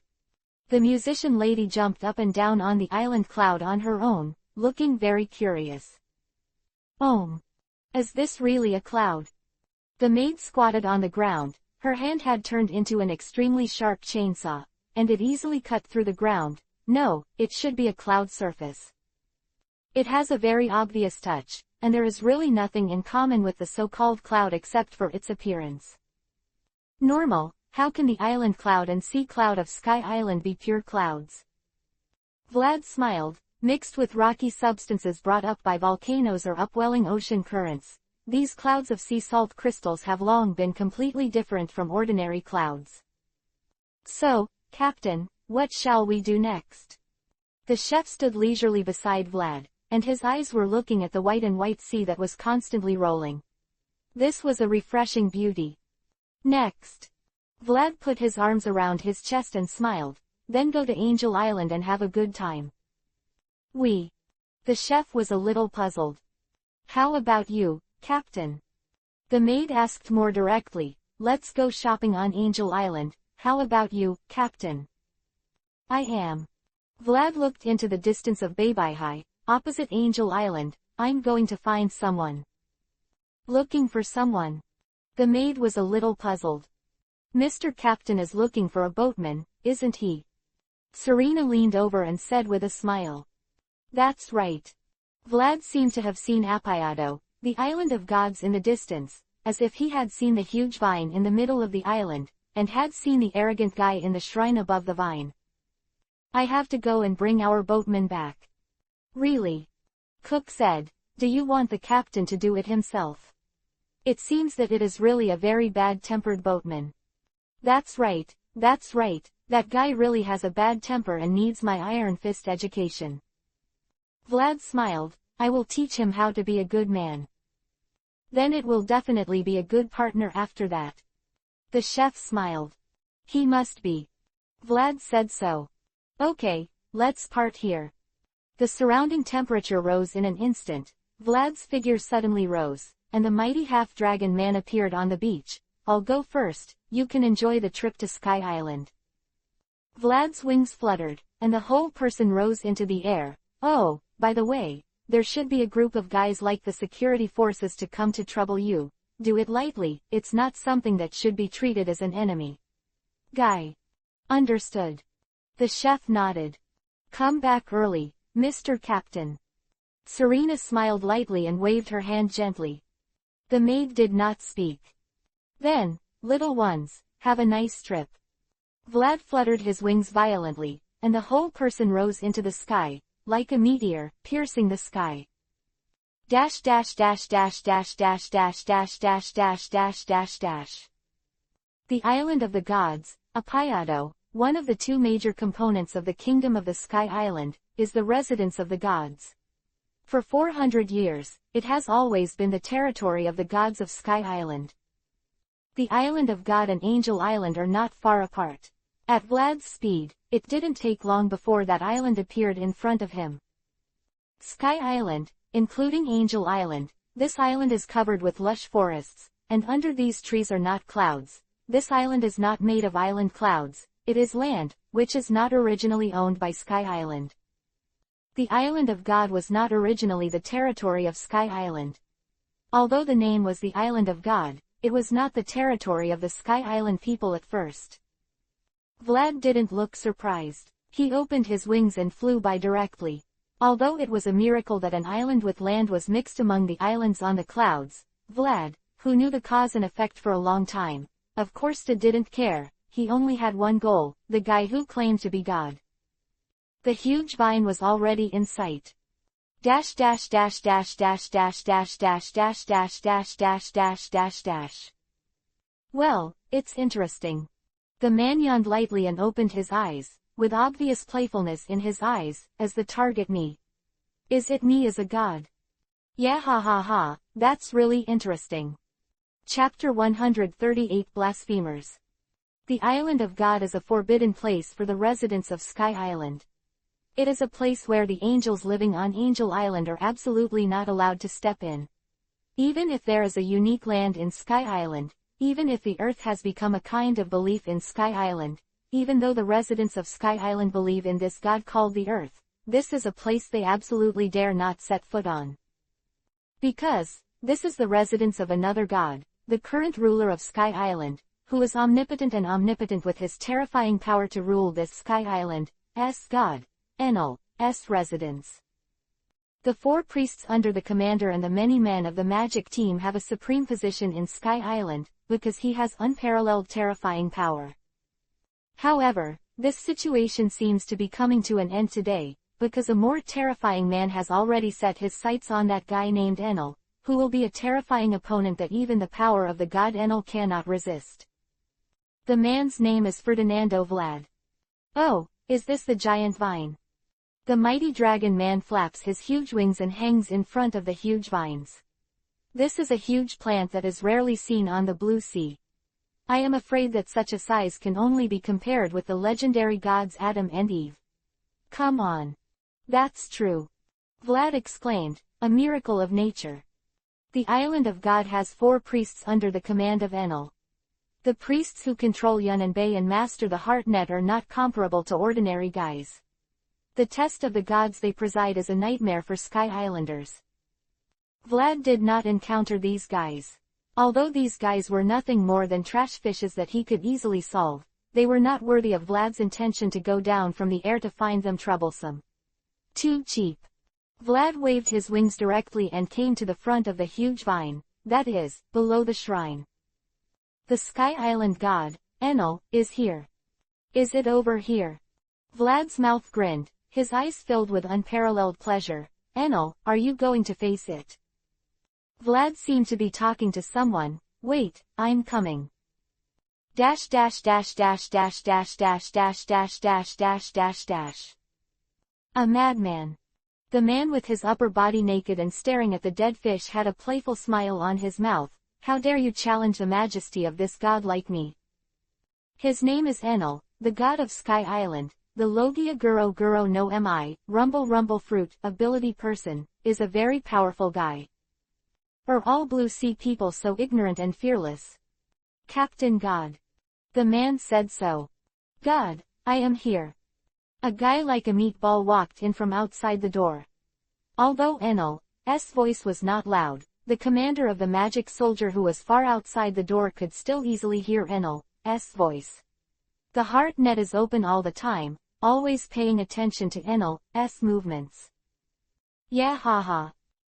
The musician lady jumped up and down on the island cloud on her own, looking very curious. Is this really a cloud? The maid squatted on the ground. Her hand had turned into an extremely sharp chainsaw, and it easily cut through the ground. No, it should be a cloud surface. It has a very obvious touch, and there is really nothing in common with the so-called cloud except for its appearance. Normal, how can the island cloud and sea cloud of Sky Island be pure clouds? Vlad smiled. Mixed with rocky substances brought up by volcanoes or upwelling ocean currents, these clouds of sea salt crystals have long been completely different from ordinary clouds. So, Captain, what shall we do next? The chef stood leisurely beside Vlad, and his eyes were looking at the white sea that was constantly rolling. This was a refreshing beauty. Next. Vlad put his arms around his chest and smiled. Then go to Angel Island and have a good time. We. The chef was a little puzzled. How about you, Captain? The maid asked more directly. Let's go shopping on Angel Island. How about you, Captain? I am. Vlad looked into the distance of Baby High, opposite Angel Island. I'm going to find someone. Looking for someone. The maid was a little puzzled. Mr. Captain is looking for a boatman, isn't he? Serena leaned over and said with a smile. That's right. Vlad seemed to have seen EPUB, the island of gods in the distance, as if he had seen the huge vine in the middle of the island, and had seen the arrogant guy in the shrine above the vine. I have to go and bring our boatman back. Really? Cook said. Do you want the captain to do it himself? It seems that it is really a very bad-tempered boatman. That's right, that guy really has a bad temper and needs my iron fist education. Vlad smiled. I will teach him how to be a good man. Then it will definitely be a good partner after that. The chef smiled. He must be. Vlad said so. Okay, let's part here. The surrounding temperature rose in an instant. Vlad's figure suddenly rose, and the mighty half-dragon man appeared on the beach. I'll go first, you can enjoy the trip to Sky Island. Vlad's wings fluttered, and the whole person rose into the air. Oh, by the way, there should be a group of guys like the security forces to come to trouble you. Do it lightly, it's not something that should be treated as an enemy. Guy. Understood. The chef nodded. Come back early, Mr. Captain. Serena smiled lightly and waved her hand gently. The maid did not speak. Then, little ones, have a nice trip. Vlad fluttered his wings violently, and the whole person rose into the sky, like a meteor, piercing the sky. Dash dash dash dash dash dash dash dash dash dash dash dash dash. The Island of the Gods, EPUB, one of the two major components of the Kingdom of the Sky Island, is the residence of the gods. For 400 years, it has always been the territory of the gods of Sky Island. The Island of God and Angel Island are not far apart. At Vlad's speed, it didn't take long before that island appeared in front of him. Sky Island, including Angel Island, this island is covered with lush forests, and under these trees are not clouds. This island is not made of island clouds, it is land, which is not originally owned by Sky Island. The Island of God was not originally the territory of Sky Island. Although the name was the Island of God, it was not the territory of the Sky Island people at first. Vlad didn't look surprised. He opened his wings and flew by directly. Although it was a miracle that an island with land was mixed among the islands on the clouds, Vlad, who knew the cause and effect for a long time, of course didn't care. He only had one goal, the guy who claimed to be God. The huge vine was already in sight. Dash dash dash dash dash dash dash dash dash dash dash dash dash dash dash. Well, it's interesting. The man yawned lightly and opened his eyes, with obvious playfulness in his eyes, as the target me. Is it me as a god? Yeah, ha ha ha, that's really interesting. Chapter 138 Blasphemers. The Island of God is a forbidden place for the residents of Sky Island. It is a place where the angels living on Angel Island are absolutely not allowed to step in. Even if there is a unique land in Sky Island, even if the earth has become a kind of belief in Sky Island, even though the residents of Sky Island believe in this god called the earth, this is a place they absolutely dare not set foot on. Because, this is the residence of another god, the current ruler of Sky Island, who is omnipotent and omnipotent with his terrifying power to rule this Sky Island's god, Enel's residence. The 4 priests under the commander and the many men of the magic team have a supreme position in Sky Island, because he has unparalleled terrifying power. However, this situation seems to be coming to an end today, because a more terrifying man has already set his sights on that guy named Enel, who will be a terrifying opponent that even the power of the god Enel cannot resist. The man's name is Ferdinando Vlad. Oh, is this the giant vine? The mighty dragon man flaps his huge wings and hangs in front of the huge vines. This is a huge plant that is rarely seen on the blue sea. I am afraid that such a size can only be compared with the legendary gods Adam and Eve. Come on. That's true. Vlad exclaimed, a miracle of nature. The Island of God has 4 priests under the command of Enel. The priests who control Yun and Bay and master the Heartnet are not comparable to ordinary guys. The test of the gods they preside is a nightmare for Sky Islanders. Vlad did not encounter these guys. Although these guys were nothing more than trash fishes that he could easily solve, they were not worthy of Vlad's intention to go down from the air to find them troublesome. Too cheap. Vlad waved his wings directly and came to the front of the huge vine, that is, below the shrine. The Sky Island god, Enel, is here. Is it over here? Vlad's mouth grinned, his eyes filled with unparalleled pleasure. Enel, are you going to face it? Vlad seemed to be talking to someone. Wait, I'm coming. Dash dash dash dash dash dash dash dash dash dash dash dash dash. A madman. The man with his upper body naked and staring at the dead fish had a playful smile on his mouth. How dare you challenge the majesty of this god like me? His name is Enel, the god of Sky Island. The Logia Guro Guro no Mi, Rumble Rumble Fruit, ability person, is a very powerful guy. Are all blue sea people so ignorant and fearless? Captain God. The man said so. God, I am here. A guy like a meatball walked in from outside the door. Although Enel's voice was not loud, the commander of the magic soldier who was far outside the door could still easily hear Enel's voice. The Heartnet is open all the time, always paying attention to Enel's movements. Yeah, haha.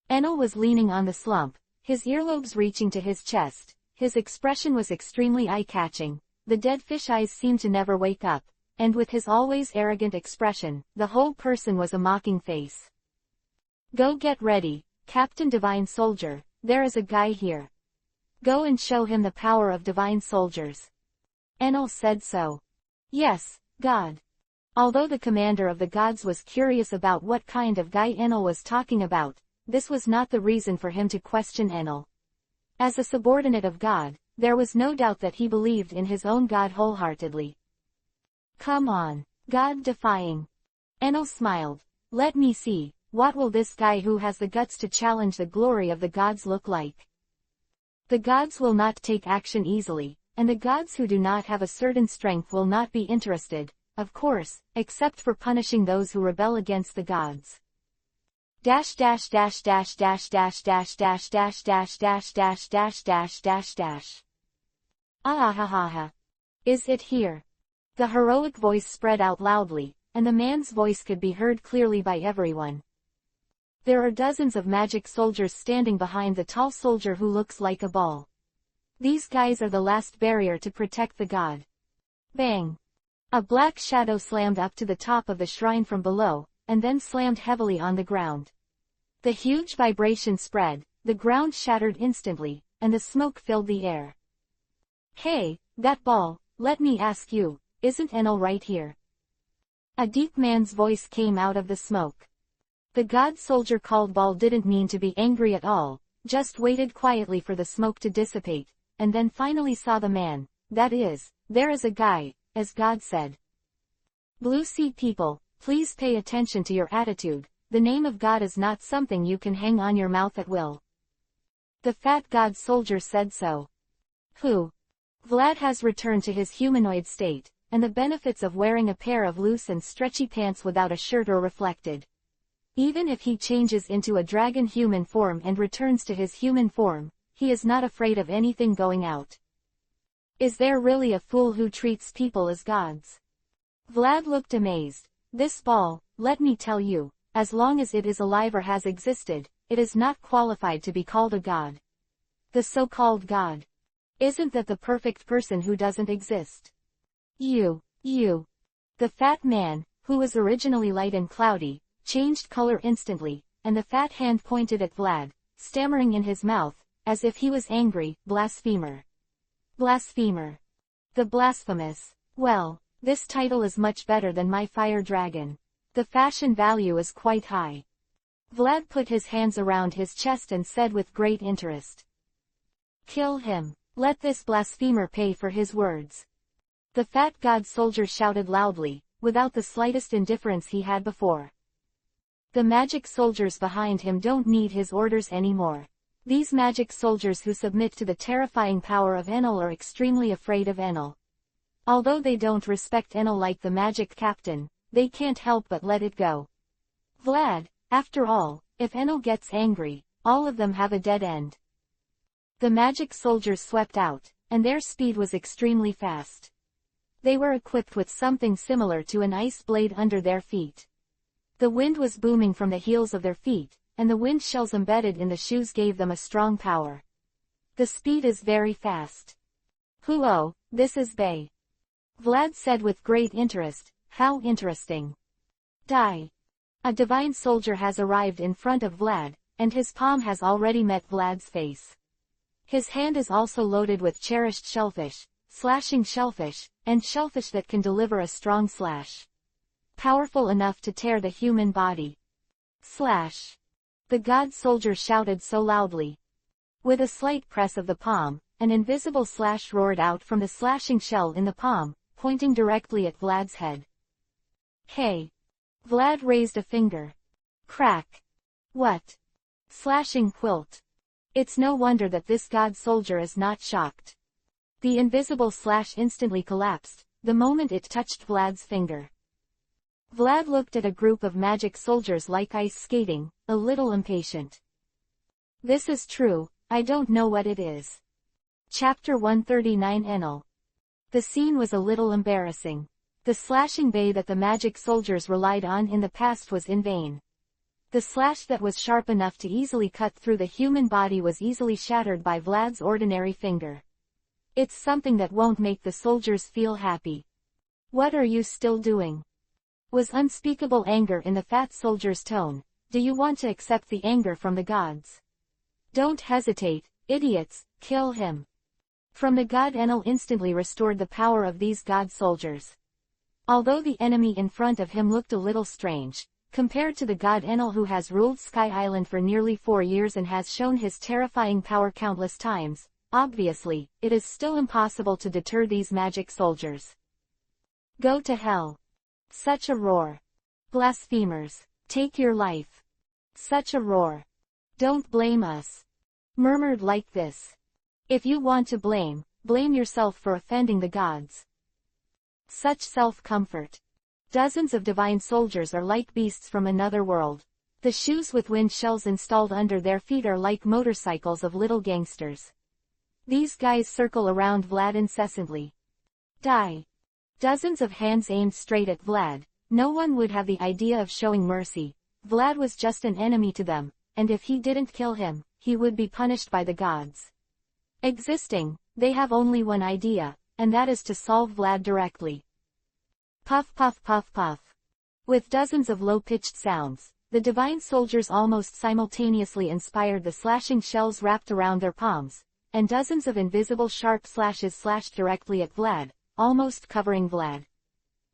Enel was leaning on the slump, his earlobes reaching to his chest, His expression was extremely eye-catching. The dead fish eyes seemed to never wake up, and with his always arrogant expression, the whole person was a mocking face. "Go get ready, Captain Divine Soldier, there is a guy here. Go and show him the power of divine soldiers." Enel said so. "Yes, God." Although the commander of the gods was curious about what kind of guy Enel was talking about, this was not the reason for him to question Enel. As a subordinate of God, there was no doubt that he believed in his own God wholeheartedly. "Come on, God-defying." Enel smiled. "Let me see, what will this guy who has the guts to challenge the glory of the gods look like?" The gods will not take action easily, and the gods who do not have a certain strength will not be interested, of course, except for punishing those who rebel against the gods. Dash dash dash dash dash dash dash dash dash dash dash dash dash dash dash dash. Ah ha ha ha. Is it here? The heroic voice spread out loudly, and the man's voice could be heard clearly by everyone. There are dozens of magic soldiers standing behind the tall soldier who looks like a ball. These guys are the last barrier to protect the god. Bang! A black shadow slammed up to the top of the shrine from below, and then slammed heavily on the ground. The huge vibration spread, the ground shattered instantly, and the smoke filled the air. "Hey, that ball, let me ask you, isn't Enel right here?" A deep man's voice came out of the smoke. The god soldier called Ball didn't mean to be angry at all, just waited quietly for the smoke to dissipate, and then finally saw the man. "That is, there is a guy," as God said. "Blue Sea people, please pay attention to your attitude. The name of God is not something you can hang on your mouth at will." The fat god soldier said so. "Who? Vlad has returned to his humanoid state, and the benefits of wearing a pair of loose and stretchy pants without a shirt are reflected. Even if he changes into a dragon human form and returns to his human form, he is not afraid of anything going out. Is there really a fool who treats people as gods?" Vlad looked amazed. "This ball, let me tell you, as long as it is alive or has existed, it is not qualified to be called a god. The so-called god. Isn't that the perfect person who doesn't exist? You. The fat man, who was originally light and cloudy, changed color instantly, and the fat hand pointed at Vlad, stammering in his mouth, as if he was angry. "Blasphemer. Blasphemer. The blasphemous. Well, this title is much better than my fire dragon. The fashion value is quite high." Vlad put his hands around his chest and said with great interest. "Kill him. Let this blasphemer pay for his words." The fat god soldier shouted loudly, without the slightest indifference he had before. The magic soldiers behind him don't need his orders anymore. These magic soldiers who submit to the terrifying power of Enel are extremely afraid of Enel. Although they don't respect Enel like the magic captain, they can't help but let it go. Vlad, after all, if Enel gets angry, all of them have a dead end. The magic soldiers swept out, and their speed was extremely fast. They were equipped with something similar to an ice blade under their feet. The wind was booming from the heels of their feet, and the wind shells embedded in the shoes gave them a strong power. The speed is very fast. "Oh, this is Bay," Vlad said with great interest. "How interesting." Die. A divine soldier has arrived in front of Vlad, and his palm has already met Vlad's face. His hand is also loaded with cherished shellfish, slashing shellfish, and shellfish that can deliver a strong slash. Powerful enough to tear the human body. Slash. The god soldier shouted so loudly. With a slight press of the palm, an invisible slash roared out from the slashing shell in the palm, pointing directly at Vlad's head. "Hey!" Vlad raised a finger. Crack. "What?" Slashing quilt. It's no wonder that this god soldier is not shocked. The invisible slash instantly collapsed, the moment it touched Vlad's finger. Vlad looked at a group of magic soldiers like ice skating, a little impatient. "This is true, I don't know what it is." Chapter 139 Enel. The scene was a little embarrassing. The slashing bay that the magic soldiers relied on in the past was in vain. The slash that was sharp enough to easily cut through the human body was easily shattered by Vlad's ordinary finger. It's something that won't make the soldiers feel happy. What are you still doing? Was unspeakable anger in the fat soldier's tone. Do you want to accept the anger from the gods? Don't hesitate, idiots, kill him. From the god Enel instantly restored the power of these god soldiers. Although the enemy in front of him looked a little strange, compared to the god Enel who has ruled Sky Island for nearly 4 years and has shown his terrifying power countless times, obviously, it is still impossible to deter these magic soldiers. Go to hell. Such a roar. Blasphemers. Take your life. Such a roar. Don't blame us. Murmured like this. If you want to blame, blame yourself for offending the gods. Such self-comfort. Dozens of divine soldiers are like beasts from another world. The shoes with wind shells installed under their feet are like motorcycles of little gangsters. These guys circle around Vlad incessantly. Die. Dozens of hands aimed straight at Vlad. No one would have the idea of showing mercy. Vlad was just an enemy to them, and if he didn't kill him, he would be punished by the gods. Existing, they have only one idea, and that is to solve Vlad directly. Puff puff puff puff. With dozens of low-pitched sounds, the divine soldiers almost simultaneously inspired the slashing shells wrapped around their palms, and dozens of invisible sharp slashes slashed directly at Vlad, almost covering Vlad.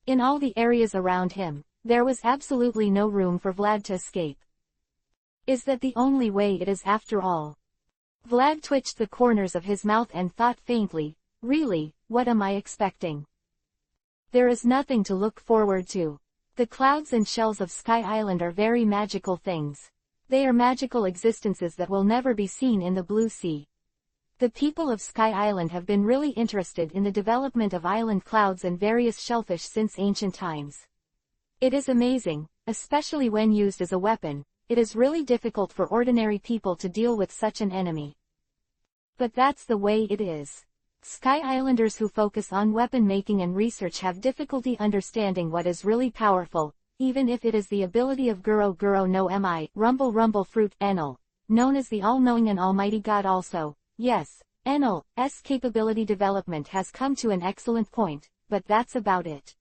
In all the areas around him, there was absolutely no room for Vlad to escape. Is that the only way it is after all? Vlad twitched the corners of his mouth and thought faintly, really, what am I expecting? There is nothing to look forward to. The clouds and shells of Sky Island are very magical things. They are magical existences that will never be seen in the blue sea. The people of Sky Island have been really interested in the development of island clouds and various shellfish since ancient times. It is amazing, especially when used as a weapon. It is really difficult for ordinary people to deal with such an enemy. But that's the way it is. Sky Islanders who focus on weapon making and research have difficulty understanding what is really powerful, even if it is the ability of Guro Guro no Mi, Rumble Rumble Fruit, Enel, known as the all-knowing and almighty god also. Yes, Enel's capability development has come to an excellent point, but that's about it.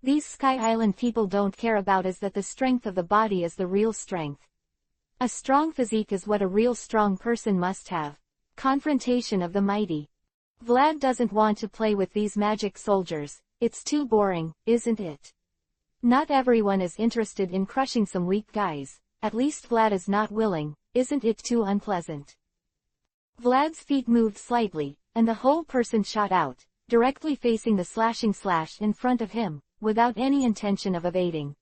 These Sky Island people don't care about is that the strength of the body is the real strength. A strong physique is what a real strong person must have. Confrontation of the mighty. Vlad doesn't want to play with these magic soldiers. It's too boring, isn't it? Not everyone is interested in crushing some weak guys. At least Vlad is not willing. Isn't it too unpleasant? Vlad's feet moved slightly, and the whole person shot out, directly facing the slashing slash in front of him, without any intention of evading.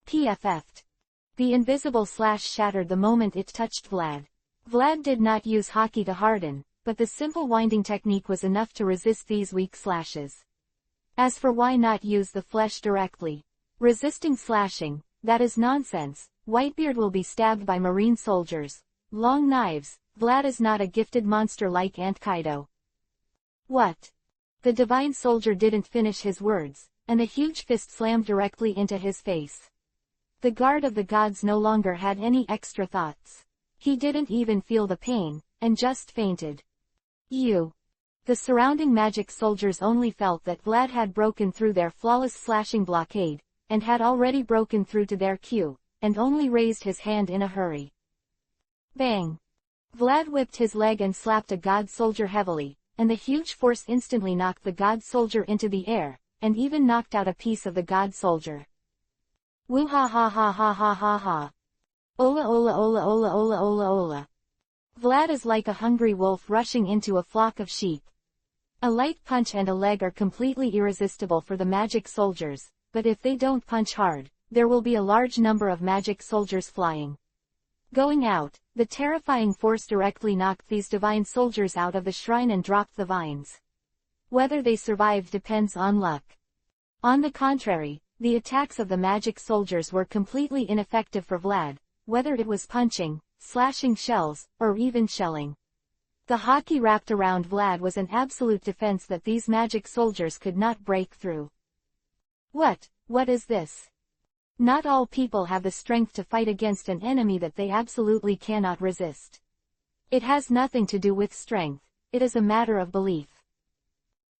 PFF'd. The invisible slash shattered the moment it touched Vlad. Vlad did not use hockey to harden, but the simple winding technique was enough to resist these weak slashes. As for why not use the flesh directly? Resisting slashing, that is nonsense. Whitebeard will be stabbed by marine soldiers. Long knives. Vlad is not a gifted monster like Aunt Kaido. What? The divine soldier didn't finish his words, and the huge fist slammed directly into his face. The guard of the gods no longer had any extra thoughts. He didn't even feel the pain, and just fainted. The surrounding magic soldiers only felt that Vlad had broken through their flawless slashing blockade, and had already broken through to their queue, and only raised his hand in a hurry. Bang! Vlad whipped his leg and slapped a god soldier heavily, and the huge force instantly knocked the god soldier into the air, and even knocked out a piece of the god soldier. Woo ha ha ha ha ha ha ha. Ola ola ola ola ola ola ola. Vlad is like a hungry wolf rushing into a flock of sheep. A light punch and a leg are completely irresistible for the magic soldiers, but if they don't punch hard, there will be a large number of magic soldiers flying. Going out, the terrifying force directly knocked these divine soldiers out of the shrine and dropped the vines. Whether they survived depends on luck. On the contrary, the attacks of the magic soldiers were completely ineffective for Vlad, whether it was punching, slashing shells, or even shelling. The hockey wrapped around Vlad was an absolute defense that these magic soldiers could not break through. What is this? Not all people have the strength to fight against an enemy that they absolutely cannot resist. It has nothing to do with strength. it is a matter of belief.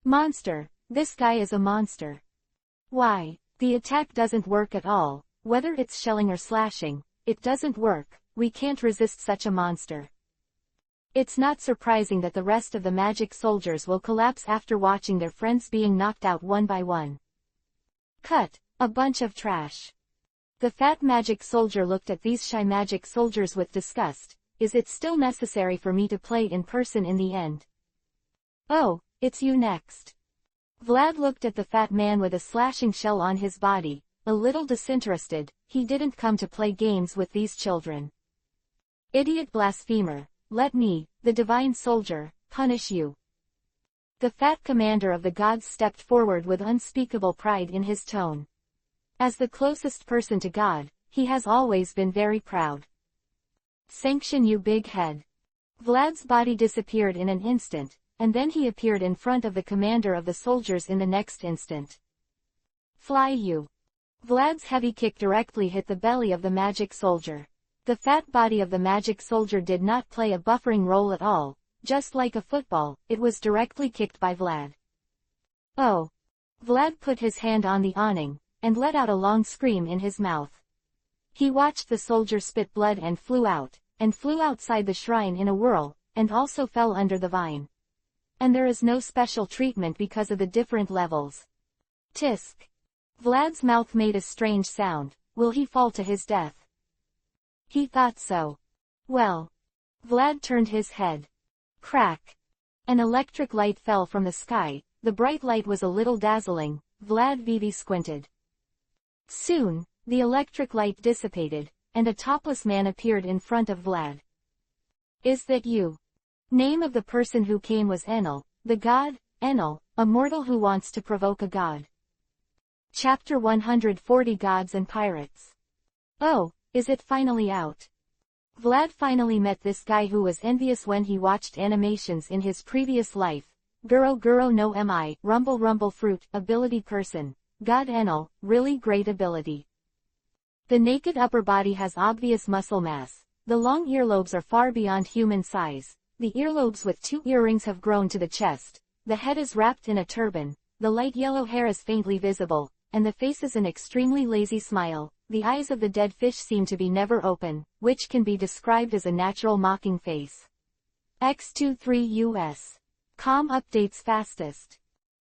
Monster, this guy is a monster. Why, the attack doesn't work at all, whether it's shelling or slashing, it doesn't work, we can't resist such a monster. It's not surprising that the rest of the magic soldiers will collapse after watching their friends being knocked out one by one. Cut, a bunch of trash. The fat magic soldier looked at these shy magic soldiers with disgust. Is it still necessary for me to play in person in the end? Oh, it's you next. Vlad looked at the fat man with a slashing shell on his body, a little disinterested. He didn't come to play games with these children. Idiot blasphemer, let me, the divine soldier, punish you. The fat commander of the gods stepped forward with unspeakable pride in his tone. As the closest person to God, he has always been very proud. Sanction, you big head. Vlad's body disappeared in an instant, and then he appeared in front of the commander of the soldiers in the next instant. Fly, you. Vlad's heavy kick directly hit the belly of the magic soldier. The fat body of the magic soldier did not play a buffering role at all. Just like a football, it was directly kicked by Vlad. Oh! Vlad put his hand on the awning, and let out a long scream in his mouth. He watched the soldier spit blood and flew outside the shrine in a whirl, and also fell under the vine. And there is no special treatment because of the different levels. Tisk! Vlad's mouth made a strange sound. Will he fall to his death? He thought so. Well. Vlad turned his head. Crack! An electric light fell from the sky. The bright light was a little dazzling. Vlad Vivi squinted. Soon, the electric light dissipated, and a topless man appeared in front of Vlad. Is that you? Name of the person who came was Enel, the god, Enel, a mortal who wants to provoke a god. Chapter 140 Gods and Pirates. Oh, is it finally out? Vlad finally met this guy who was envious when he watched animations in his previous life. Guro Guro no Mi, Rumble Rumble Fruit, ability person. God Enel, really great ability. The naked upper body has obvious muscle mass. The long earlobes are far beyond human size. The earlobes with 2 earrings have grown to the chest. The head is wrapped in a turban. The light yellow hair is faintly visible, and the face is an extremely lazy smile. The eyes of the dead fish seem to be never open, which can be described as a natural mocking face. X23 US. Com updates fastest.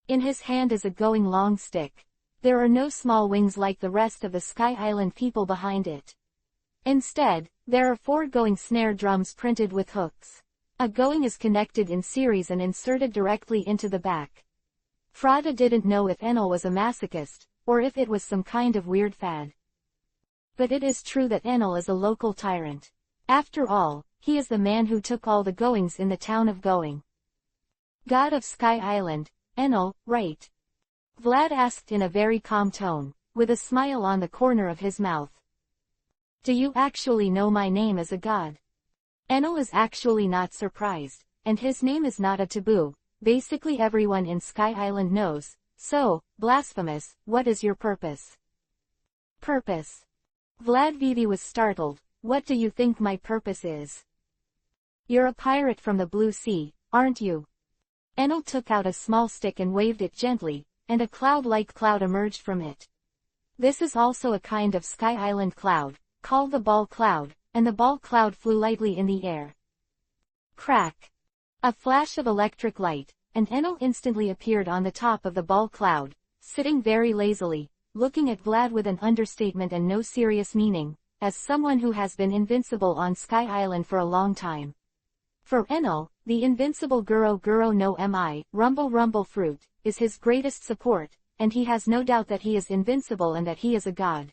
In his hand is a going long stick. There are no small wings like the rest of the Sky Island people behind it. Instead, there are 4 going snare drums printed with hooks. A going is connected in series and inserted directly into the back. Frada didn't know if Enel was a masochist, or if it was some kind of weird fad. But it is true that Enel is a local tyrant. After all, he is the man who took all the goings in the town of Going. God of Sky Island, Enel, right? Vlad asked in a very calm tone, with a smile on the corner of his mouth. Do you actually know my name as a god? Enel is actually not surprised, and his name is not a taboo. Basically everyone in Sky Island knows. So, blasphemous, what is your purpose? Purpose? Vlad Vivi was startled. What do you think my purpose is? You're a pirate from the blue sea, aren't you? Enel took out a small stick and waved it gently, and a cloud-like cloud emerged from it. This is also a kind of Sky Island cloud, called the ball cloud, and the ball cloud flew lightly in the air. Crack! A flash of electric light, and Enel instantly appeared on the top of the ball cloud, sitting very lazily, looking at Vlad with an understatement and no serious meaning, as someone who has been invincible on Sky Island for a long time. For Enel, the invincible Guro Guro no Mi, Rumble Rumble Fruit, is his greatest support, and he has no doubt that he is invincible and that he is a god.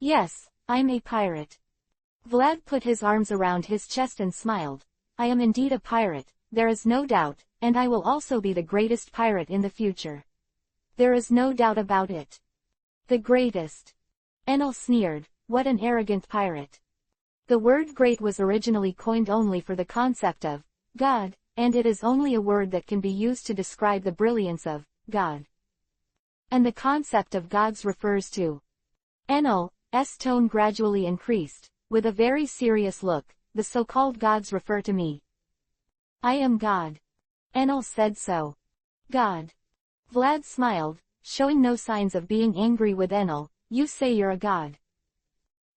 Yes, I'm a pirate. Vlad put his arms around his chest and smiled. I am indeed a pirate, there is no doubt, and I will also be the greatest pirate in the future. There is no doubt about it. The greatest. Enel sneered, what an arrogant pirate. The word great was originally coined only for the concept of God, and it is only a word that can be used to describe the brilliance of God. And the concept of gods refers to. Enel's tone gradually increased, with a very serious look. The so-called gods refer to me. I am God. Enel said so. God. Vlad smiled, showing no signs of being angry with Enel. You say you're a god.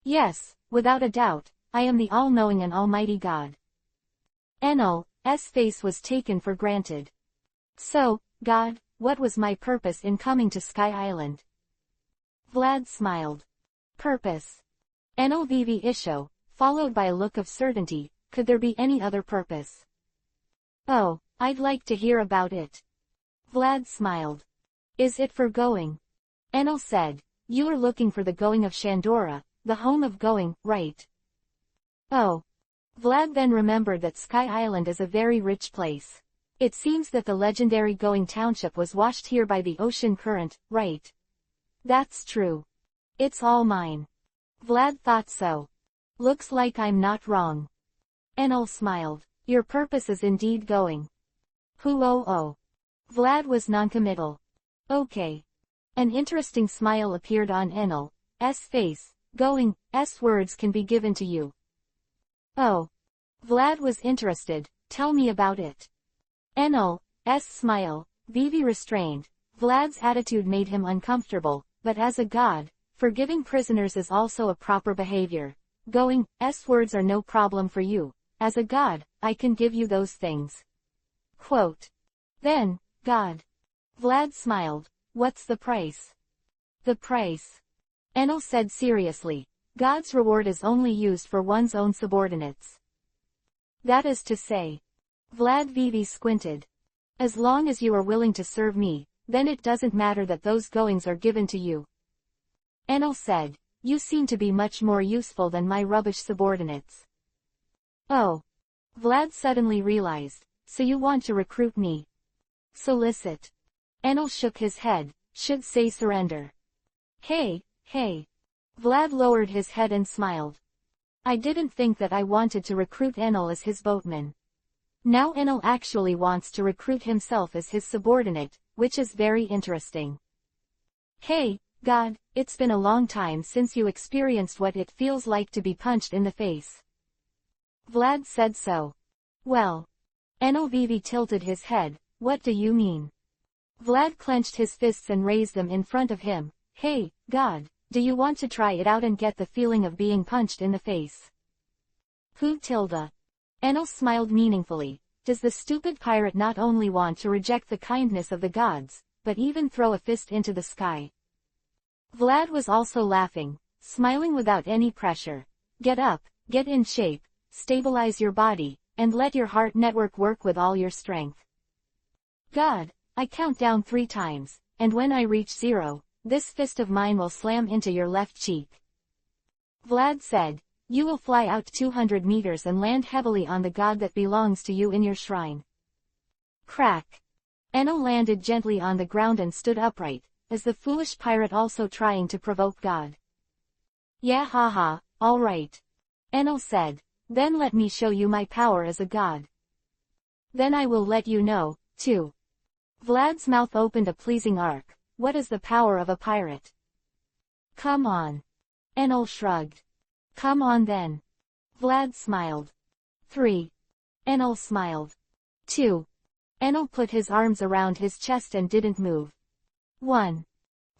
Yes, without a doubt, I am the all-knowing and almighty God. Enel's face was taken for granted. So, God, what was my purpose in coming to Sky Island? Vlad smiled. Purpose. Enel Vivi Isho, followed by a look of certainty, could there be any other purpose? Oh, I'd like to hear about it. Vlad smiled. Is it for going? Enel said, you are looking for the going of Shandora, the home of going, right? Oh. Vlad then remembered that Sky Island is a very rich place. It seems that the legendary Going Township was washed here by the ocean current, right? That's true. It's all mine. Vlad thought so. Looks like I'm not wrong. Enel smiled. Your purpose is indeed going. Oh. Vlad was noncommittal. Okay. An interesting smile appeared on Enel's face. Going's words can be given to you. Oh. Vlad was interested. Tell me about it. Enel's smile, Vivi restrained. Vlad's attitude made him uncomfortable, but as a god, forgiving prisoners is also a proper behavior. Going's words are no problem for you. As a god, I can give you those things. Quote. Then, God. Vlad smiled. What's the price? The price. Enel said seriously. God's reward is only used for one's own subordinates. That is to say. Vlad Vivi squinted. As long as you are willing to serve me, then it doesn't matter that those goings are given to you. Enel said, you seem to be much more useful than my rubbish subordinates. Oh. Vlad suddenly realized, so you want to recruit me? Solicit. Enel shook his head, should say surrender. Hey. Vlad lowered his head and smiled. I didn't think that I wanted to recruit Enel as his boatman. Now Enel actually wants to recruit himself as his subordinate, which is very interesting. Hey, God, it's been a long time since you experienced what it feels like to be punched in the face. Vlad said so. Well. Enel Vivi tilted his head, what do you mean? Vlad clenched his fists and raised them in front of him. Hey, God, do you want to try it out and get the feeling of being punched in the face? Who tilde? Enel smiled meaningfully. Does the stupid pirate not only want to reject the kindness of the gods, but even throw a fist into the sky? Vlad was also laughing, smiling without any pressure. Get up, get in shape, stabilize your body, and let your heart network work with all your strength. God, I count down 3 times, and when I reach 0, this fist of mine will slam into your left cheek. Vlad said, you will fly out 200 meters and land heavily on the god that belongs to you in your shrine. Crack. Enel landed gently on the ground and stood upright, as the foolish pirate also trying to provoke God. Yeah haha, alright. Enel said, then let me show you my power as a god. Then I will let you know, too. Vlad's mouth opened a pleasing arc. What is the power of a pirate? Come on. Enel shrugged. Come on then. Vlad smiled. 3. Enel smiled. 2. Enel put his arms around his chest and didn't move. 1.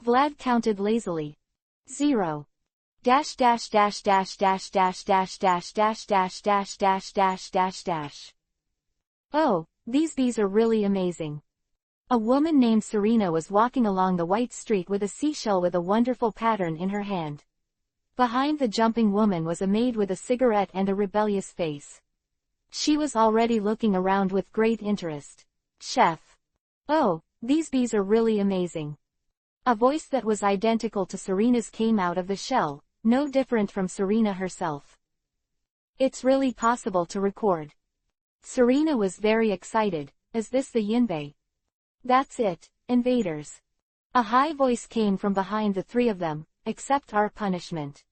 Vlad counted lazily. 0. Dash dash dash dash dash dash dash dash dash dash dash dash dash dash dash. Oh, these bees are really amazing. A woman named Serena was walking along the white street with a seashell with a wonderful pattern in her hand. Behind the jumping woman was a maid with a cigarette and a rebellious face. She was already looking around with great interest. Chef. Oh, these bees are really amazing. A voice that was identical to Serena's came out of the shell, no different from Serena herself. It's really possible to record. Serena was very excited. Is this the Yinbei? That's it, invaders. A high voice came from behind the 3 of them. Accept our punishment.